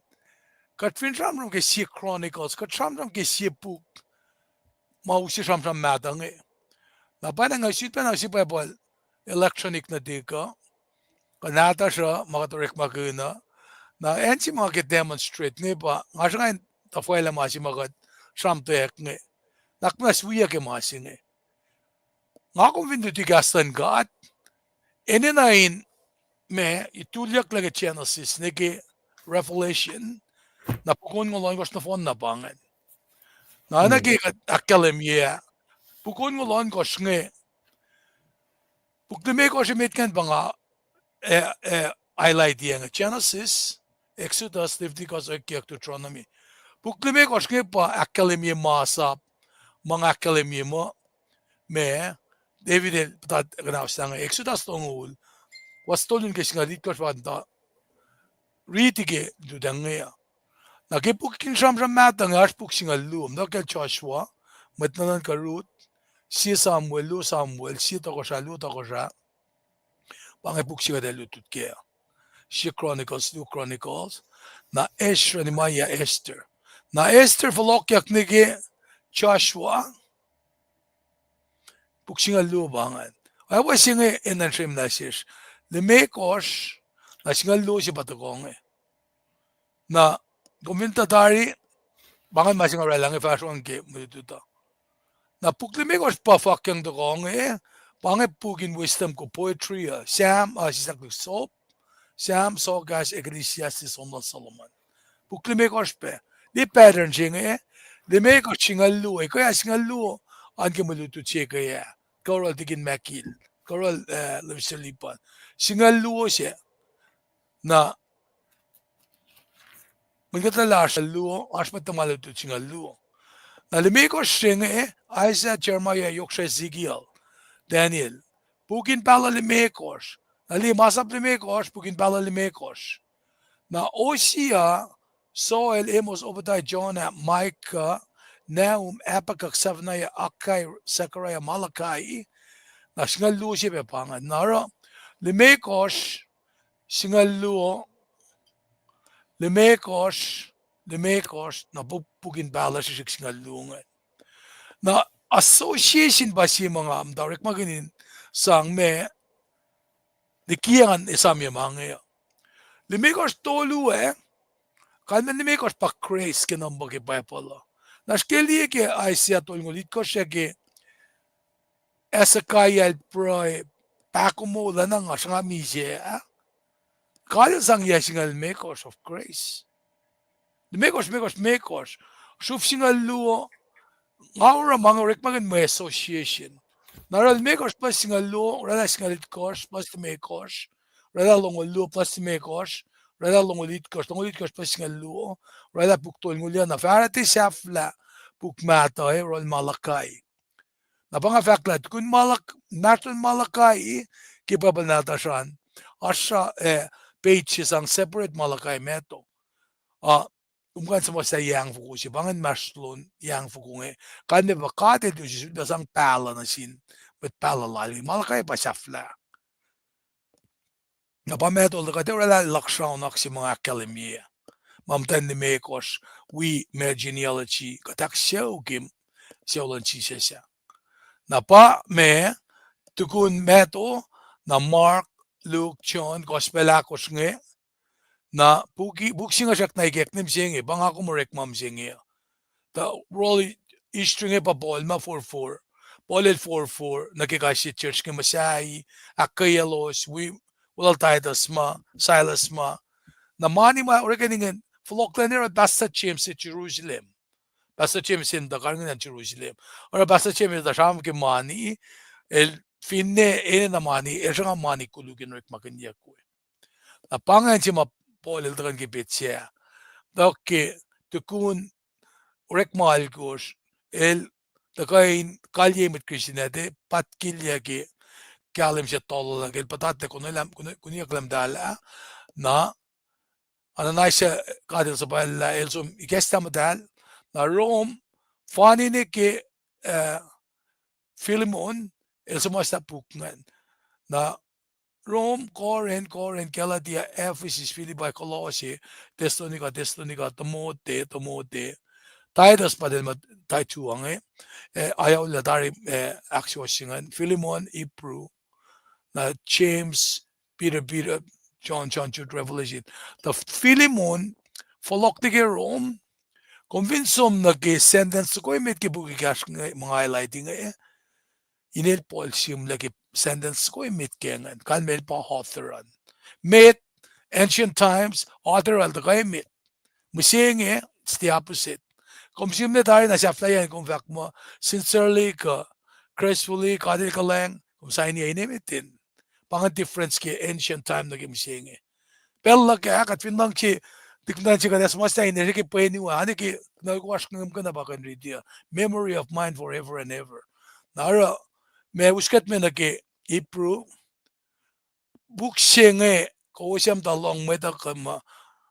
katfin ramram ke si Chronicles kat ramram ke si puk ma usi ramram madange na parang chulbena si Bible electronic na dika kanata siya makat rekmakina na ensi mga demonstrate nge pa nga siya ngayon tafuela masi mga tramtek nge nakmas wiya ke masi nge nga kung vindu tigastan ka at eninain me itulyak lagi Genesis nge Revelation na pukun ng lon kos nufon na pangan na nagi akalem ye pukun ng lon kos nge pukdeme ko siya mitkan pa nga highlight yang Genesis Exodus, Leviticus, Deuteronomy. Puklime ko siya pa akademya masap mga akademya mo me David patad ganaw sa nga Exodus tungul was tolun kasi nga dito sa banda ritige dudang nga nakipukin siyam mata nga aspuk singa LEUM nakal Joshua matnanan ka Ruth si Samuel si tokosra pangipuk siya dalutut kaya si Chronicles, 2 Chronicles, na Ezra ni Maya Esther. Na Esther falokyak nige Joshua, puksinga lubangan. Ay was singa inantrim na sis. Limekos, na singa lu si Patagong na kumintatari, bangan masinga ralang ifasyon ke mututa. Na puklimekos pa fakyang dagong pangipugin wisdom ko poetry, Sam, sisak soap, Sam Sogas Ecclesiastes on Solomon. Puklimekos pe. Di pattern singa di mekos singa lu kaya singa lu ang kimaluto siya kaya. Karal digin makil. Karal lusalipan. Singa lu siya na magkatala sa lu asmat na maluto singa lu. Na limekos singa Isaiah, Jeremiah, Yoksha, Ezekiel, Daniel. Pukin pala limekos. Ali masap limekos, pukin pala limekos. Na Osea, Soel, Amos, Obadiah, Jonah, Micah, Nahum, Apakak, Zephaniah, Akai, Zechariah, Malachi, na singalu siya pangan. Nara, limekos, singalu, limekos, na pupugin pala siya singalungan. Na association ba siya mga amdarik maganin sang me, dikiyan isam yung mga limekos tolu kalmen limekos pa grace kinamba ke pacl. Naskeli ke Isaiah tolngolit ko siya ke Ezekiel proy pakumo lang nga siya nga misye kaya sang yasingal limekos of grace. Limekos. Suf singal luo nga ora mga rekmagan may association. Naral limekos pa singal luo rada singalit kos pas limekos rada longol luo pas limekos rada longolit kos pa singal luo rada puktol ngulya na farati safla pukmata rol malakay. Na panga faklat kun naton malakay kipabanatasan asa page isang separate malakay meto. Umkan sa mga yang fuku si bangan maslon yang fuku kan de bakate do si dasang pala na sin but pala lali malakay pa safla. Na pameto da kate rala lakshaw nak si mga akademya. Mamtan ni mekos we me genealogy katak siyaw kim siyaw lan chi siya. Na pa me tukun meto na Mark, Luke, John gospel akos na buksinga siya na ikeknim siya bangako mo rekmam siya ta rolly istring pa Paul ma 4-4 Paul 4-4 nakikasit church ke Masai akayalos we Untitled ma Silas ma na mani ma rekeningen floklanera basta James sa Jerusalem basta James in da karngan Jerusalem ora basta James da sham ke mani el finne na mani siya nga mani kulugin rekmakin niya ko na pangan siya ma Paul eldraan gebetsja. Dokke tukun rekmal kos el takain kalye mit krishinade patkilya ke kalim siya tolo lang kil patate kunya klam dala na ananay siya kadil sa bala elsum ikesta modal na Rome fani ne ke Philemon elsum sa pukngan na Rome Corinth kala dia Ephesus Philippi Colossae Thessalonica Timote Titus pa din tayo chuang ayaw la dari actual singan Philemon Hebrew na James Peter John Jude Revelation the Philemon folok tige Rome convinsom na ke sentence ko met ke buki gas mga highlighting inel Paul sim lagi sentence ko met kengan kan mel pa authoran met ancient times author al the met musing it's the opposite Komsim na tayo na siya yan kung fact mo sincerely ka gracefully kadil ka lang kung saan niya inimitin pangat difference ki ancient time na gimising Pero kaya kat finlang ki tiknan siya kadas mas tayo nila ki pwede wa hani ki nagwash ngam ka na ba kan read memory of mine forever and ever nara may uskat me na ki Hebrew book siya ko siyam talong meta kama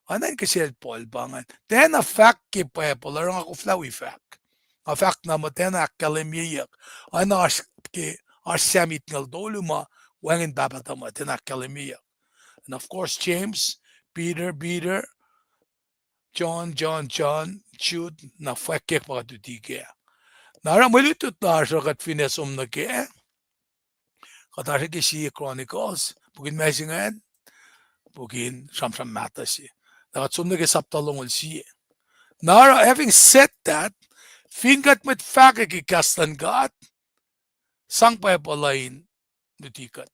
Anan kasi Paul bangan. Then a fact ki pacl arang ako flowy fact. A fact na mo ten akkalemiyak. Ano ki arsamit ngal doluma wangin babatama ten akkalemiyak. And of course James, Peter, John, Jude na fakek pa tutike. Nara malutut na siya kat finesum na ki Katari ki si Chronicles. Bugin mesingan. Bugin samsam matasi. Now, having said that, fingat met fake ki kastan God, sang palain nutikat.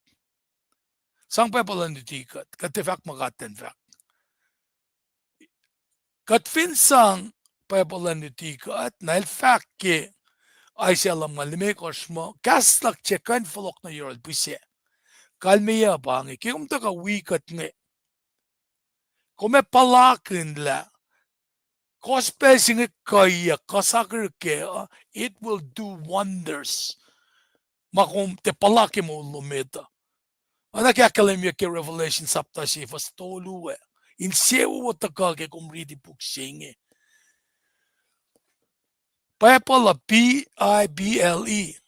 Sang palain nutikat, katifak magaten fak. Katfin sang palain nutikat, nail fak ki ay siya lang malimay kosmo, kastak chekan folok na yorol pise. Kalmiya bangi, kung taka wikat nga. Kung may palakin la, Kospesing kaya kasakir ke it will do wonders. Makum te palaki mo lumeta. Ana kaya kalemya ke Revelation sapta si fastolu in sewo wataka ke kumridi puksinge. Pacl PIBLE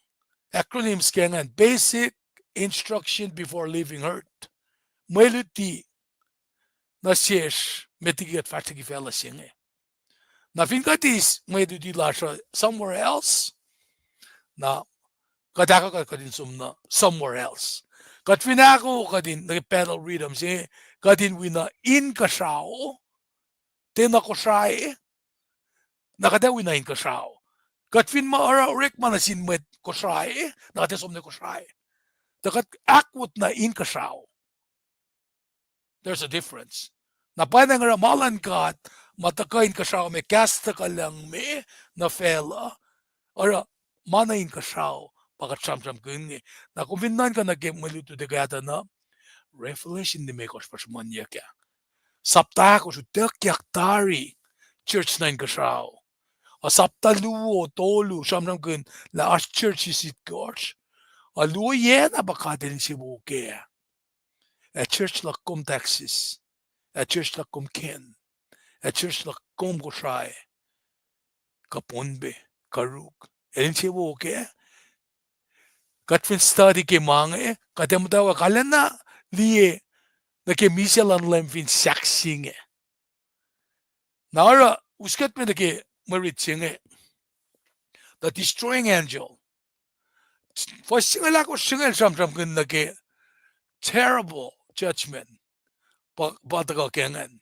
acronyms kengan Basic Instruction Before Leaving Earth. Meluti na shesh metigat fatigi fella singe. Na fingatis may lasha somewhere else. Na kadaka kadin sumna somewhere else. Kat finako kadin nagpedal rhythm si kadin wina in kasao. Tena Kosrae. Nakada wina in kasao. Kat fin maara rek manasin mwet Kosrae. Nakada sumna Kosrae. Dakat akwot na in kasao. There's a difference. Na pwede nga ramalan ka matakain ka siya may kasta ka lang may na fela or manain ka siya pakat samsam kini na kuminan ka na game maluto de gata na revelation ni may kospas manya ka sapta ko su tekyak tari church na ka siya o sapta luo tolu samsam kin la as church isit gosh a luo yan abakadin si buke a church lakum Texas a church lakum Ken a church like Kosrae, Kaponbe, Karuk. Elin siya okay? Katfin study ke mga katemutawa kalan na liye na ke misya lan lemfin saksing Nara uskat me na ke Mwe Read the destroying angel. For singala ko singal samsam kun na ke terrible judgment. Patagal kengan.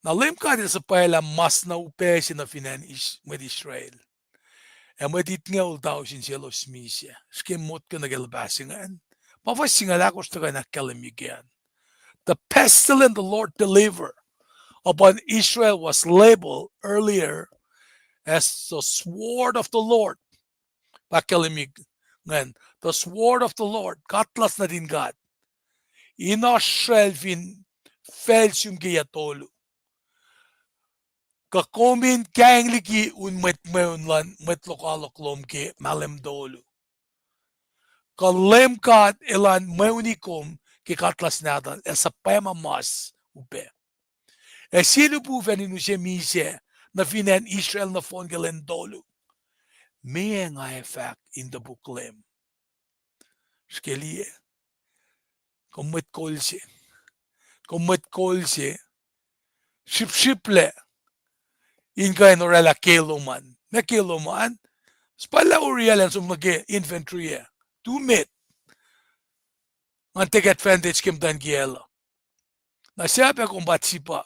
Na LEUM GOD sa pala mas na upesi na finan with Israel. E medit nga ultaw sin sielo smisia. Skimot ka nagalabasingan. Papasingal ako sa na kalamigan. The pestle and the Lord deliver upon Israel was labeled earlier as the sword of the Lord. Pakalimig. The sword of the Lord. Katlas na din God. Inoshel fin felsum giyatolo. Kakomin kang liki un met meunlan met lokaloklom ke malem dolu. ka LEUM God elan meunikum kikatlas nadan esa pema mas upe. Sino po venin siya mise na finan Israel na fon gelendolu. May nga effect in the book LEUM. Skelie. Mwe kolse. Ship-shiple. Inge norela keloman. Na keloman. Spala urialan sum nage infantry. 2 met. Ang take advantage kim dan giela. Na siya kung batsipa.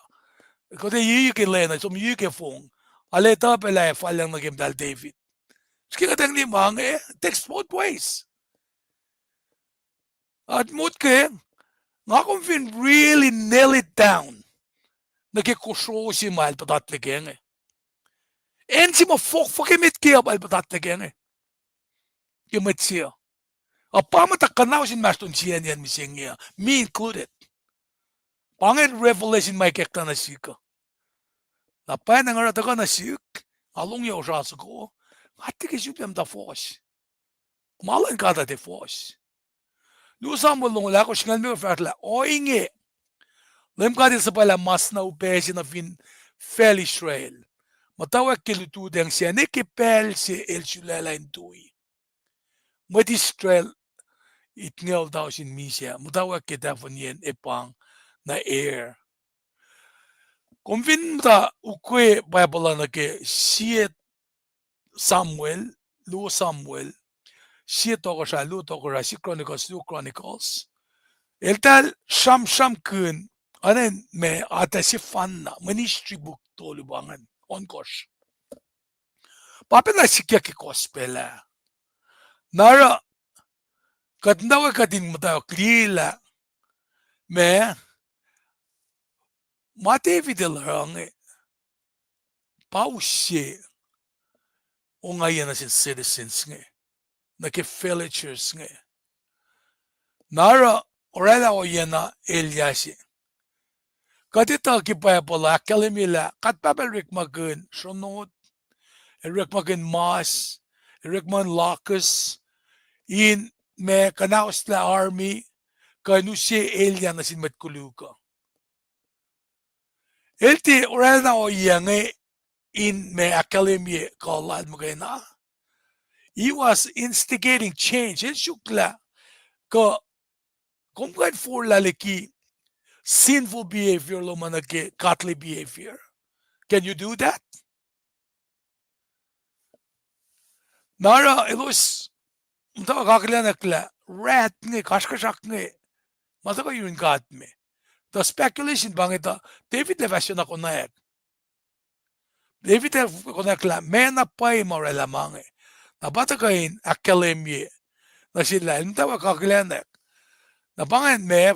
Kote yike lena sum yike fong. Aleta pala falang nagim dal David. Skika tang ni mange. Takes both ways. At mutke. Nga kung fin really nail it down. Nagkikosro si mal patatligenge. En si ma fok imit kia bal patatligenge. Kimit siya. Apamatakanaw sin maston siya niyan misingya. Me included. Pangit revelation may kekta na sika. Napay na nga rataka na sik. Along yaw siya sa ko. Hati kisupyam da fos. Malan kada de fos. Lusam mo lungula ko singal mo fatla. O inge. LEUM God sa pala mas na upesi na fin fel Israel. Mutawaek kilutudeng siya ni kipel si el sulala intui. Mwet Israel itngel daw sin misya. Mutawaek kitafon yen epang na air. Kung fin mta ukwe Bible na ke siet Samuel, lu Samuel, siet tokosra, lu tokosra, si Chronicles, lu Chronicles. El tal sham kun anen me ata si fanna ministry book tolu bangan on course. Papen na sikya ki kospela. Nara katnawa kadin mata klila me mate videl range pause o ngayon na sin citizens nge na ke villagers nge. Nara orela o yana Eliasi. Katita kipaya pala kalimila katpapel rikmagun shonot rikmagun mas rikman lakas in me kanaos la army kanusi Elia na sin matkuluka. Elti orela o yange in me academy kalad magana. He was instigating change. El shukla ka kumkan for lalaki sinful behavior lo manake godly behavior. Can you do that? Nara ilos mta kaklanakla rat nge kashkashak nge mataka yun God me. The speculation bangita David levasyon ako na ek. David ako nakla mena pay morela mange. Nabata kain akademye na sila mta kakaklanak. Nabangan me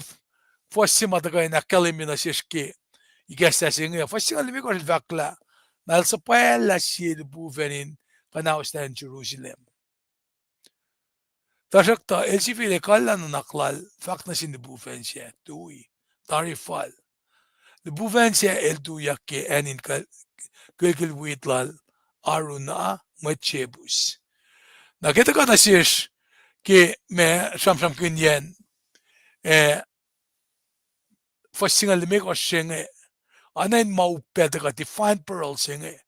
fosse matakain akademye na siski. Igesta singa fosse alimi ko vakla. Nalsa pala si buvenin kanaos na Jerusalem. Tasakta elsifile kalla na naklal fak na sinibuven siya tui tarifal. Nibuven siya el tuyak ke enin kilkilwitlal aruna mwet. Nakita ka na siya ke me samsam kunyen fasingal limik o singe anayin maupeta ka define pearl singe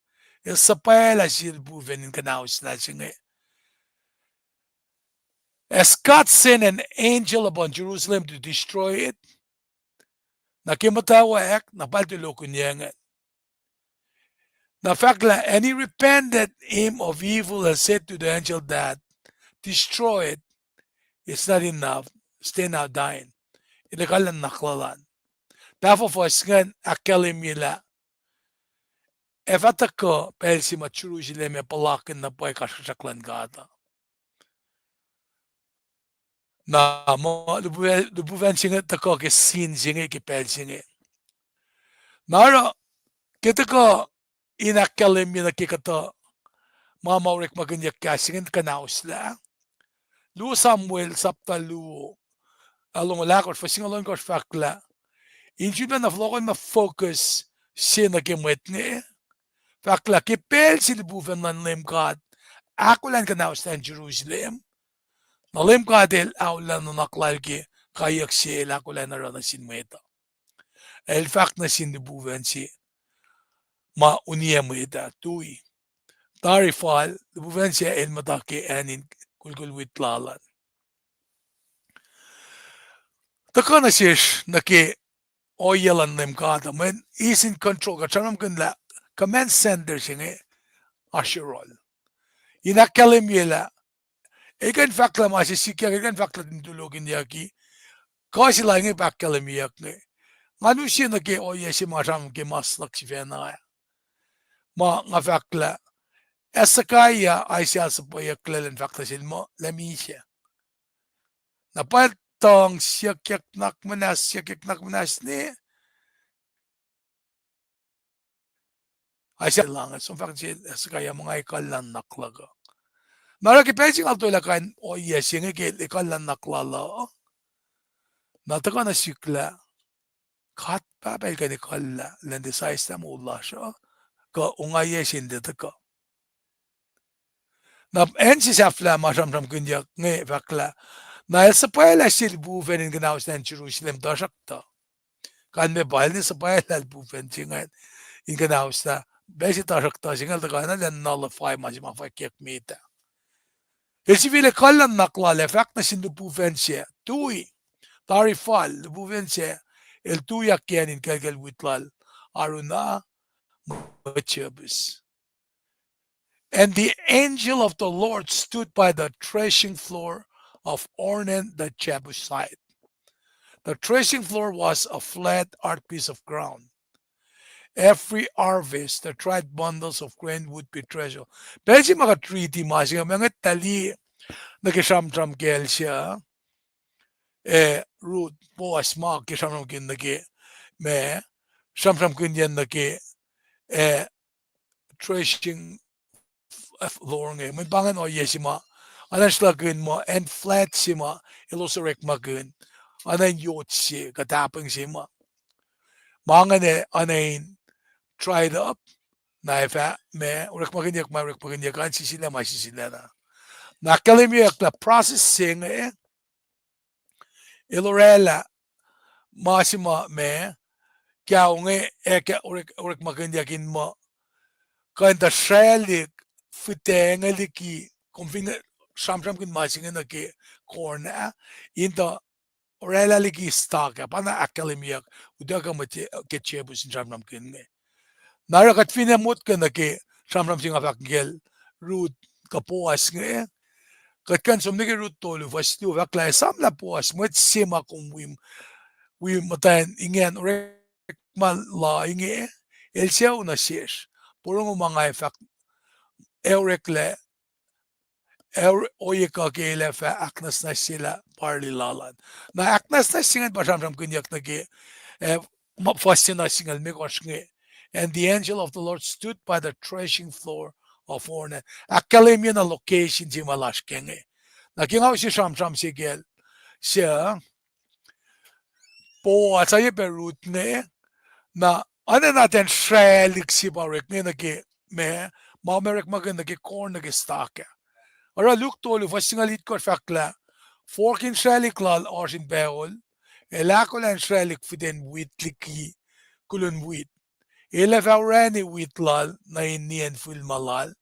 el sapayala siya buvenin kanaos na singe. As God sent an angel upon Jerusalem to destroy it, nakimatawaek, napaltulo kunyangan. Na fakla, and he repented him of evil and said to the angel that destroy it, it's not enough, stay now dying. Inakalan naklalan. Therefore, for sgan akalimila, evatako pelsi Jerusalem palakin na poy kasaklan gata. Na mo lubuvan singa tako ke sin singa ke pel singa. Nara kita ko inakalim na kikato mamawrik maganya kasingin kanaus la. Lu Samuel sapta lu along lakot fasing along kos fakla. Injud na flokon ma focus sina ke mwet ne. Fakla ke pel si lubuvan na LEUM God. Ako lang kanaus na Jerusalem. LEUM GOD aula no naklal ki kayak si akollah na rana sin mweta. El fact na sin buven si ma unia mweta tui. Tarifal buven si el matake anin kulkul witlalan. Takana sish na ke oyalan LEUM GOD men is in control ka chanam kun la command sender singe ashirol. Inakalim yela Egan fakla ma si sikya egan fakla din tulogin yaki. Kasi lang ipakalim yak ne. Nganu siya na ke oye si masam ke maslak si fena ya. Ma nga fakla. Esa kaya ay siya sa po yakla lang fakla sin mo lami siya. Napatong siya kyak nak manas ni. Ay siya lang. So fakla siya esa kaya mga ikalan naklaga. Nara ki pensing alto ilakan oye siya ke ikalan naklala. Nataka na sikla. Kat babel ka ni kalla lende saista mo ulasha ka ungaye sinde ka. Na ensi sa fla masam kunja nge fakla. Na sa paela sil bufen in gnaus na Jerusalem Tusruktu. Kan me bahal ni sa paela bufen singan in gnaus na besi Tusruktu singal ta kana len nullify masima fakek mita. Esi vile kalla nakla le fakna sindu bufen siya. Tui tarifal bufen siya. El tuya kianin kagel witlal aruna machebus. And the angel of the Lord stood by the threshing floor of Ornan the Jebusite. The threshing floor was a flat hard piece of ground. Every harvest, the tried bundles of grain would be treasured. Pwede mga treaty masing mga tali nagkisam-sam kel siya. Root boas ma kisam kin nagi me sam kun yan nagi threshing floor nge may bangan o yesima anan slagun mo and flat sima ilosorek magun anan yot si katapang sima mangan anain tried up na ifa me urek magun yak kan sisila masisila na nakalimiyak na processing ilorela masima me kya unge eke urek magun yakin mo kanda shalik fiteng aliki konfine samsam kin masing na ke corner into orela liki stock pana akademia udaga mate ke chebus samsam kin nge nara kat fine mot kana ke samsam singa fakgel root kapuas nge kat kan somne ke root tolu vastu vakla samla puas mwet sema kum we matan ingen orek mal la inge el seu na shesh purong mga effect eurekle oye ka kele fa aknas na sila parli lalan na aknas na singan basam kunyak na ke fascina singal me koshne and the angel of the Lord stood by the threshing floor of Ornan akalemia na location si malash kenge na kingaw si sham sigel siya po at sa perut ne na ano natin shrelik si barek ne na ke me mamerek magan na ke corn na ke stake Ora look tolu fasingalit ko fakla forkin shrelik lal orsin beol elakolan shrelik fiden witliki kulun wit ele faurani witlal na inien ful malal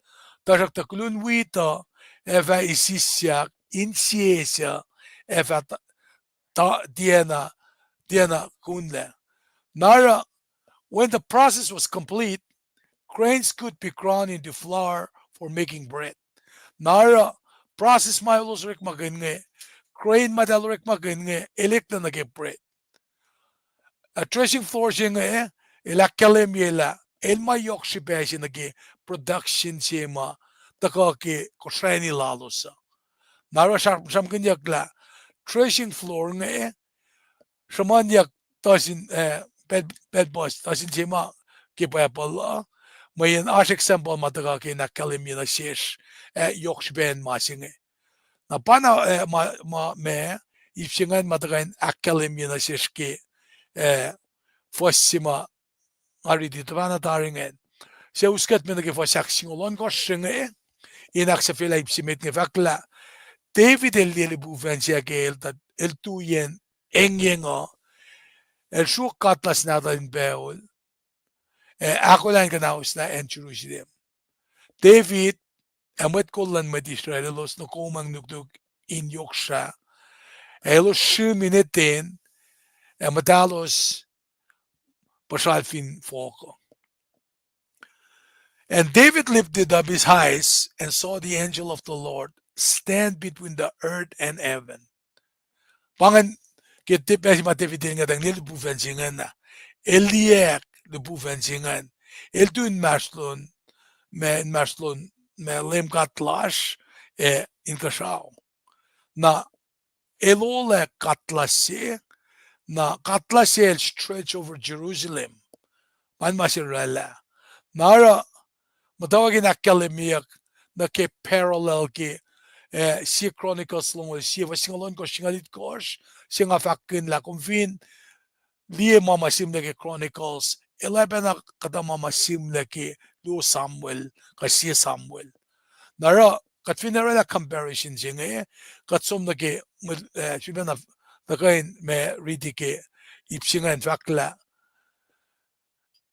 tarak ta kulun wita eva isisyak insiesia eva ta diena kunle nara when the process was complete grains could be ground into flour for making bread nara process mailos rek magenge grain madal rek magenge elek na nage bread a threshing floor singe ela kalemiela el mayok shibeshi nage production sema taka ke Kosrae ni lalosa nara sham kanyakla threshing floor nge shamanyak tasin bed boss tasin sema ke payapala mayan ash example mataka ke nakalemiela shesh yok shiben masinge na pana me ipsingan matakain akademia shesh ke fossima aridi twana taringen se uskat me ke fosaksin olon koshinge inak sa fila ipsimet nge fakla David el buven siya el tuyen engenga el shuk katlas na in beol akollah kanaus na en Jerusalem. David mwet kollan met Israel los no komang nukduk in yoksha elos shumineten matalos pasalfin foko. And David lifted up his eyes and saw the angel of the Lord stand between the earth and heaven. Pangan kitip si mativitin nga dang nilibuven singan na. Eliek libuven singan. Eltuin maslon me lem katlash in kashaw. Na elole katlase na katlase stretch over Jerusalem. Man masirala. Nara matawagin akademiyak na ke parallel ke si Chronicles long si vasingalon ko singalit kosh singa fakin la konfin liye mamasim na ke Chronicles 11 na kada mamasim na ke Lu Samuel kasi Samuel nara katfinera la comparison singa katsum na ke siya na kain me read ke ipsingan fakla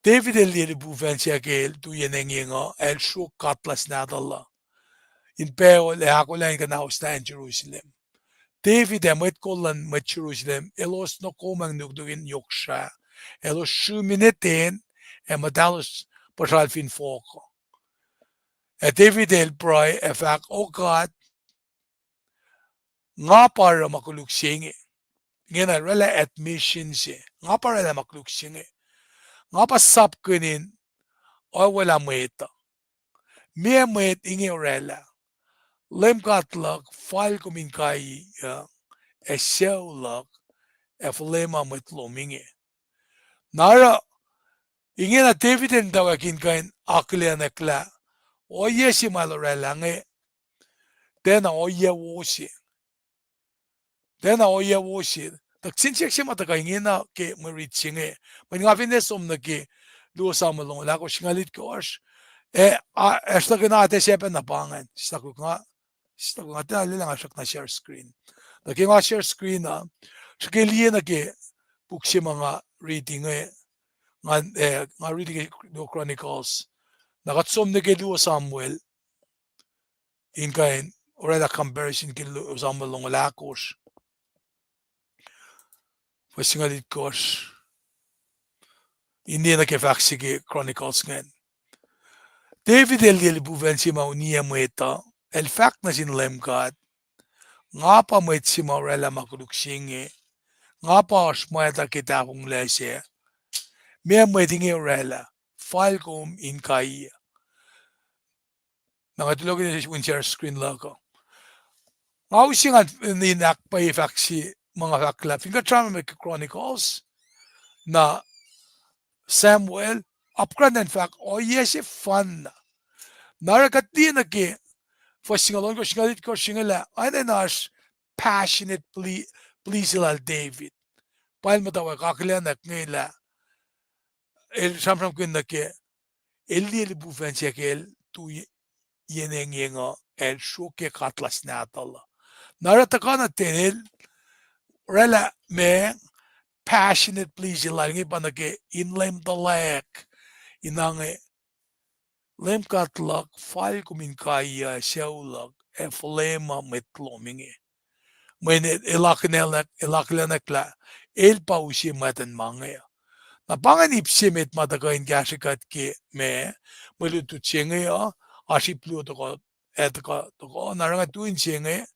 David el buven siya ke tu yenenginga el shuk katlas nadalla in peol akollah kanaus na in Jerusalem. David mwet kollan met Jerusalem elos no komang nukdugin yoksha elos shumineten matalos pasalfin foko. David el pray efak oh God nga para makuluksingi ngena rela admission siya nga para la makuluksingi nga pa sapkunin o wala mweta. Mwet inge rela. Lem katlak file kumin kai esewlak eflema met lominge. Nara inge na David en dawakin kain akollah nekla. Oye si malorela nge. Dena oye wosi. Dena oye wosi. Taksinsiyak si mataka inge na ke Mwe Read singe. Maningafin nesom na ke Lu Samuel lako singalit ko as. Esta ko na ate sepe na pangan. Esta ko nga lang asak na share screen. Naki nga share screen na. Sakiliye na ke buksi mga reading nga reading Lu Chronicles. Nakatsom na ke Lu Samuel. In kain orela comparison ke Lu Samuel long lakos. Pasingalit kos. Hindi na ke faksi ke Chronicles ngayon. David el buven si mauniya mweta. El fact na sin LEUM GOD. Nga pa mwet si maurela makuluksingi. Nga pa osmweta kita kong lese. Mea mwetingi orela. File kom in kai. Nakatulogin na si share screen lako. Nga usingan ninak pa faksi mga fakla. Finga trama may Chronicles. Na Samuel, upgrade in fact, yes, fun. Narakat din na ki, for singalon ko, singalit ko, singala, ay na passionate please ilal David. Pail mutawaek, akollah na ngila, samsam kun na ki, el buven siya ke, tu yenengenga, el shuke katlas natala. Narataka na tinil, rela me, passionate please ilal ngipa na ki, inlem talek, inange, lem katlak, file kumin kaya, siyawlag, flema metlomingi. When ilaknelakla, el pausi matan mangaya. Napanganip simit matakain kasikat ki me, malutut singaya, asiplu toko, etaka toko, narangatuin singaya,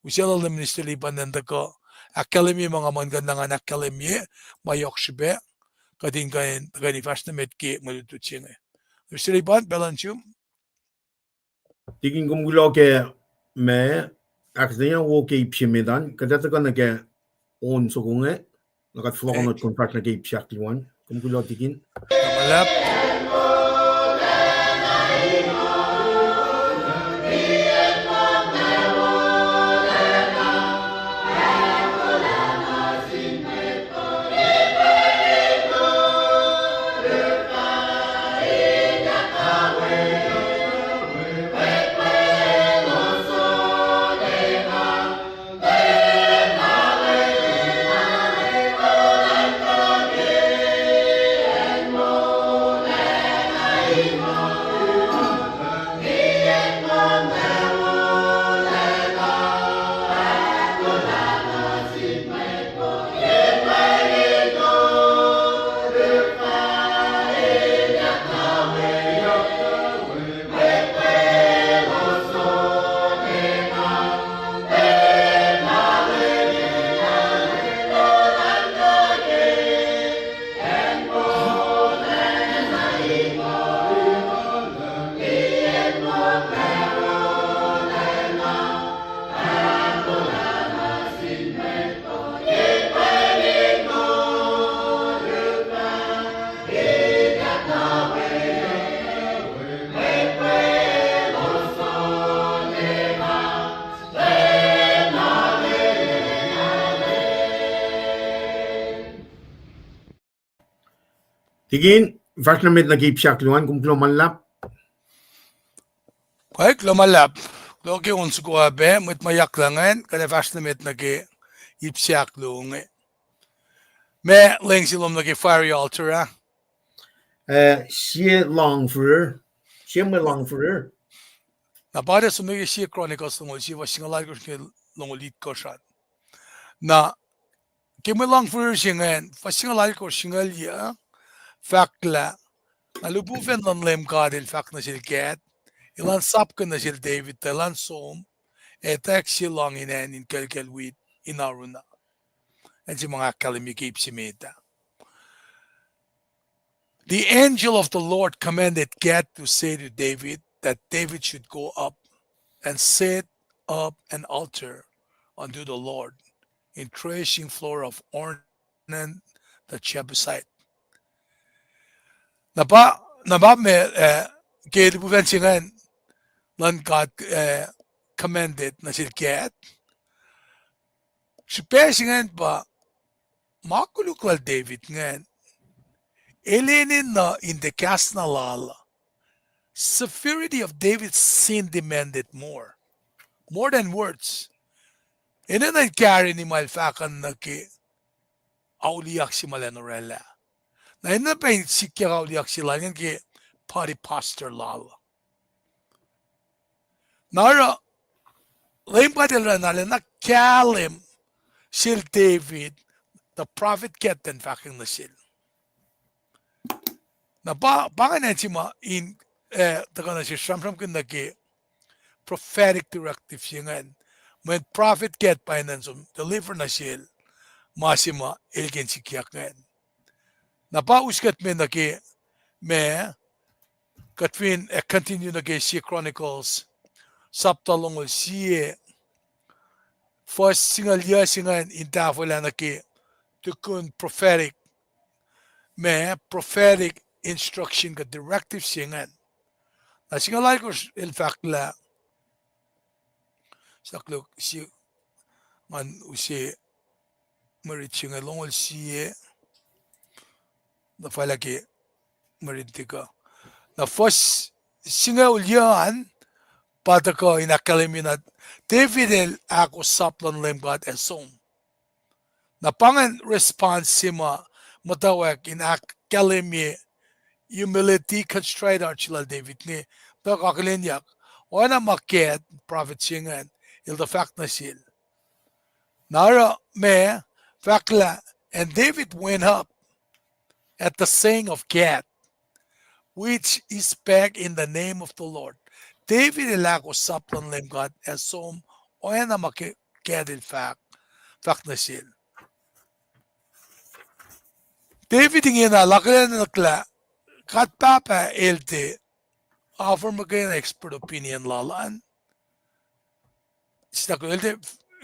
usela lemnistili panentaka, akademi mga mangandangan akademi, mayokshibe, kadin kain fashnamet ki malutut singaya. Mr. Iban, Belanchum. Tigin kumgulo ke me akadenya wo ke ipsimedan kadata kana ke on sokunge nakat flokonot contract na ke ipsiakliwan kumgulo tigin Lulap. Tigin, first na met nag-ipsyak luan kung lumalap. Kaya lumalap. Loki unsu ko abe, met mayak langan, kada fast na met nagi ipsyak lungi. Me leng silom nagi fiery altar Siya lang for siya may lang for Na bada sumigi siya Chronicles lungol siya was singalay ko siya lungolit ko siya. Na kimilang for siya ngayon, was singalay ko singal ya, fakla, nalubufen ng LEUM GOD il fak na siya get, ilan sapkan na siya David, ilan som, etek siya lang inen in kelkelwit inaruna. And si mga kalimikip si Meta. The angel of the Lord commanded Gad to say to David that David should go up and set up an altar unto the Lord in threshing floor of Ornan the Jebusite. Naba me Gad buvensingan lan God commanded na si Gad. Sipesingan ba makulukwal David ngan Elenin na in the Kasnalala. Severity of David's sin demanded more than words. And then I carry ni malfakan na ki auliak si malanorela. Na ina pa yung sikya auliak sila yan ki party pastor lala. Nara, lain pa tila nala na kalim sil David, the prophet ketten faking na sil. Na panganan si ma in taka na si Shamsham kinda ki prophetic directive siya ngayon. When prophet get pa yun so deliver na siya masima ilgin si kiyak ngayon. Napauskat me na ki me katwin continue na ki si Chronicles saptalong siya first singal ya singan intafula na ki tukun prophetic me prophetic instruction ka directive singan. Na singalay ko in fact la saklo si man usi marit singa longol siye na fala ki marit ka na first singa ulyan pata ko in academy na David el ako saplan LEUM GOD and song na pangan response sima mutawaek in academy humility constraint archila David ni to kakilinyak oana maket prophet singan il the fact na sil nara me fakla and David went up at the saying of Gad which is back in the name of the Lord. David ilako saplan LEUM GOD as som oana maket il fact na sil David ingin na lakalan na nakla kat papa elte offer magayon expert opinion lalaan.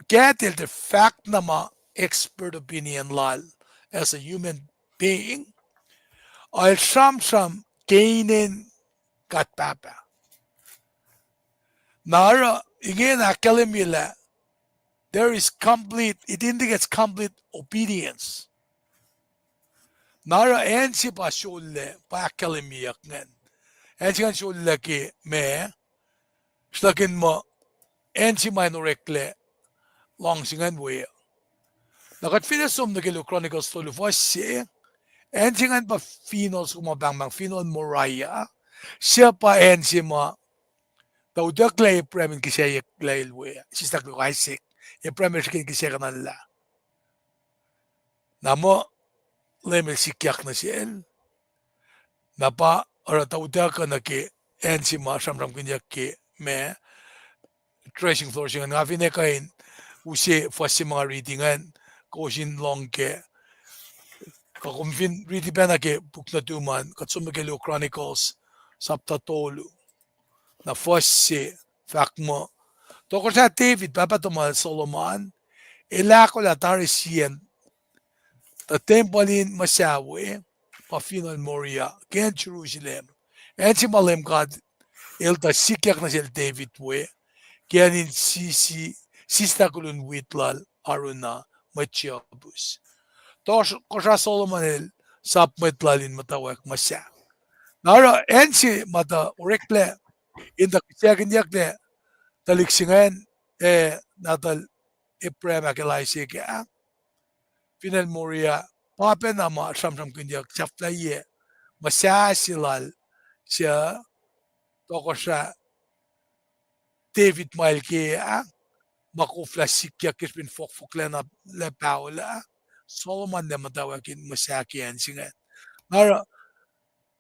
Get the fact nama expert opinion lal as a human being. I'll some gainin kat papa. Nara again akalimila there is complete it indicates complete obedience. Nara ensi pa shulle pa akalimiyak ngan. Ensi kan shulle ki me slakin mo ensi minorekle long singan we. Nakat finasum na kilo Chronicles tolu fossi ensi kan pa finos kumabang finol moraya siya pa ensi mo daw dakle premin kisya yaklail we. Sista ko kaisik. Yung premin siya kisya kanala. Namo lemel sikyak na siya. Napa ora tauda ka na ki ensi ma samram kinyak ki me tracing floor siya nga finekain usi fasi mga readingan kosin long ke kakumfin reading pa na ke book na tuman katsumagelo Chronicles saptatolu na fasi fact mo tokosra David papatumal Solomon ilako la tarisiyan the temple in Masawi pafinal Moria ken Jerusalem and si LEUM GOD ilta sikyak na siya David we kaya in sista kulun witlal aruna matiabus. Tos kosra Solomon el submet lalin mutawaek masya. Nara ensi mata urekle in the kisakin yakne taliksingan natal iprema kelaisi ke final moria papen ama samsam kinyak chapta ye masya silal siya tokosra David Mail ke makufla sikya kispin fokfokla na le paula Solomon de matawakin masyakian singa nara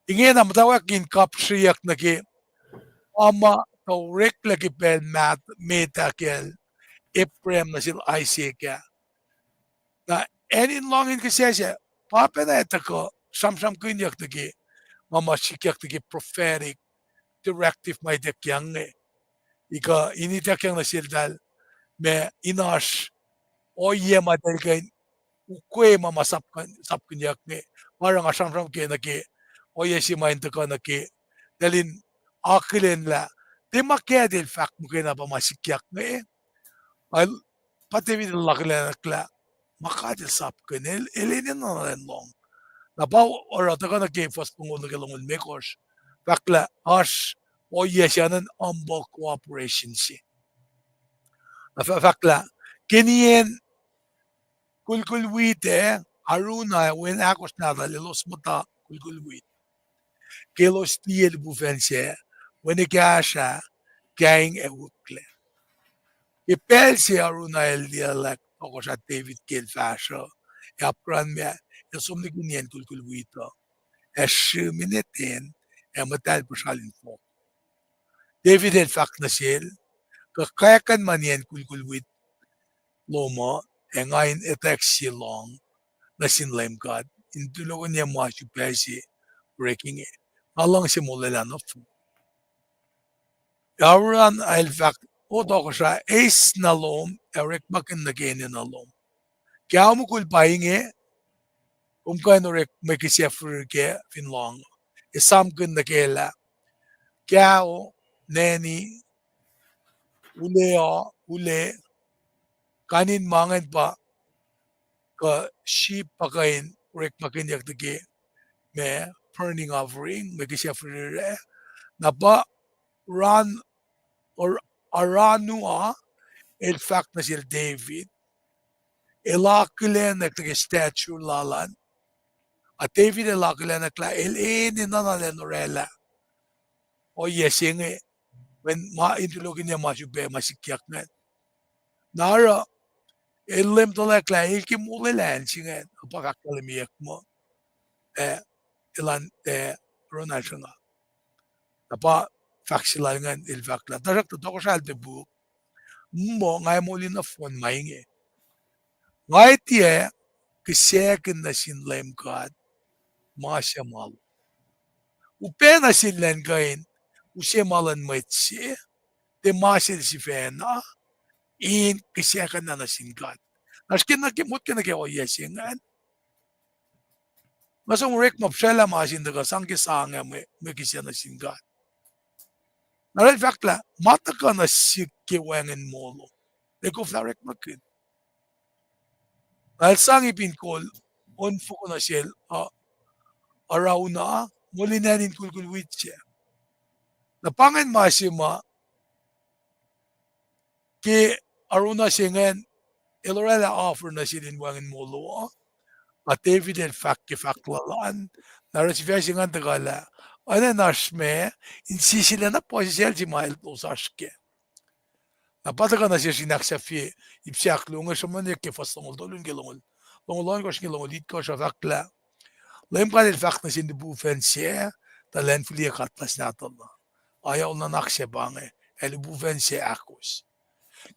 inge na matawakin kapsriyak na ke ama taurek lagi pen mat metakel Ephraim na sil Isaac na enin longin kasi siya papa na etako samsam kunyak na ke mama sikyak na ke prophetic directive may dekyang ika inityang na sil dal me inas oye madal kain ukwe mama sapkan yak ne parang asam ke na ke oye si main to na ke dalin akilen la di makya del fak mo kaya na pa masikyak ne al pati vid lakla nakla makadil sapkan elinin na rin long na pa ora to na ke fas pungon na kelong mekos fakla as oye siya nan umbo cooperation si fakla kinien kulkulwite Haruna when akos nada lelos mata kulkulwit kelos tiel bufense when ikasha gang e wukle ipelsi Haruna el dialek okos at David kel fasho yapran me yasumni kunien kulkulwito minuten matal pusalin fo David el fak nasil kakayakan manien kulkulwit lomo ngayon etek silong na LEUM GOD. Intulungan niya mga supesi breaking it. Alang si mulala na fu. Yawaran ay fact o tokosra ace na lom erek makin na geni na lom. Kaya mo kul Paing kaya rek may kisefur ke finlong. Isam kun na kela. Kaya o neni ule kanin mangan pa ka sheep pakain rek makin yak dagi me burning offering may kisefur na ba ran or aranua el fact na sir David elakile na statue lalan at David elakile na kla elin na norela o yesing when intulogin niya masube masikyak na nara elim to la kla ilkimulilan singen apakakalimiyak mo ilan Ronald nga apa faksilangan il fakla tarak to ko sa debu mo ngay moli na fon mainge ngay tie kisakin na LEUM GOD masya malo upena sinlen gain usye malan mwet de masil si fena in kisakan na God naskin na kimut ka na kaya o yesingan masong rek mapsela masin daga sang kisanga me kisya na God naral fakla mata ka na sikye wangin molo Leko flarek makin dahil sang ipinkol on fuko na siyel araw na muli nanin kulkulwit siya napangan masima ki aruna singan ilorela offer na silin wangin molo at David el fakki faklalaan narasifya singan tagala ana nasme insisila na po siya si mahal to saske napataka na siya sinaksafi ipsiak lunga sa manik ke fastongol tolun gelongol longolon ko singelongol dit ko sa fakla LEUM GOD el fak na sin de bufen siya talen flia katlas natalla ayaw na nakse bange el bufen siya akos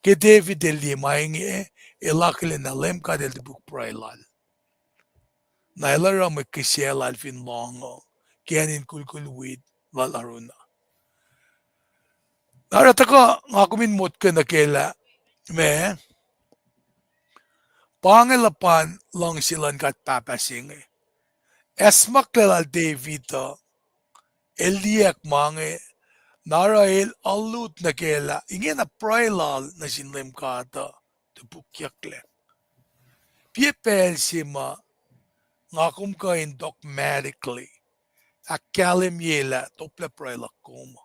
ke David el limainge elakile na LEUM GOD el buk prailal na elara me kisiel alfin longo kianin kulkulwid lal aruna narata ko ngakumin mot ka na kela me pangelapan lang silan kat papasing esmak lelal David eliak mange narail alut na kela ingin na prailal na LEUM GOD topuk yakle piepel sima nga kum kain dogmatically akalim yela tople prailak kuma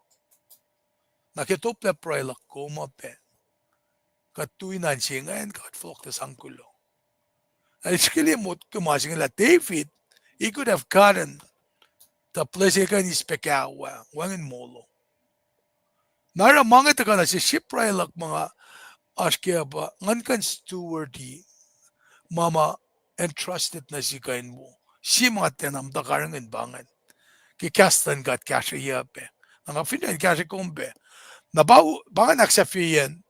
nakitople prailak kuma pe katuinan singan kat flok te sangkulo aliskili mot kumasing la David he could have gotten the place kan ispekawa wangin molo nara mga ta kana si shipprailak mga askya ba ngan kan stewardy mama entrusted na si kain mo si mga tenam da karangan bangan kikastan gat kasha yape nga finan kasha kumbe na bangan aksafiyan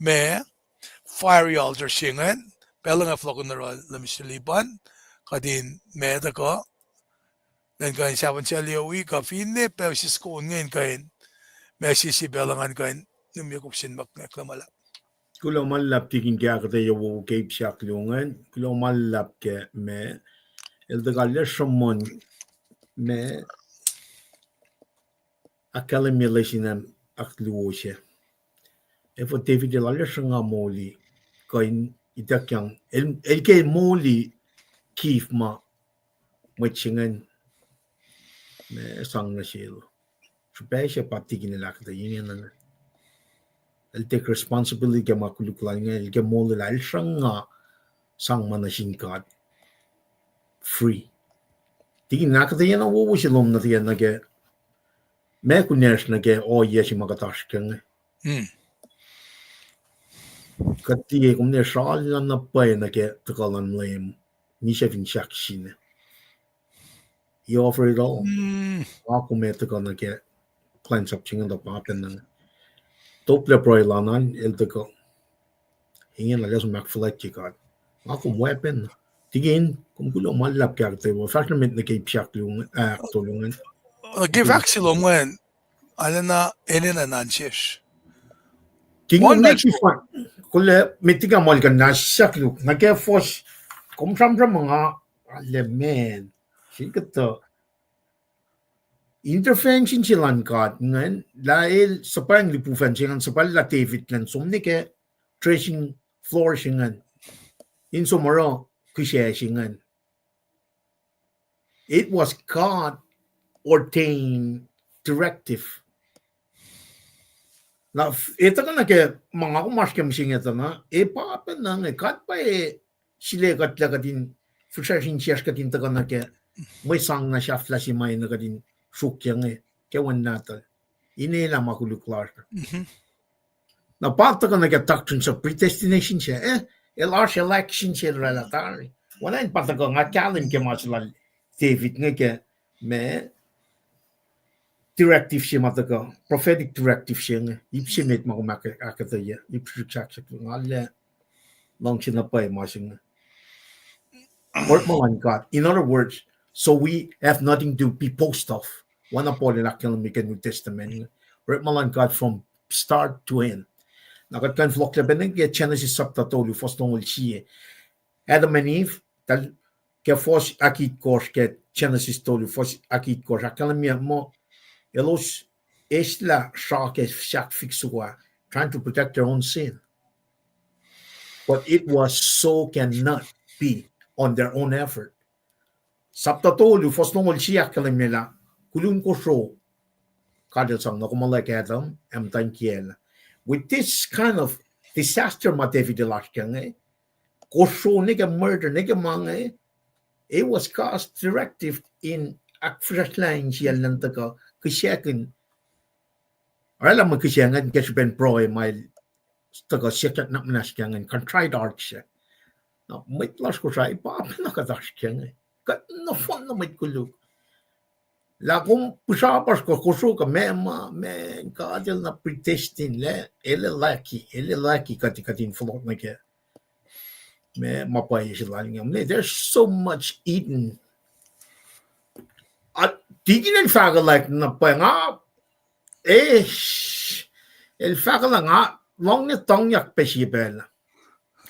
me fiery altar singan pelang aflok na lamistilipan kadin me da ko dan kain saban saliyawi ka finne pe si skon ngayon kain me si belangan kain numyakop sinmak na klamala Kulo malap tikin kaya kata yawo cape siak lungan. Kulo malap ke me el de galle shamon me akalimilation akluoshe. Efo David el galle shanga moli kain itakyang el ke moli kif ma wetchingen me sang na shilo. Chupesha patikin el akta yingyan el take responsibility ke makulukulan el ke moli la el shanga sang manashin God free. Tikin nakata yan ang wuwusilom na tiyan na ke me kunesh na ke o yeshi magatashkang kati kum ne shal na pay na ke takalan lame ni shevin shakshin he offer it all ako me takal na ke plans up chingan da papen na tople proilanan el takal hingin la jas makflet God ako weapon tigin kum kulo malap kya te wo fragment na ke pyak lung tulungan give axilom when alena enena nanchish king ne kifan kule mitiga mol kan na shaklu na ke fos kum sam mga le men shikato intervention silan God ngan dahil sa parang lipufan silan sa pala David lan sumni ke tracing floor singan in sumaro kishe singan it was God ordained directive na ito ka na ke mga kumas kem singa na pa na kat pa sile kat la kadin fusashin siya kadin ta na ke may sang na siya flash may na kadin sukyang ke wan nata inela makuluklar na pa ka na ke doctrine sa predestination siya el arch election siya relatary wala in pa ka nga kalin ke maslal David nga ke me directive siya mataka prophetic directive siya nga ipsi met makumaka akataya ipsi chaksak ngale long siya na pa masing work malan God in other words so we have nothing to be post off one upon the New Testament work malan God from start to end nakat kan flok laban ng Genesis chapter 2 first nungol siya Adam and Eve tal ke fos akit kors ke Genesis 2 fos akit kors akalamia mo elos esla shock shack fixua trying to protect their own sin. But it was so cannot be on their own effort. Saptatolu fos nongol siya kalimela kulung ko show kadal sang nakumalek Adam am tankiel. With this kind of disaster matevidelaskang kosho nigga murder nigga mange it was God's directive in akfraslang siya lang taka kisakin alam mo kisakan kasi ben pro my taka siya na manaskang contrite art siya no may plus ko sa ipa nakadaskang kat nufon na may kulog la kung pusapas ko kuso ka mema men kadel na pretestin le ele lucky katikatin float na kaya me mapay sila ngam there's so much eaten at tigin el faga like na pa nga el faga la nga long ni tong yak pesibel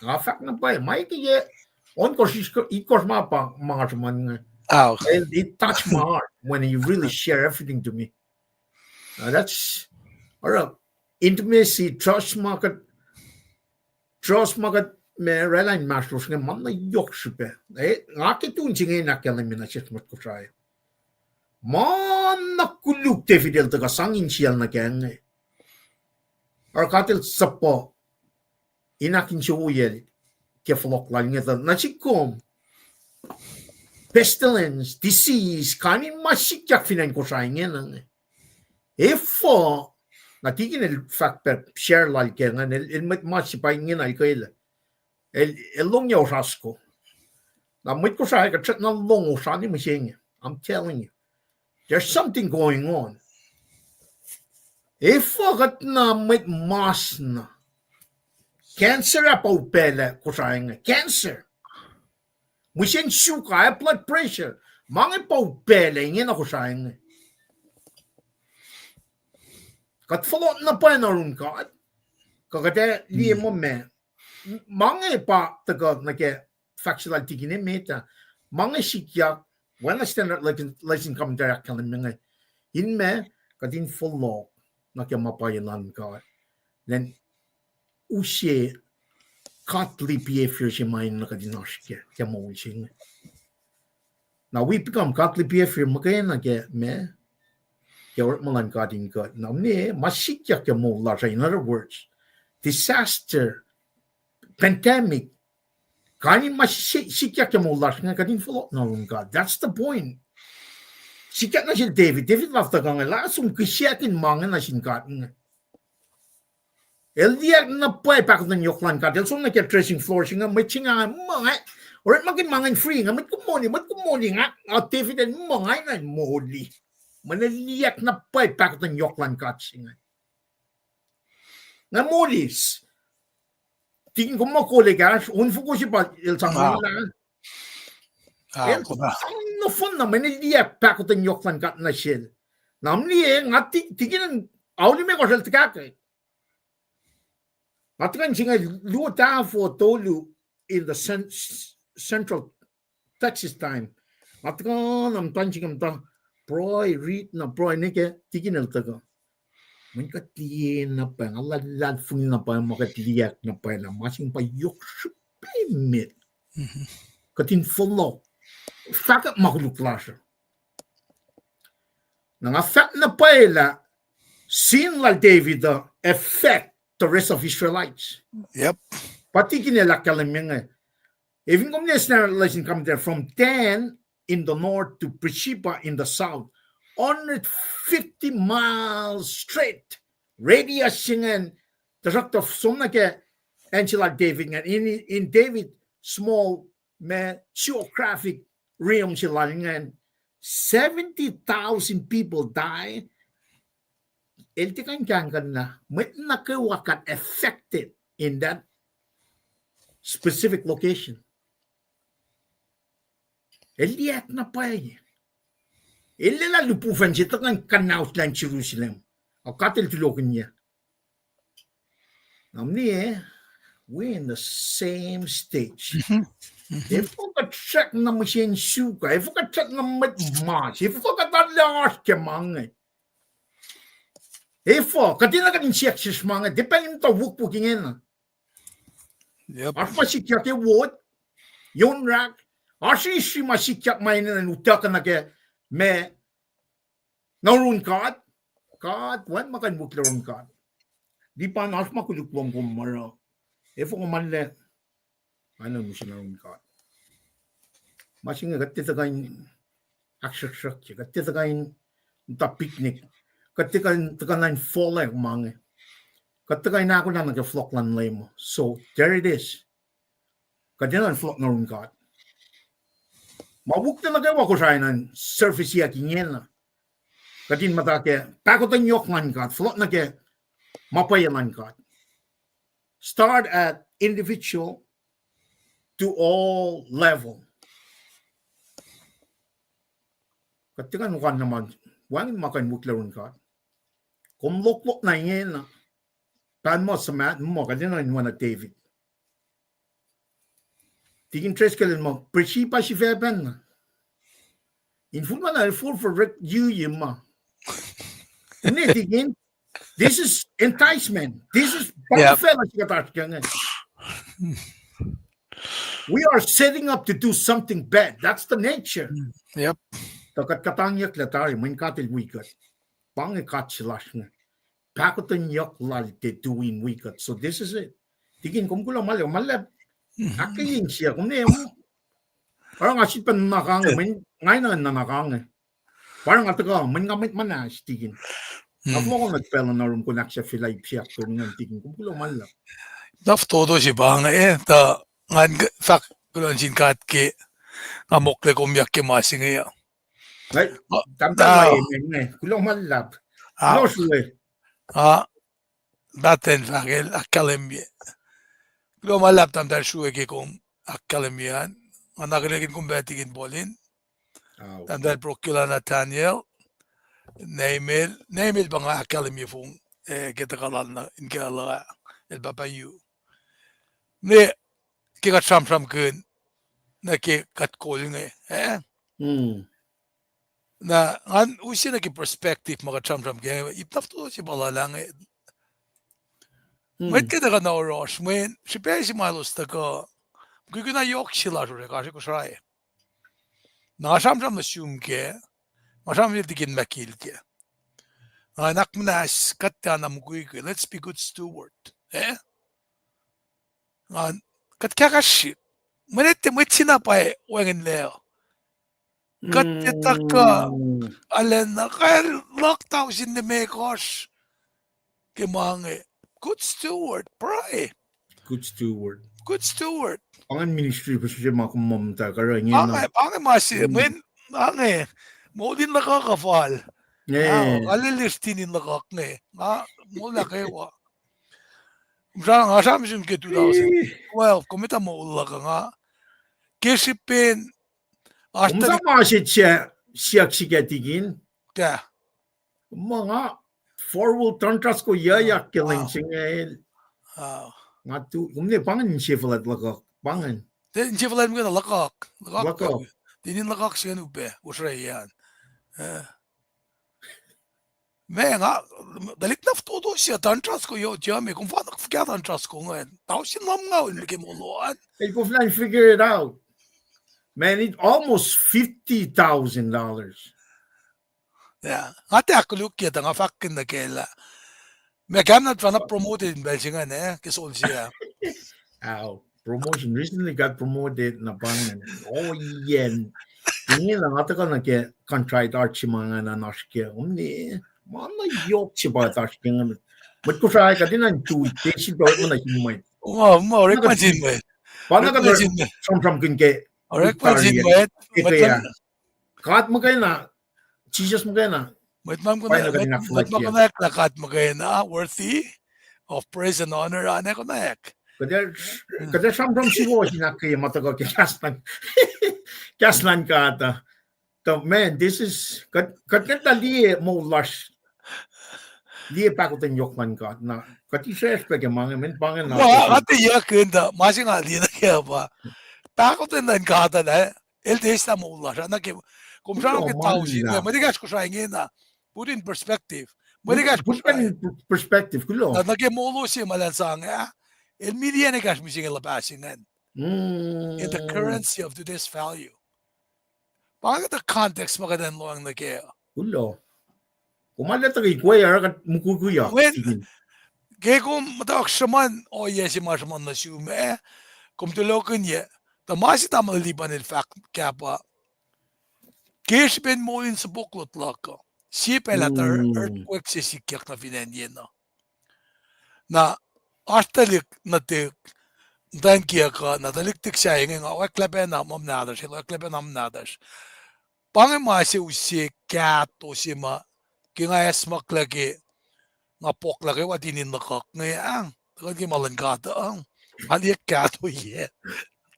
nga fak na pa mai ki on kosis ko ikos mapa mga man and it touched my heart when you really share everything to me that's all right intimacy trust market me relain maslos nga man na yokshipe. Ngake tun singe nakelamina chitmat Kosrae. Man na kuluk te fidel taga sangin sial na kenge. Arkatil sapo inakin siya uyel ke flok lang nga na sikom pestilence, disease, kanin masikyak finan Kosrae nga nang. Efo natigin el factor share lal kenga el masipay nga na ikaila. El long yaw rasko. Na mwet Kosrae ka chat na long usani masyenge. I'm telling you. There's something going on. Efo kat na mwet mas na. Cancer apa upele Kosrae nga. Cancer. Mwishen shuka, blood pressure. Mange pa upele nga na Kosrae nga. Kat falot na pa na rin ka. Kakate liye mo me. Mange pa taga nake factual tigine meta. Mange sikyak. Wala standard lesson commentary kalan mga. In me, katin falot nake mapayanan ka. Then, usye katli behavior siya main nakadinoshke. Kaya mo usye. Now we become katli behavior makaya nake me. Kaya malan katin ka. Now me, masikyak kaya mo lasha. In other words, disaster, pandemic, kani masikyak kaya mo lasha nga katin falot na rin ka. That's the point. Sikyak na siya David. David lafta ka nga. Lasong kisakin mga na siya katin nga. El dia na pwede pa ko ng yoklan ka. Del so na kaya tracing floor siya nga. May siya nga mga. Or maging mga free nga. May kumoni nga. At David and mga na moli. Manaliyak na pwede pa ko ng yoklan ka siya nga. Nga molis. Tingin ko mga kolegas. Unfo ko siya pa. El sama nila. El nufon na manaliyak pa ko ng yoklan ka na siya. Namli nga tingin ang awli may ko siya tikakay. Matakan siya luta for tolu in the central Texas time. Matakan ang tansi kam ta Mwe Read na nike tiginal taga. May katiyen na pa ang lalad fun na pa makatiliyak na pa na masing pa yok payment. Katin follow. Fakat makuluklasya. Nang afat na pa ila sin la David effect the rest of Israelites. Yep. Pati kinilakalamyan. Even kung lesson come there from Dan in the north to Beersheba in the south, 150 miles straight. Radius singan Tusruktu som nake Angela David nga in David small geographic realm sila nga 70,000 people die. Elti kan na may nukewa kat affected in that specific location. Eliat na pa eh. Ilila lupufan siya kan kanaus lang Jerusalem. O katil tulokin niya. Namni we're in the same stage. If we got check na machine suka, if we got check na mas, if we got laos ke mange. Efo, katina ka din siya mga, depende ito wukpukin na. Yep. As masikyak e wood, yon rak, as isi masikyak may na nutakan na ke, me, narun kad, wan makan buklarun kad. Di pa nas makuluklong kumara. Efo kumanle, ano mo siya narun kad. Masinga katita kain, aksak-sak, katita kain, picnic. Katika tekanan fall like mange. Katika na ako na nag-flock lan lemo. So there it is. Kadina flock na rin ka. Mabuk na nagawa ko siya ng surface yakin yan na. Kadin matake, takotan yok lan ka. Flock na ke, mapayaman ka. Start at individual to all level. Katika nukan naman, wangin makan bukla rin ka. Kung lok-lok na yan na, pan mo sa mat mo, kanina naman na David. Tingin tres ka rin mo, Beersheba si Feben na. In full man, I fall for you ma. Hindi, tingin, this is enticement. This is pang fella si katas ka nga. We are setting up to do something bad. That's the nature. Yep. Takat katangyak latari main katil wikat. Pange katchilash na. Pakotan yak lal te doing wikat. So this is it. Tigin kumkula malab. Akayin siya kumne mo. Parang asit pa nakang main ngayon na nakang. Parang ataga main gamit manas tigin. Ako ko nagpela na rum ko naksya filay piyak to ngan tigin kumkula malab. Naf todo si Paing ta ngan fak kulon sin kat ke amok le kumyak ke masing ya. Right? Tamtama eh. Kulong malab. No Srui. Daten fakel akademie. Kulong malab tamtar Srui ke kum akademian. Anagregin kum betigin bolin. Tamtar Procula Nathaniel. Neymel bang akademie fung kita kalal na inge el babayu. Ne ke kat sam kun na ke kat kol nge na an usi na ki perspective mga sam ke ipnaf to si balalang mwet ke daga na oros mwen si pe si malos ta ko guguna yok sila ro ka si Kosrae na sam na sum ke ma sam dikin makil ke anak mnas katta na mugui let's be good steward an kat kakashi mwet sina pa wangin leo Katitaka alena kaya lockdown sin the makers kemange good steward pray Good steward. Pangan ministry pa siya makumamta karo niya. Pange masi men pange modin nakakafal. Alilistin nakakne. Mola kayo. Asam sim ke 2012 komita mola ka nga. Kisipin Umsa masit siya tigin. Kaya Mga four-wheel tantras ko yayak killing singay. Nga tu, kumne pangan siya falat lakak. Pangan. Then siya mo na lakak. Dinin lakak siya nupe. Kosrae yan. Nga, dalik na todo siya tantras ko yo jami. Kung paano kaya tantras ko ngayon. Tao siya namngaw. Hindi kayo moloan. Hey, ko flan figure it out. Man, it's almost $50,000. Yeah. Ate akollah kita nga fakin na kela. May kamnat pa na promoted in Belsingan Kisol siya. Promotion recently got promoted na pangan. Oh, yen. Tingin lang ata ka na ke contrite archie mga na nashke. Mana yok siya ba archie nga. Ba't ko siya ka din ang tuwit. Tesi ba mo na himay. Rekwansin mo Paano ka from ke Rekwansin mo Kat mo kayo na. Jesus mo kayo na. Mat makanak na kat mo kayo na. Worthy of praise and honor. Ane ko na ek. Kada from siwo hinakaya matagal kay kaslan ka ata. So man, this is kata liye mo lush. Liye pa ko yung yokman ka na kati siya expect mga men pangan na. Ate yakenda masing ali na kaya ba. Takot na kata na. LDS na mo lush. Kung saan ang kitawsin mo, madigas ko sa ingin na. Put in perspective. Madigas ko sa perspective kulo. Na nagmolo siya malansang el media na gas mising labasingan. In the currency of today's value. Bakit the context magadan lo ang nagaya? Kulo. Kumalat ang ikwaya at mukukuya. Kaya kung matawag saman, yes, yung mga saman na sume, kung tulokin niya, tamasi tama liban in fact, kaya pa, kaya siya mo in sa buklot lako. Siya pelatar, earthquake siya sikyak na finanyen na. Na, astalik na tik, dan kaya ka, nataliktik siya yung nga, waklepe na mamnadas, waklepe na mamnadas. Pangimasi usi, kato siya ma, kaya nga esmak lagi, nga pok lagi, watinin nakak, ngayon, kaya malan kata ang, haliyak kato yan.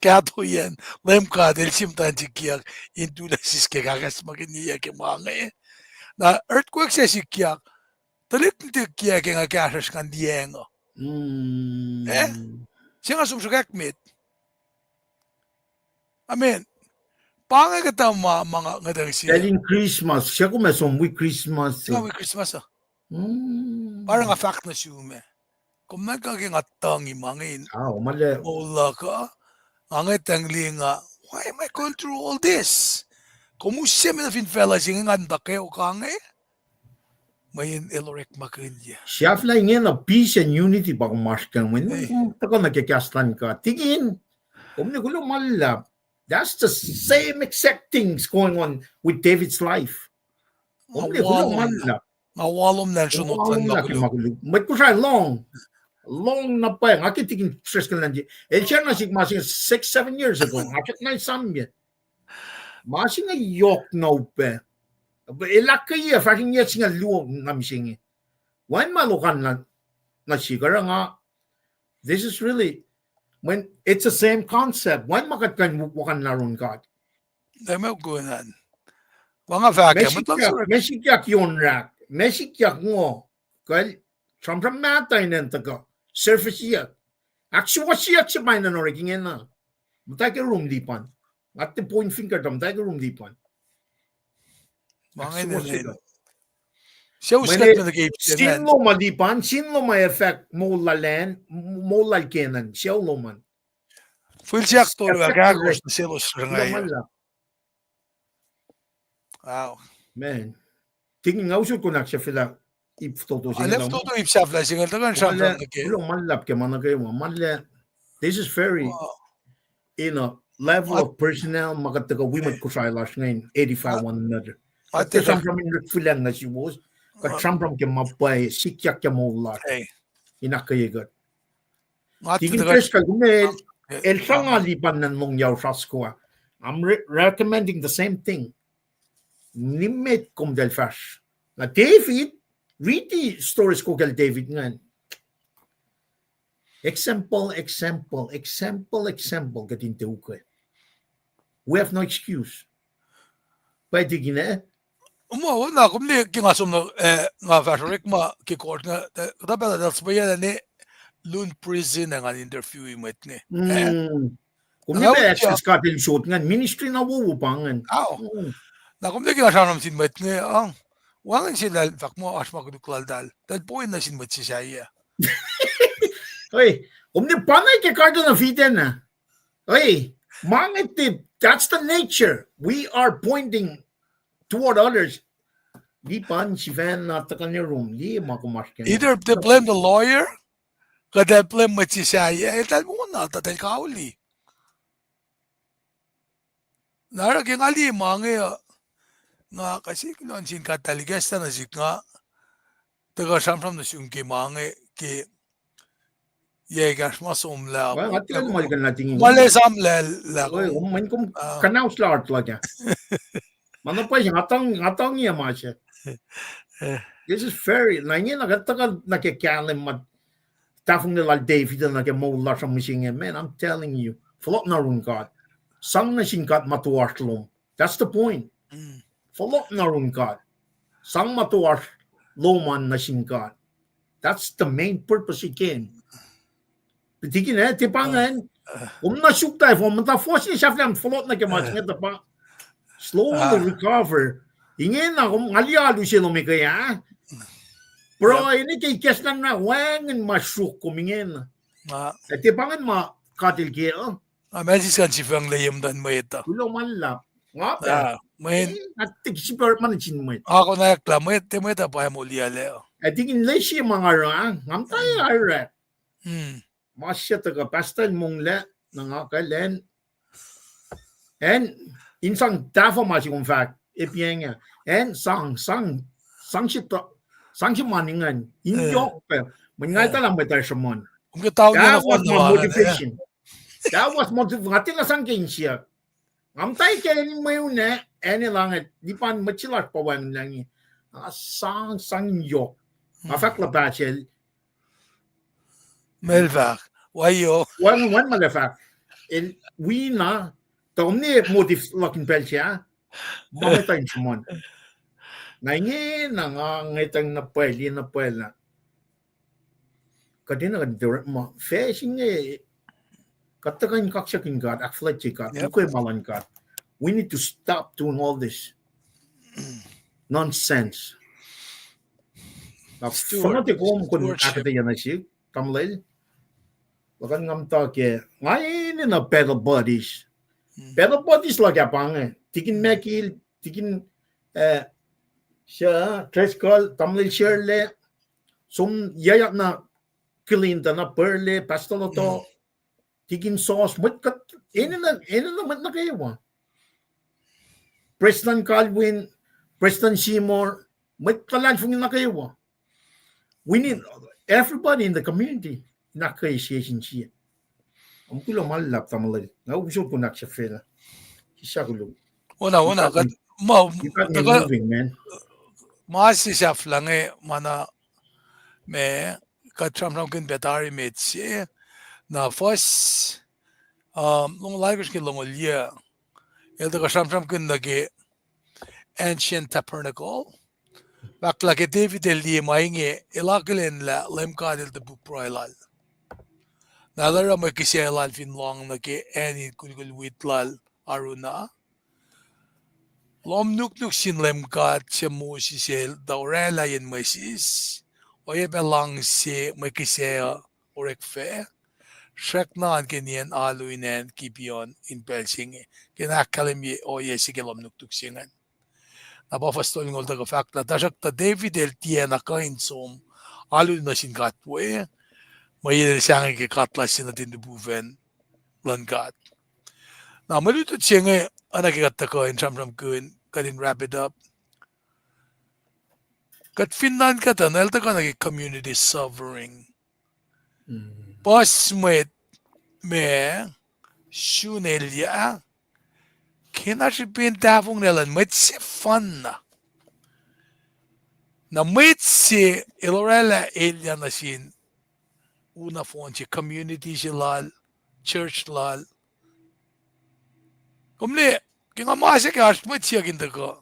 Kato yan, LEUM GOD, simtan sikiyak, into na siskikakas maginiyak yung mga na earthquake siya sikiyak, taliktik kiyak yung kasas kan diyengo. Siya nga sumsugakmit. I mean, pangagata mga ngadang siya. Telling Christmas, siya kung may sumwi Christmas. Siya may Christmas Parang nga fact na siya Kung nagkaging atang imangin, mali. mola ka, Angay tangli nga, why am I going through all this? Kumusya mi na finfela sing nga ndake o kangay? Mayin ilorek makinya. Chef la ingin na peace and unity ba kumaskan when Hey. tako nagkakastan ka. Tingin, ni gulo malap. That's the same exact things going on with David's life. Ni gulo malap. Awalom na sunod Awalom na na magulo. But Kosrae long na pa. Aki tingin stress ka lang di. Siya na sig masing 6-7 years ago. Akit na isam yan. Masing na yok na upe. Ilakay ya, fashion niya singa luwag na mising. Wan malukan na sigara nga. This is really, when it's the same concept. Wan makatkan wakan larun God. Dami ko gunan. Mga vaka, Mesikyak yun rak. Mesikyak mo. Kaya, samsam matay nenta ka. Surface siya. Actually, siya siya may nanorigin na. Matay ka room dipan. At the point finger tam, matay ka room dipan. Mga inin. Siya uskat na nag-ibig. Sinlo madipan, sinlo may effect mo lalen, mo lalkenan, siya loman. Full siya aktor, gagos na silos ngayon. Wow. Man, tingin nga usod ko na siya fila iptoto siya. Alef to ipsaf la singal tagan siya from the game. Ulo manlap ke man kayo manle. This is very level of personnel makataga women Kosrae last ngayon 85 one another. At the time from in filang na si was kat from ke mapay sikyak ke mo lot. Inakayegot. Tingin fresh ka gumel el sanga lipan nan mong yaw sasko. I'm recommending the same thing. Nimet kom del fash. Na David, read the stories ko kay David nga. Example katin tuku. We have no excuse. Pwede gina. Na kumli kingasum na nga fashion ma kikort na dabela das baya ni Lund prison nga interview mwet ni. Kumli ba access ka til shoot nga ministry na wupangan. Na kumli kingasam sin mwet ni ang wangin sila fak mo asma ko duklal dal. Dal po na sin mwet siya. Oy, kumli panay ke kardo na fiten na. Oy, mangit tip. That's the nature. We are pointing toward others. Di pan si Van na takan ni room. Di makumaskin. Either they blame the lawyer, or they blame what she say. Dahil mo na tatel kauli. Naraging ali mga nga kasi kilon sin kataligesta na sik nga taga samsam na siyang mga ki yegas masumla. Atilan mo kan nating. Mali samla la. Oy, man kum kanaus lart lagya. Mana pa siya atang niya masya. This is very nangin nagatagal nakikalim mat tafung nila David na ke mo la sa mising. Man, I'm telling you, follow na run God. Sang na singkat matuwas lom. That's the point. Follow na run God. Sang matuwas loman na singkat. That's the main purpose again. Tigin tipangan. Nasuk tayo, force niya siya lang, follow na kemas nga pa. Slowly recover. Ingin na, ngalialo siya lumikaya. Pero ini kay kes lang na, wangin masuk kumingin. Tipangan katil kaya. Mesis kan si Fang layam dan mwet. Ulo manlap. Nga pa. Atik si man chinmwet. Ako na yakla, mwet pa moli ale. Tingin lang siya mga rang, ngamtay arat. Masya taga pastel mong le nangakalen and insang dafa masih kung fact ipienga and sang si maningan inyok pe mengata lang betar semon that was my motivation ngati na sang kinsya ngamtay kaya ni mayune eni langit di pan machilat pawan langi sang yok mafak la bachel Melvak, wayo. One malefak. In we na tomni motif lakin pelcha. Mamatay sumon. Ngayon nga ngitang na pwela. Kadina kan direct mo. Fashing katakan kaksakin God, akfletchi God, nuke malan God. We need to stop doing all this nonsense. Fanatik ko kun akata yan na siya. Tamlel. Bakan ngamta ke ngayon Ini na pedal bodies. Pedal bodies lagi apa Tikin mekil, tikin siya Trescol, tamlil shirle, sum yayak na kilinta na perle, pastoloto, tikin sauce, mat ini na mat na kayo Preston Calvin, Preston Seymour, mat kalanfong na kayo We need everybody in the community na kayo siya. Ang kulo malap tamalay. Naubusog ko na siya fela. Siya kulo. Una, You got me moving, man. Masi chef lang mana me katram kin betari metsi na first long language kin long lia el da katram kin nage ancient tabernacle bakla ke David el lie mainge elaklen la LEUM GOD el de buproilal na lara me kisya lal fin long nage any kulkul witlal aruna Lom nuk sin LEUM GOD siya mo si sel daurela yen mesis o ye belang si may kisaya orek fe shrek na ganyan aluinen kipion in Paing kinakalim ye o ye sige lom nuk singan napafastol ngol taga fact na tasak ta David el tiya na kain som alu na sin katwe may siyang ikatla sinatin dubuven LEUM GOD na malutut siya nga anakikat ko in samsam kun kadin wrap it up kat Finland kata nalta ka nagi community suffering pas mwet me shunelya kinashipin tafong nila mwet si fun na mwet si ilorela elia na sin una fon si community si lal church lal kumli kinga masya ka mwet siya kinta ko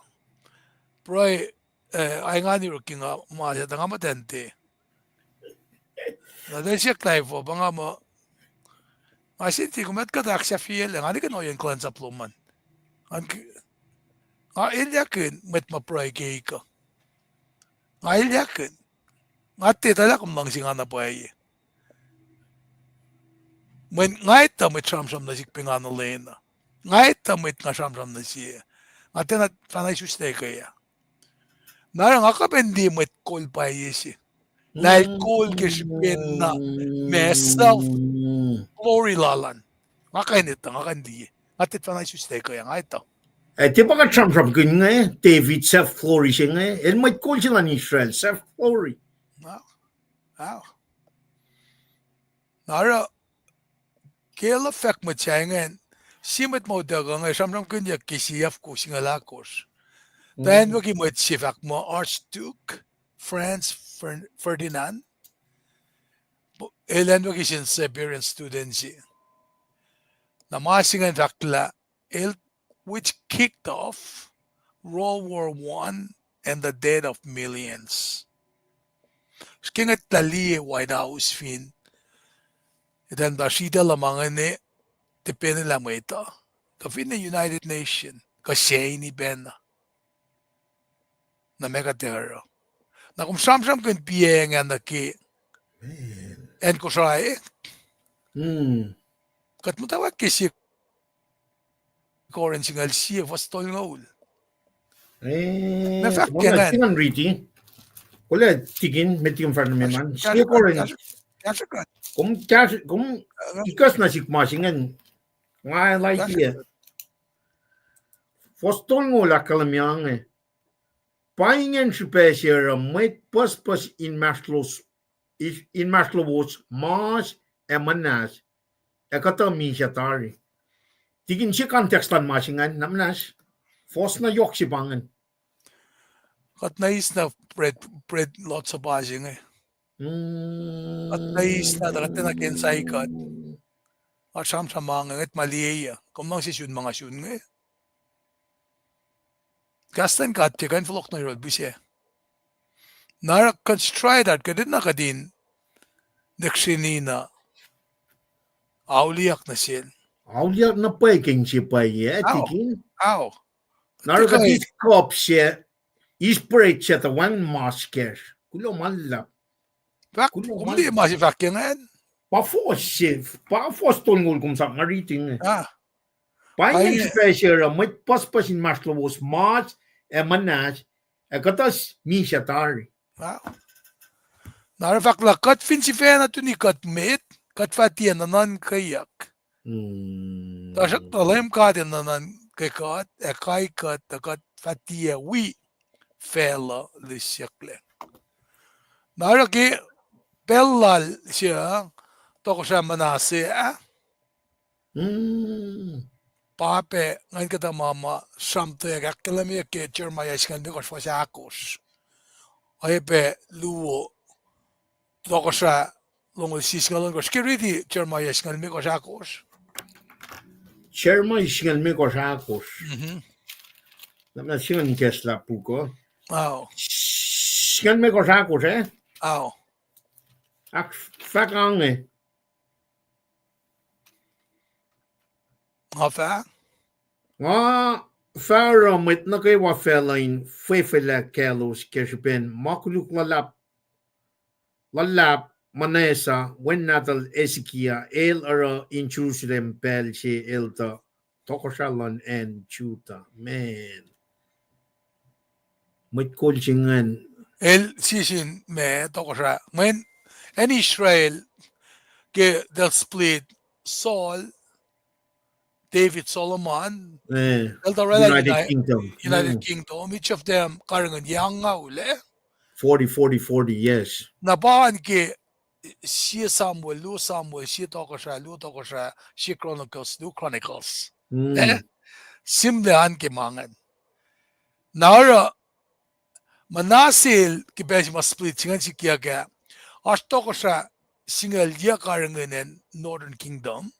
Proy ay nga ni kinga masya ta nga matente na dahil siya klaivo ba nga mo masinti kumat ka tak siya fiel nga di ka no yung klan sa pluman nga ilyakin met ma-proy kay ka nga ilyakin nga titala kumang singa na po ay nga ita met samsam na sikpinga na lena nga ita met nga samsam na siya nga tinat panay susday kaya Nara nga kapendi met kol pa yesi. Na kol kishpin na me self glory lalan. Nga kainit nga kandi. Atit pa na susday ko yang ito. Di ba ka Trump kun David self-flourishing El may kol sila ni Israel self-glory. Nara kela fek mo changen simet mo daga nga samram kun ya kisiyaf ko singalakos. Then we mo sifak mo Archduke Franz Ferdinand. Elen we sin Siberian students. Namasingan fakla which kicked off World War I and the death of millions. Skingat tali White House fin. Iten basida lamangan ni tipin nila mo ito. Kafin na United Nations. Kasi ni Ben na megatero. Na kung samsam kun Paing na ki en Kosrae. Kat mutawaek kisi koren singal siya fastol ngol. Na fact yan. Tingan riti. Wala tigin metigin farna man. Siya koren. Kung ikas na sikmasingan. Nga like here. Fastol ngol akalamyang Paing spesier mwet pas in maslos mas emanas ekata misatari. Tigin si kontekstan masingan namnas fos na yok si pangan. Kat nais na bread lots of basing At nais na dagat na kensay kat. At samsamang at maliya. Kumang si syun mga syun Gastan kat tigan flok na yun bisya. Nara Kosrae dat kadin na kadin deksinina auliak na siya. Auliak na Paing si Paing tigin. Aw. Nara kadis kop siya isprayt siya ta one masker. Kulo malap. Bak kumli masih fakyangan. pa fos tolngol kum sak ngariting. Paing Paing special met pas in maslovos march manach katas mishatari. Nara fakla kat fin si fena tu ni kat met kat fatia nanan kayak. Tasak talem katin nanan kakat kai kat fatia wi fela lisyakle. Nara ki pelal siya tokosra manase pape ngayon kita mama samte kakilami ke chermaya iskan bikos fasakos. Aype luwo tokosra longol sisngalon ko skiriti chermaya iskan bikos akos. Cherma isngal me kosakos. Na singan kesla puko. Isngal me kosakos Ak fakange. Hafa? Faro met nukewa felain fefela kelos kespen makuluk lalap manesa when natal esikia el ara in Jerusalem pel she elta tokoshalan and chuta man. Met kolchingan. El sisin me tokosra. When in Israel ke del split Saul, David, Solomon, United Kingdom. United Kingdom, each of them karangan yanga ule. 40, yes. Nabahan ke si Samuel, Lu Samuel, si Tokosra, si Chronicles, Lu Chronicles. Simlehan ke mangan. Nara Manasil ke besi mas split singan si kia ke. As Tokosra singal dia karangan Northern Kingdom.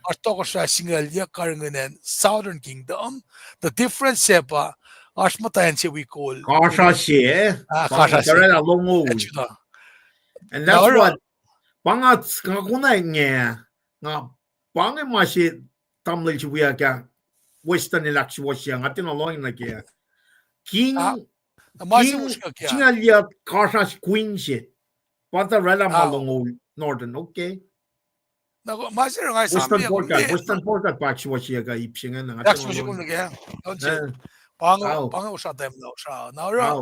As Tokosra singal dia karangan Southern Kingdom. The difference sepa as matayan si we call Kosrae. And that's what pangat kakunay nga pangay masi tamlil siya ka western election was siya atin along na kaya king singalia Kosrae queen siya pata rela malongol northern okay western forecast pa siya siya ka ipsingan ng atin along Paing usah tem na usah. Nara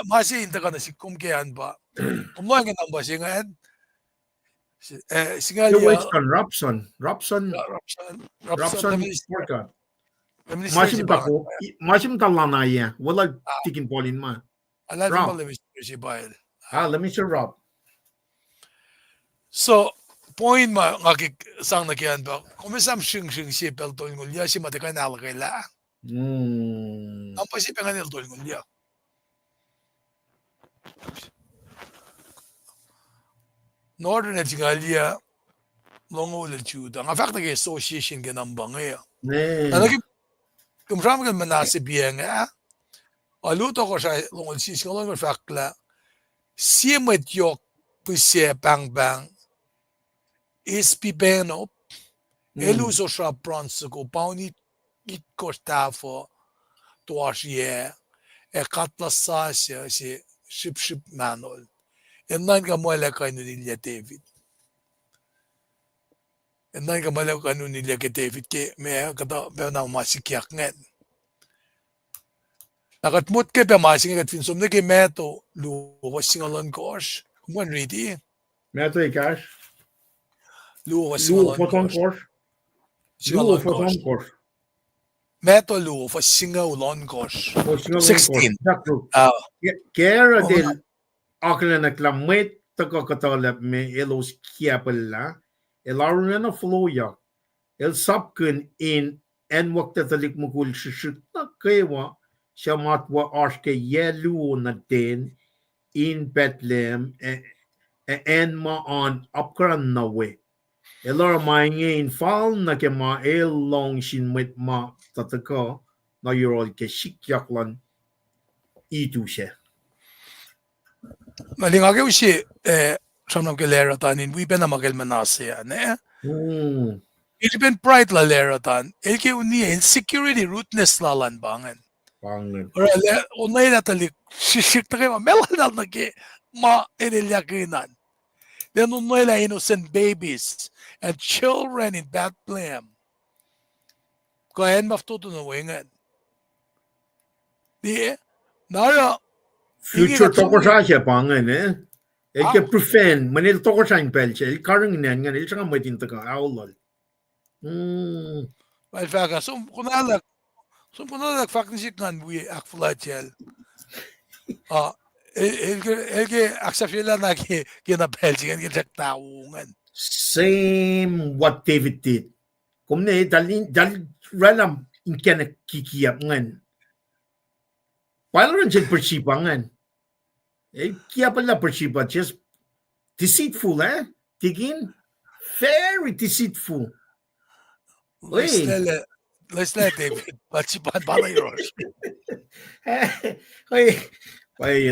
masih inta kana si kumkean ba. Kumloy nga nang ba singan. Singalia Robson forecast. Masim talana ya. Wala tikin polin ma. Let me see Rob. So point ma ngakik sang na kian ba. Kumisam sing si pelto ngul ya si matakan alakay la. Ang pasipan nga nilto ngul ya. Northern Etigalia longo le chuda. Ang fact na association ke nambang ya. Nalagi kumsam ka manasi biyang aluto ko sa longo sis ko longo fakla simet yok pise bang is pipeno eluso sa bronze ko pauni it costafo toashie katla si ship manol nan ka mola kanu nila David nan ka mola kanu nila ke David ke me kata be na masikyak ngen nakatmut ke be masing kat finsum ne ke meto lu wasingalon gosh Mwe Read meto ikash lu wasingalon gosh Meto lu for single long gosh 16 kera del akollah na klamet tako katolap me elos kiapella elarun na floya el sapkun in en wakta talik mukul shishukta kewa shamatwa ashke yelu na den in Bethlehem en ma on upkran na we elar maingin fal na ke ma el long shin met ma tataka na yorol ke shikyaklan itu siya. Malingage usi samnam ke leratan in we ben amagel manasya ne it ben pride la leratan el ke uni insecurity rootness la lan bangan ora le onay na talik shishik ta ke melal na ke ma enel yakinan Nila innocent babies and children in Bethlehem. Kaya maftutunuwingan. Di nara future tokosra siya pangan ke prefen manil tokosra in pelche il karang ngan il sanga mo tin taka akollah. Weil faga sum kunalak faktiskt kan we akflachel. Elke aksafila na kina pelche kan kita taungan. Same what David did. Kumne dal ralam in kena kikiap ngan. Paano rin persipangan? Kaya pala persipa, just deceitful, Tigin? Very deceitful. Let's let David persipan balay Rosh.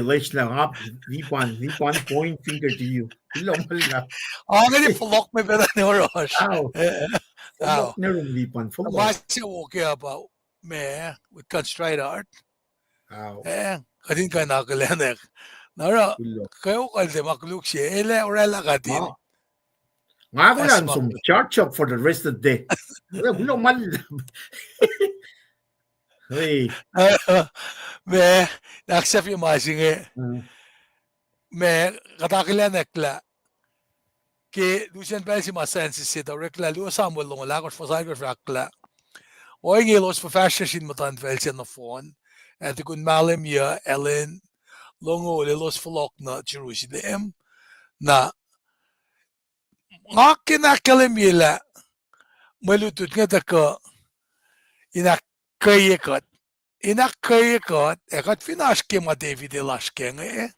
Let's lang up. Lipan, point finger to you. Ilong pala. Nga fulok me pala ni Rosh. Fulok na rin lipan. Fulok. Masya okay about me with constraint art. Kadin ka nakalanak. Nara, kayo kalde makluk siya. Ele orela kadin. Nga ko lang some chart chop for the rest of the day. Gulo man. Hey. Me, naksap yung masing me, katakilanak la. Ke, Lucian Bell si masensi si rekla, luo Samuel long lakos for cyber rakla. O yung ilos for fashion sin matan vel siya nufon. At kun malam ya Ellen longo lelos wolacna Jerusalem na kinakalam yela malutut nga taka inakayekot ekat finashke ma David elashke nga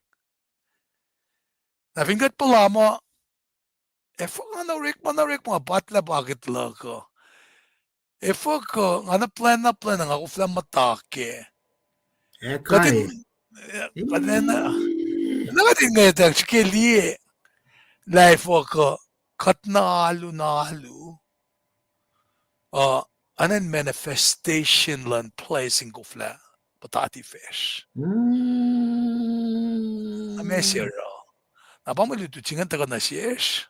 na fingat pala mo manarik mga batla bakit lang ko ko nga plan nga ako flam matake Kadin nakatin nga ito, shikili life ko kat nalu anan manifestation lan placing ko fla patati fish amesiro napamaluto chingan taka na siyesh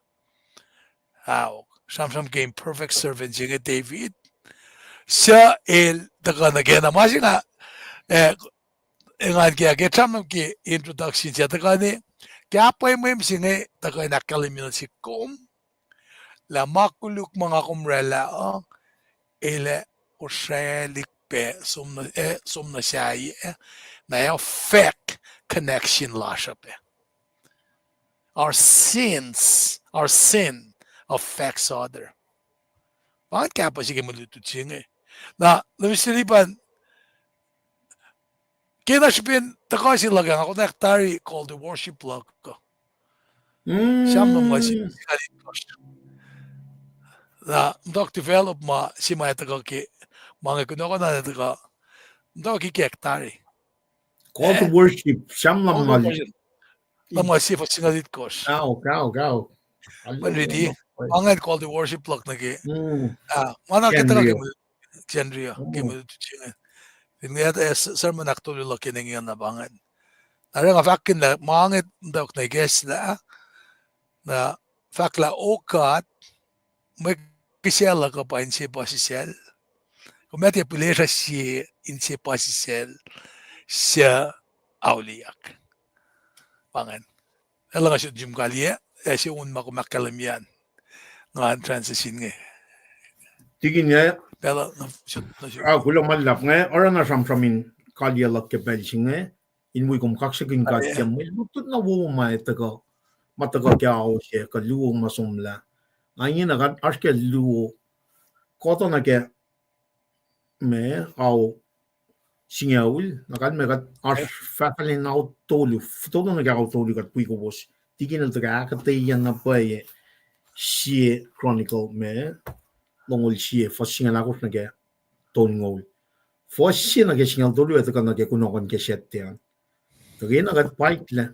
Samsam game perfect servant jinga David siya taka na kaya namasi nga Ingan kaya tamam ki introduction siya takani kaya pa yung singe takay nakalimutan si kom la makuluk mga kumrela ele likpe sumna siya na yung fake connection la siya pe our sin affects other bakit kaya pa sige malutut singe na lumisilipan Kaya sabihin, takasi lagang ako nektari called the worship log ko. Siyam nung masikalit ko. Na, mdok develop ma si maya taga ki, mga kuno ko na taga, mdok ki hektari. Call to worship, siyam lang mga singalit ko. Gao. Manridi, mga called the worship log na ki. Mana kita ka Kendria, kimutuchingan. Hindi sermon actually looking ng na bangan. Nara nga fakin na mangit daw na guess na fakla okat may kisela ka pa inse pasisel. Kung may pilera siya inse pasisel siya auliak. Bangan. Alam nga siya Jim Galia siya unma ko makalamian nga transition nga. Tigin nga Pero kulo malap nga ora na samsamin kalya lak ke belching nga inwi kum kaksakin ka kyam mutut na wo ma etako matako kya o she ka luo masumla ayin na kan aske luo koto na ke me au singaul na kan me ka as fakalin na tolu todo na ka tolu ka pui ko bos tigin na ka te yan na pa ye she Chronicle me longol siye for singa ko na ke tongol for singa ke singa dolu et ka na ke kuno kon ke sette to ge na ka pacl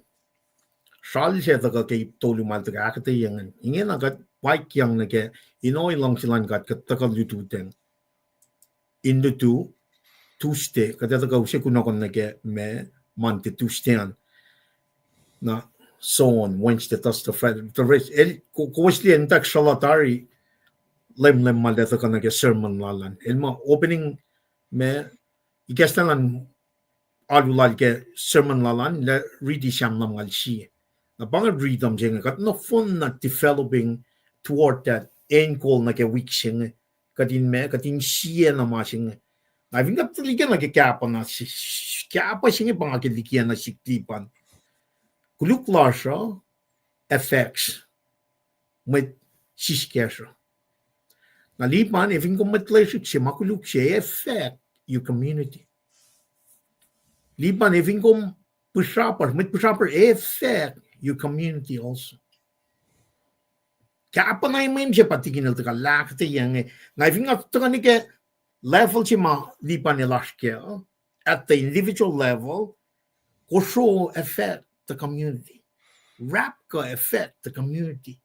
shal se ta ka ke tolu mal ta ka te yang inge na ka paik yang na ke inoi long silan ka ta ka lutu den in the tuste ka ta ka se kuno kon na ke me mante tustean na so on Wednesday tas the rest kuwasli entak shalatari lem maleta kana ke sermon lalan elma opening me ikastalan alulal ke sermon lalan le read sham nam ngal shi na bang read am jeng kat no fun na developing toward that ankle na ke weak sing katin shi na ma sing I think that ligan na ke kapa na kapa sing bang ke likian na siktipan kuluk lasha effects met siskesha na lipan if in met leisure che makuluk che effect your community lipan if in met pushaper effect your community also kapa na imem je patikin el taka lakte yang na if in taka ni ke level che ma lipan elashke at the individual level kosho affect the community rap ka affect the community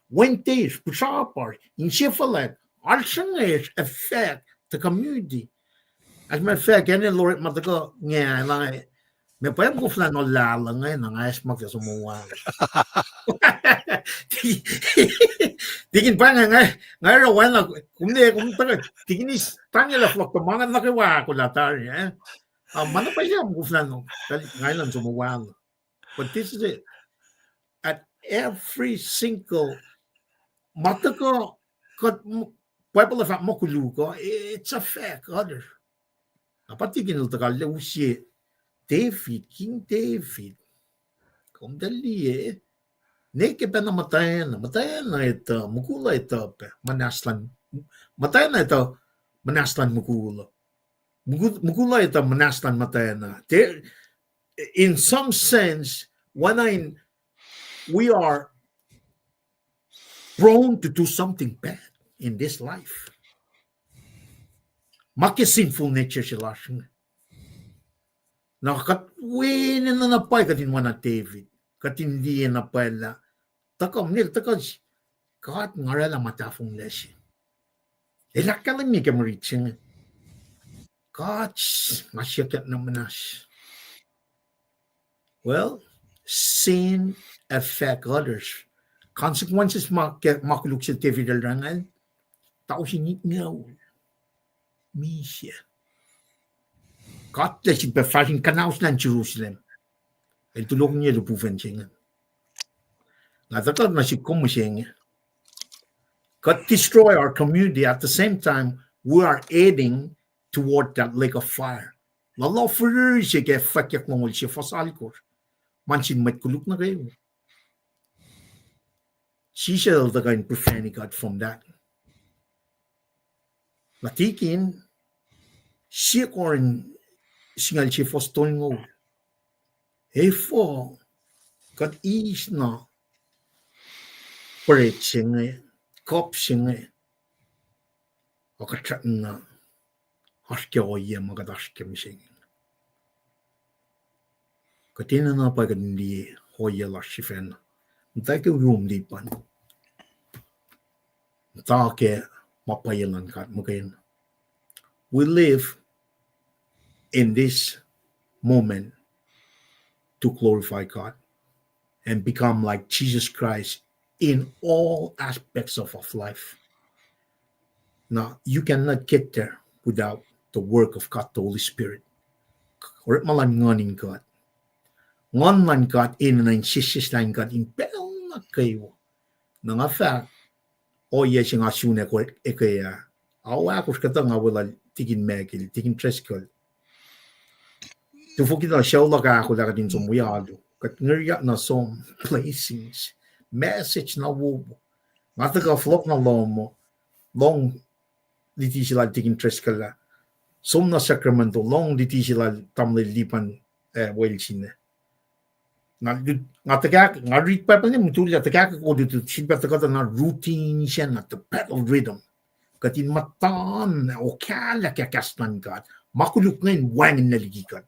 when days pushaper in shifalet alshange affect the community as my fact any lord mataka nya na me pa mo flan no la nga na nga smak so mo wa digin pa nga ro wan la kumne ta digin is tanya la flok mga na ke wa ko la tar mana pa siya mo flan no nga lan so mo wa but this is it at every single mataka kat Bible of Mokuluko, it's a fact, other. A particular Leusie, David, King David, come the Lie, Naked Matayan at Mukula at Manaslan, Matayan at Manaslan Mukula, Mukula at Manaslan Matayana. There, in some sense, when we are prone to do something bad in this life. Maki sinful nature sila siya. Nakatwin na napay katin wana David. Katindi na pala. Takam nil takas. Kat ngarala matafong lesya. Ilakalan niya kamaritsin. Kat masyakat na manas. Well, sin affect others. Consequences makuluk sa David al-Rangal. Tao sinitngaw. Misha. Gott lässt befreien kan Ausland Jerusalem. El tulong niya do puven siya. Natakad na si kumu siya. God destroy our community at the same time we are aiding toward that lake of fire. Lalo for siya kaya fakyak mongol siya fasalikor. Mansin met kuluk na kayo. She shall the kind profane God from that. Matikin, siya korin singal siya fostol ngo. Efo, kat is na paret siya nga, kop siya nga. O katrat na, askya o iya magadaskya mi siya. Katina na pa hindi hoya lashifen. Mtake room dipan. Mtake mapayalan kat makain. We live in this moment to glorify God and become like Jesus Christ in all aspects of life. Now, you cannot get there without the work of God, the Holy Spirit. Or malang nganin God. Ngon man God in and insist lang God in pel na kayo. Nga fact, o yes yung asune ko kaya awa ko kata nga wala tigin megil, tigin treskol. Tufo kita siya ka ako lang din sumuyalo. Kat ngeriyak na some placings, message na wubo. Mata ka flop na lomo, long diti sila tigin treskol la. Som na Sacramento, long diti sila tamli lipan welsin na. Nga read pa niya mutuli tagak ko dito sibat ka na routine siya na the pacl rhythm katin matan o kala kakaslan God makuluk ngayon wangin na ligikat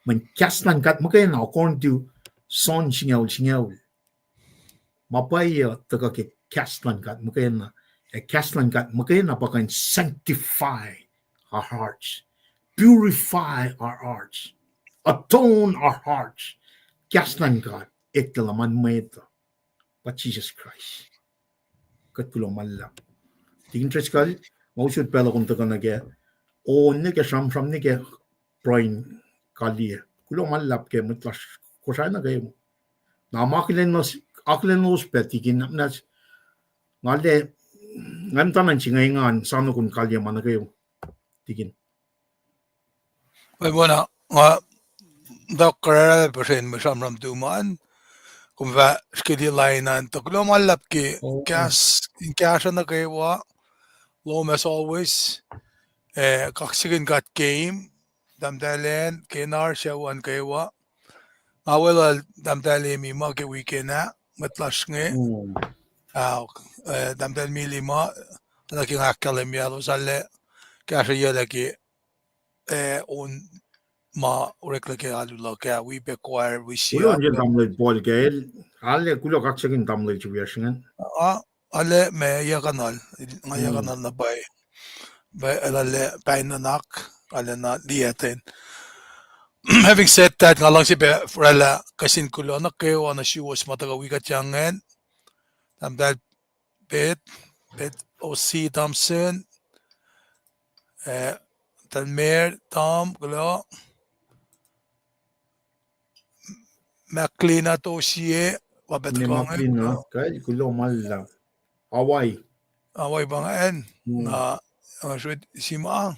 man kaslan God makayan na according to son singaw mapaya taga ke kaslan God makayan na kaslan God makayan na pakain sanctify our hearts, purify our hearts, atone our hearts. Kaslan God, ektelaman mwet pa Jesus Christ kat kulo malap tingin tres kal mau shoot pela kung taga nage o nige sham nige proin kalia kulo malap ke mutlas Kosrae na kayo na makilen nos petikin nas ngale ngam tanan singaingan sano kun kalia man kayo tigin Well, bueno, dokter person mo samram tuman. Kung va skidi lainan to malap ki kas na kewa loam as always kaksakin got game damdalen kenar shawan kewa awel damdale mi ma ke weekend na matlash nge damdal mili ma na ki akademia lo sale kas yela ki on ma rekla ke alula ka we be choir we see kulo nje tamle bol ke ale kulo kaksakin tamle chuyasingan ale me yakanal yakanal na bay ale pain na nak ale na liaten. Having said that nga lang si frela KahsInKol na kayo na she was mataga wikat yangen tamdal bet OC Thompson Talmer Tom gulo Maclean to siye wabet ne ko maklina kay kulo malap away away bangen na should sima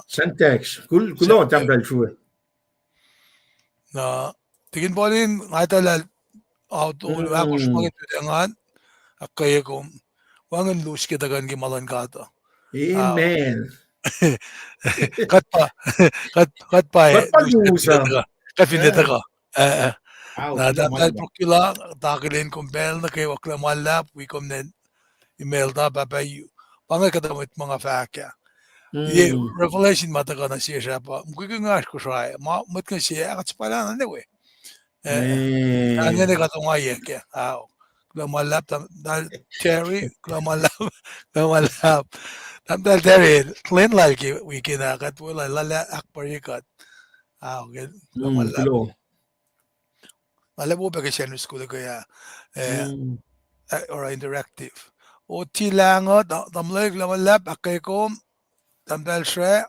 syntax kulo tamdal chue na tingin po rin ngaitalal auto ako sumagit dengan akay ko wangin lus kita kan gimalan kata amen kat pa kat pa Pagpalusa. kat pinita ka na kulo dahil malap prokila takilin kong bel na kayo wakla malap wikom nen email ta papayu pangay kadamit mga fakya ye revelation mataga na siya siya pa mkukungash ko siya mat ka siya at pala na niwe ang yan katong aye kya malap dal Terry malap dal Terry clean like we kinakat wala lala akbar yikat malap kulo alam mo ba kasi ano school kaya or interactive o tilangot tamlag malap akay ko tamdal siya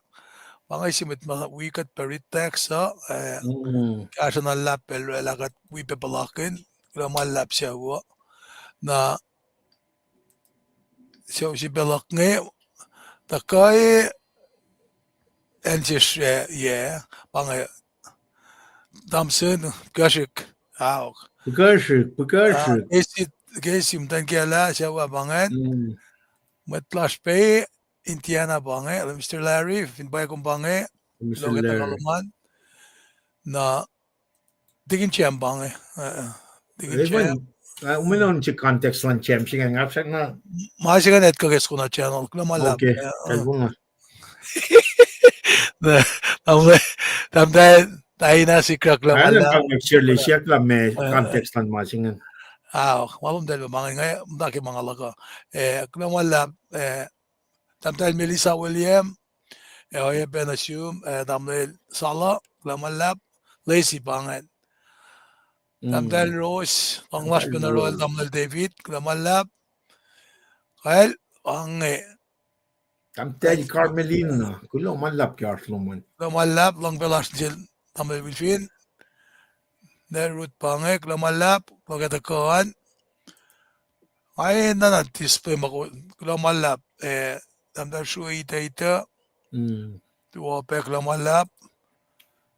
mga isimit mga wikat peritex kasa na lapel lagat wipe palakin malap siya na siya si belak nge takay ensis pangay Thompson kasik Pagkashik kesim tan kela siya bangen matlas pay Indiana bange Mr. Larry finbay kong bange Mr. logat Larry kalaman na digin siyang bange digin siya uminon si context lang siyem siya nga siya na masih net kages ko na channel malap okay kalbo nga tamdal tayo na si crack alam malap pag nag-shirley siya ka may context lang masingan malum dal mga ngay daki mga laga malap tamdal Melissa William oye benasum tamdal Sala malap lazy banget tamdal Rose panglas penarol tamdal David malap kaya tamdal Carmelina kulo malap ki Arsloman malap lang belas jil tamdal Wilfin Nerut pange malap pagkatakaan ay nanatis pa mako malap tamdal Srui ita tuwa pek malap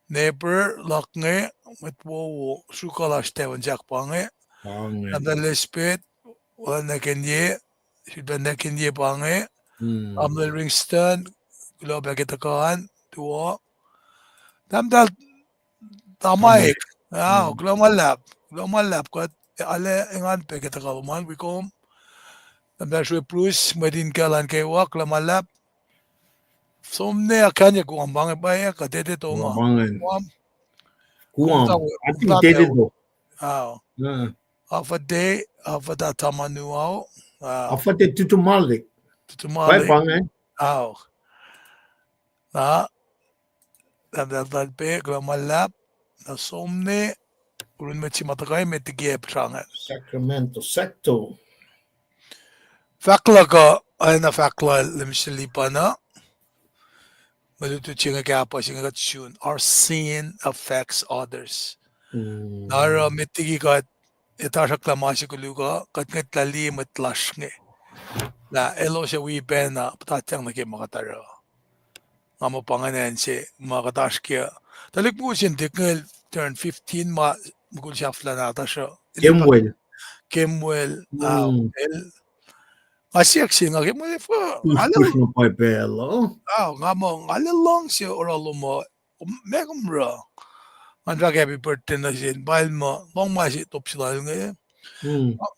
neighbor laknge matwo sukalas tewan jak pange tamdal Lespet wala nakenye siya nakenye pange tamdal Ringston pagkatakaan tuwa tamdal tamaik malap kat ale ingan pagkatakaluman wikom tamdal Srui plus medin kalan kaywak malap somne akanya kung ang bange baya katete to nga kuam ating tete do half a day half a da tamanuao afate tutumalik tumali pangen na tamdal talpe malap na somne kurun met si matakay met tigiep trangan. Sacramento, Secto. Fakla ka ay na fakla limsilipa na. Maluto chinga kapa singa tune. Our sin affects others. Nara metigi ka itasak lamasi kuluga kat ngat lali matlash nge. Na elo siya wipen na patatyang nake makatara. Nga mo panganan si makatash kya. Talik po siya dikngel turn 15 mukul siya flanata siya. Kemwell. Asiak siya nga kemwell fa. Push no pacl. Nga mo ngalalong siya oralo mo. Megumra. Andra happy birthday na siya. Bahal mo. Bang masi top sila ngayon.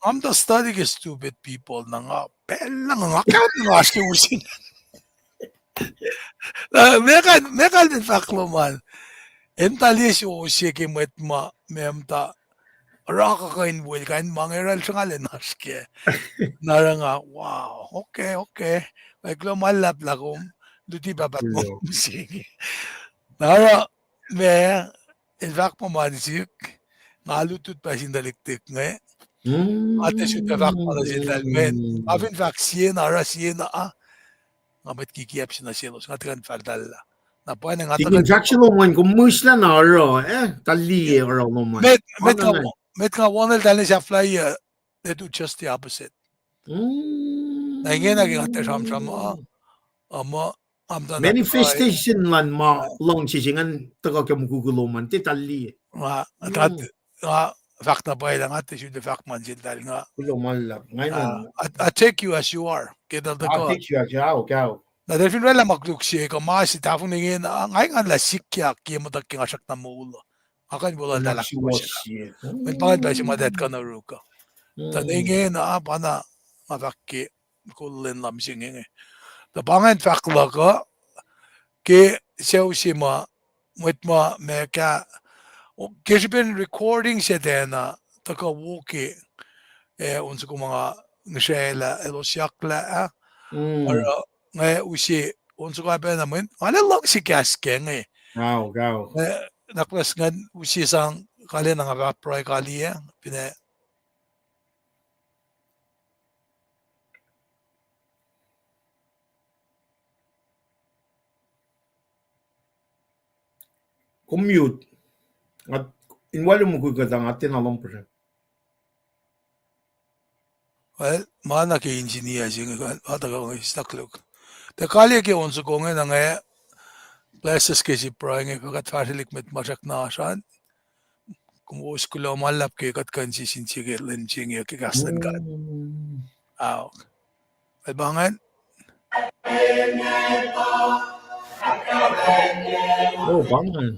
I'm the study of stupid people na nga pelang nga account nga siya usin. Mekal din faklo man. Entali siya usin kay mwet ma memta raka kain buil kain mangeral siya nga linaske. Nara nga wow okay. May klumalap lakom duti babat mo sige. Nara me in fact mo manisik ngalutut pa sindaliktik nga ate siya fak pala siya men. Avin fak siya nara siya na ngamet kikiap siya na silos nga tikan fardala. Na po nga Tingin jackson mo man kumusla na ro tali ro mo man. Met nga wanel tali siya fly they do just the opposite. Na inge naging ate sam ama amda manifestation lan ma long chisingan taga kemuguguloman ti tali. Nga fakta pa ilang ate siya de fact man siya dahil nga I take you as you are. Kita I take you as you are. Na defin wala magluk siya ka masi tafong ningin ngay nga la sikya kiya mo taking asak na molo. Akan wala dalak mo siya. May pangat ba siya madet ka na ruka. Ta ningin pana mafakki kullin lam siya ngingi. Ta pangat fakla ka ki siya usima mwet ma meka kasi been recording siya din na taka-wuki unsa ko mga ngisela elosyakla para nga usi unsa ko pa naman lang si kisakin Gaw. naklas nga usi sang kali nga rapray kali pina Commute. At inwalo mo ko katang atin alam po siya. well mana ki engineer siya ata ka staklog te kali ki unsa ko nga places kasi pray nga kat fasilik met masak na asan kung us ko malap kay kat kan si sinchige lenching ya KahsInKol bangan Bangan.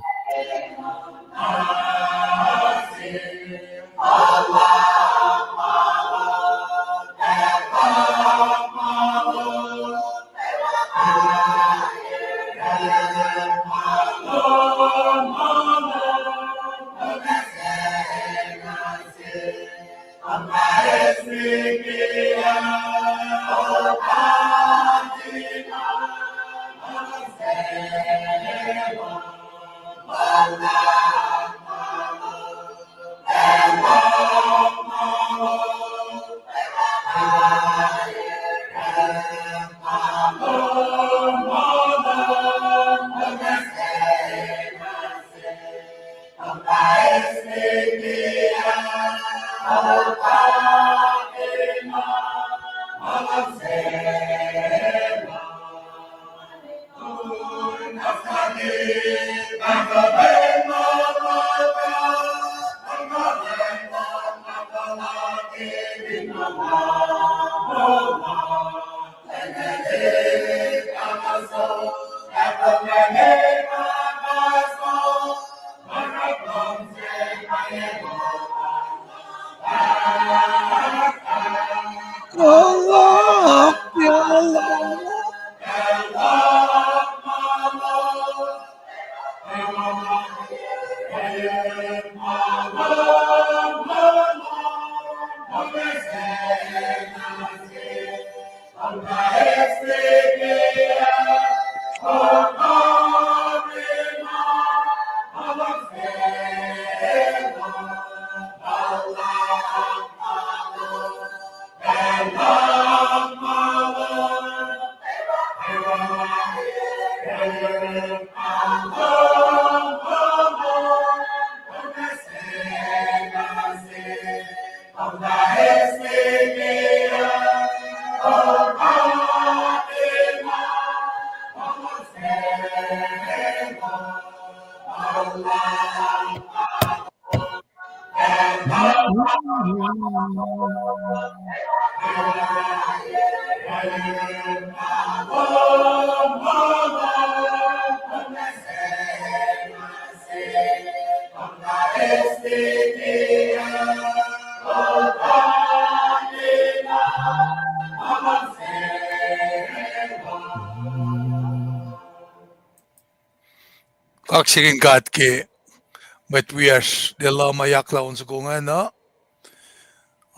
kaksakin kat ke mwet de lama yakla unsa ko nga na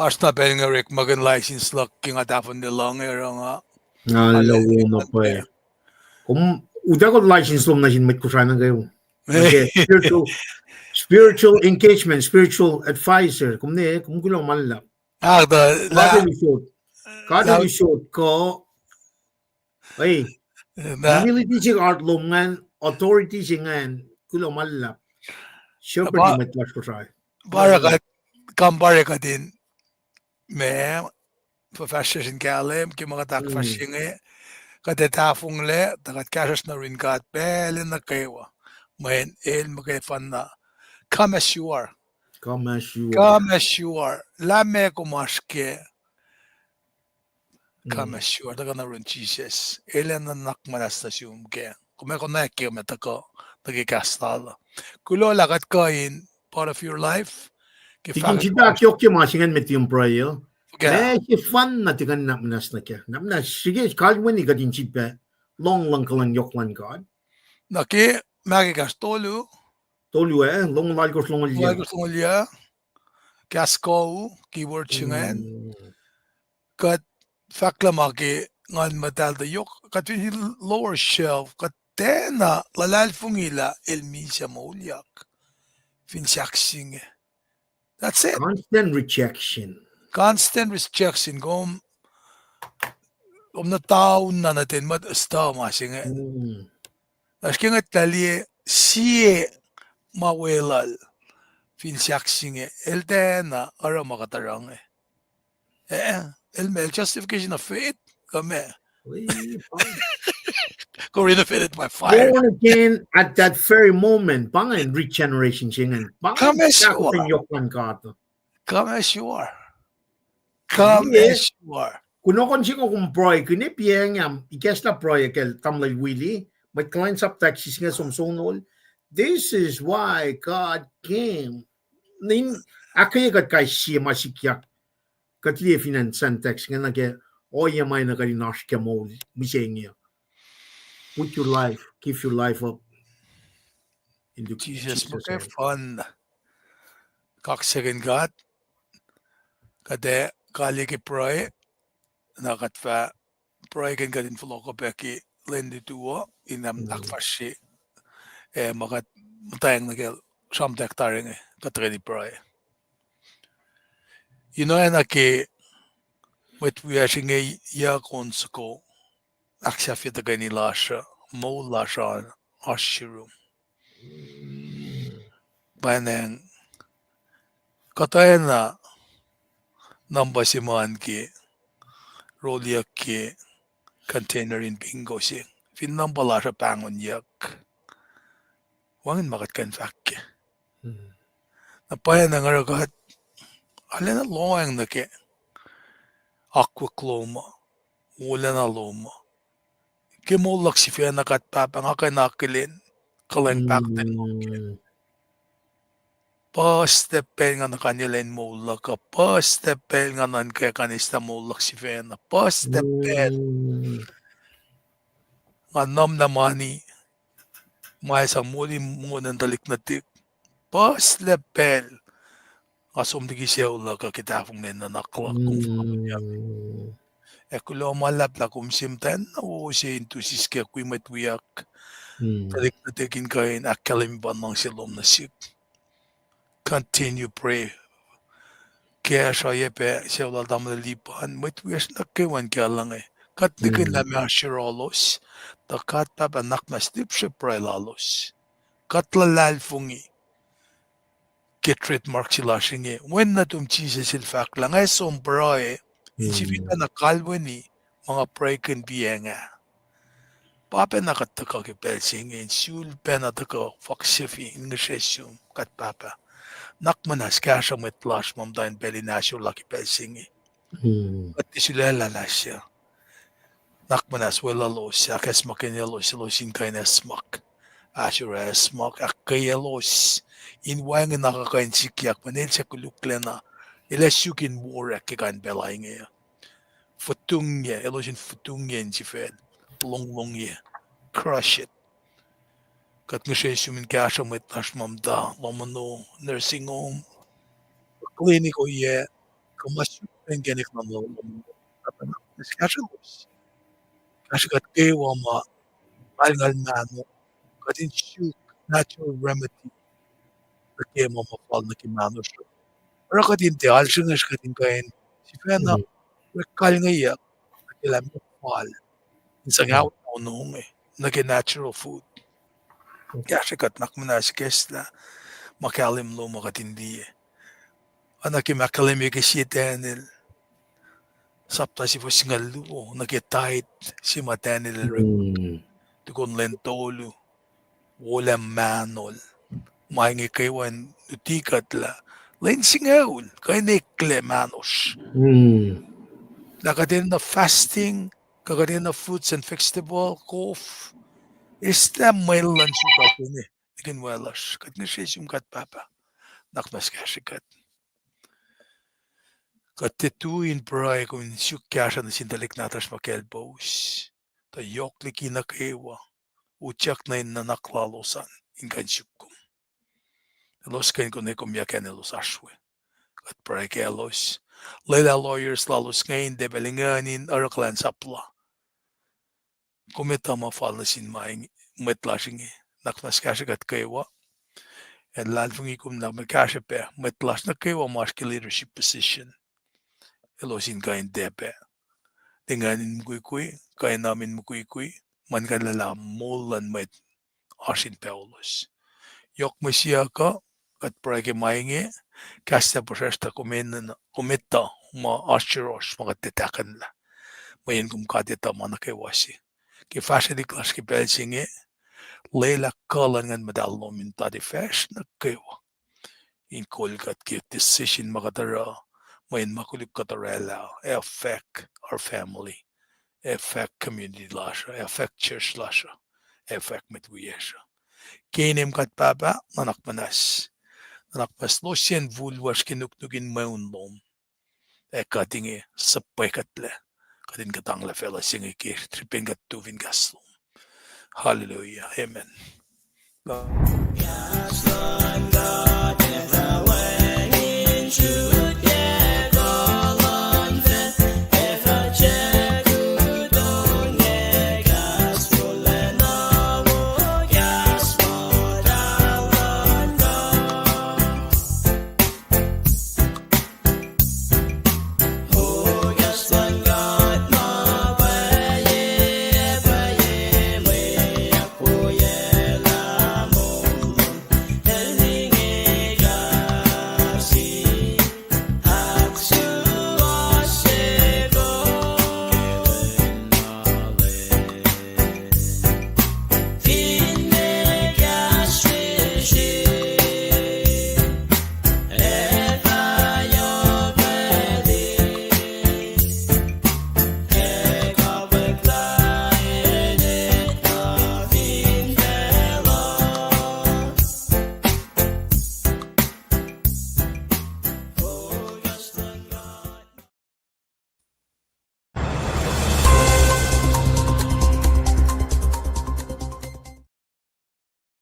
asna Paing rek magan license lak king atapon de lang nga Lawo na pa eh. Kung udah ko license lom na sin met ko sana kayo. Nage spiritual engagement, spiritual advisor. Kung kulang malap. Kada lisod ko ay humility sing art loman, authority singan kulang malap. Siyempre di met ko sa. Barakat kambare ka din me professor sin kalem ki mga takfashinge katetafung le takat kasas na rin kat pele na kayo main el makefan na come as you are lame kumaske come as you are taga na rin Jesus elen na nakmanas na siyum ke kumeko na ke metako nagikastala kulo lakat kain part of your life Tikin sida kyok ki masingan met yung prayer. Si fun na tikan namnas na kya. Namnas sige kalwen ni gadin chipe. Long lang kalang yok lang God. Naki magigas tolu Long lagos long liya kasko keyword chingan kat fakla maki ngan matal da yok kat lower shelf kat tena lalal fungila el misha molyak fin shaksing. That's it. Constant rejection gom na taon na natin mat asta masing. Askingat tali siye mawelal fin shaksing el tena ara makatarang el mel justification of faith kame. Renovated by fire. Born again at that very moment. Pangan regeneration singan. Come as you are. Come as you are. Kuno kon siko kung proy kini pieng yam ikesta proy kel tamlay willy but clients up taxis nga sumsonol. This is why God came. Nin akay kat kay siya masikyak katli finansan tax nga nage oyamay na kali nashke mo misengya. Put your life, give your life up. Into Jesus okay fun. Kaksakin God. Kade kali ki proy nakatfa proy kan kadin floko peki lendi tuo inam nakfashi makat matayang nagel samtek taring katredi proy. You know ki with we are singing ya konsko aksha fita gani lasha mo lasha ashirum baneng katayana nambasiman ki rolyak ki container in bingo sing fin nambala sa pangon yak wangin makat kan fakke napaya na ngaragat alena loang na ke aquacloma wolacna loma kimolak si fiya nakat papangakilin kaleng pakten mo Postepel nga na kanilen molak ka. Postepel nga nan kaya kanista molak si Fena. Postepel. Nga nam na mani. May sa moli mo ng talik na tik. Postepel. Nga sumdigi siya ulak ka kitafong nena naklak. Kulo malap la kumsimten. O siya intusis kaya kuy matwiyak. Talik na tikin kain akalimban ng silom na sik. Continue pray. Kaya siya yepe siya wala damdalipan. Wait, we are stuck kay one kaya lang Kat dikin la measuralos, the kat papa nakmas dipshe prelalos. Kat la lalfungi, getret marksilashingi. When na Jesus ilfak lang ay sombrae, insifita na kalwani, mga preken bienga. Papa nakataka ki pelsingi, sul penataka faksifi, ingesesum, kat papa. Nakmanas kasha metlash mamdain belinasyo laki pelsingi. Kat isulela lasya. Nakmanas welalos, akas makinelos, losin kainesmak. Asura smak akayelos. In wangin nakakain sikyak, manil sa kuluklena. Ilesyukin wura kikan belainge. Futungye, elosin futungye insifed. Longlongye. Crush it. Kat ngesesyumin kasha metlash mamda, lomano, nursing home, kliniko ye, kamasyukin genik na lomano. Kapana, kasha los. Kasha kat kewa ma, alngal mano, katin syuk, natural remedy, kema mafal na kimano siya. Pero katin te, alsyngash katin kain, si Fena, rekal ngaya, kakilam mafal, isang out na unong eh, naging natural food. Kasha kat nakmanas kesla, makalim lo makatindi eh. Anaki makalim ikisitenil, sapta si Fosingaluo, nakitait si matenil tukon lentolu, wala manol, mahingi kaywan utikat la, lain singaul, kay nekle manos. Nakatin na fasting, kakatin na fruits and vegetable, kof, isla mailan sukat ini, ikin walas, kat nisisum kat papa, nakmas kashikat. Katituin bray kung syukasha na sindalik natas makelbos. Ta yokliki na kewa. Uchak na naklalosan. Inkan syukum. Los kain kung nekumyakan los ashwe. At bray kelos. Lela lawyers lalos ngayon debelinganin araklan sapla. Kumita mafal na sin maing metlashingi. Nakmas kasha kat kewa. And lalfungi kum na makasha pe. Metlash na kewa maski leadership position. Elosin kain depe. Tinganin mukui, kaya namin mukui, man kalala molan mwet asin paulos. Yok masya ka, at prake mainge, kasta prosesta kumita, ma ashiros, mga titakan la. Mayin kum kadita manakewasi. Ki fashion klas ki belsinge, leila kalan ngan madalo min tadi fash na kewa. In kolgat ki decision makatara, mayin makulik katarela, affect our family. Affect community lasha, affect church lasha, affect metwiyesha. Kenem kat papa, nanakmanas. Nanakmas lo sien vulwas kinuknugin maunlom. Katinge sapay katle. Katin katang la fela singe ki tripping kat tuvin gaslom. Hallelujah. Amen.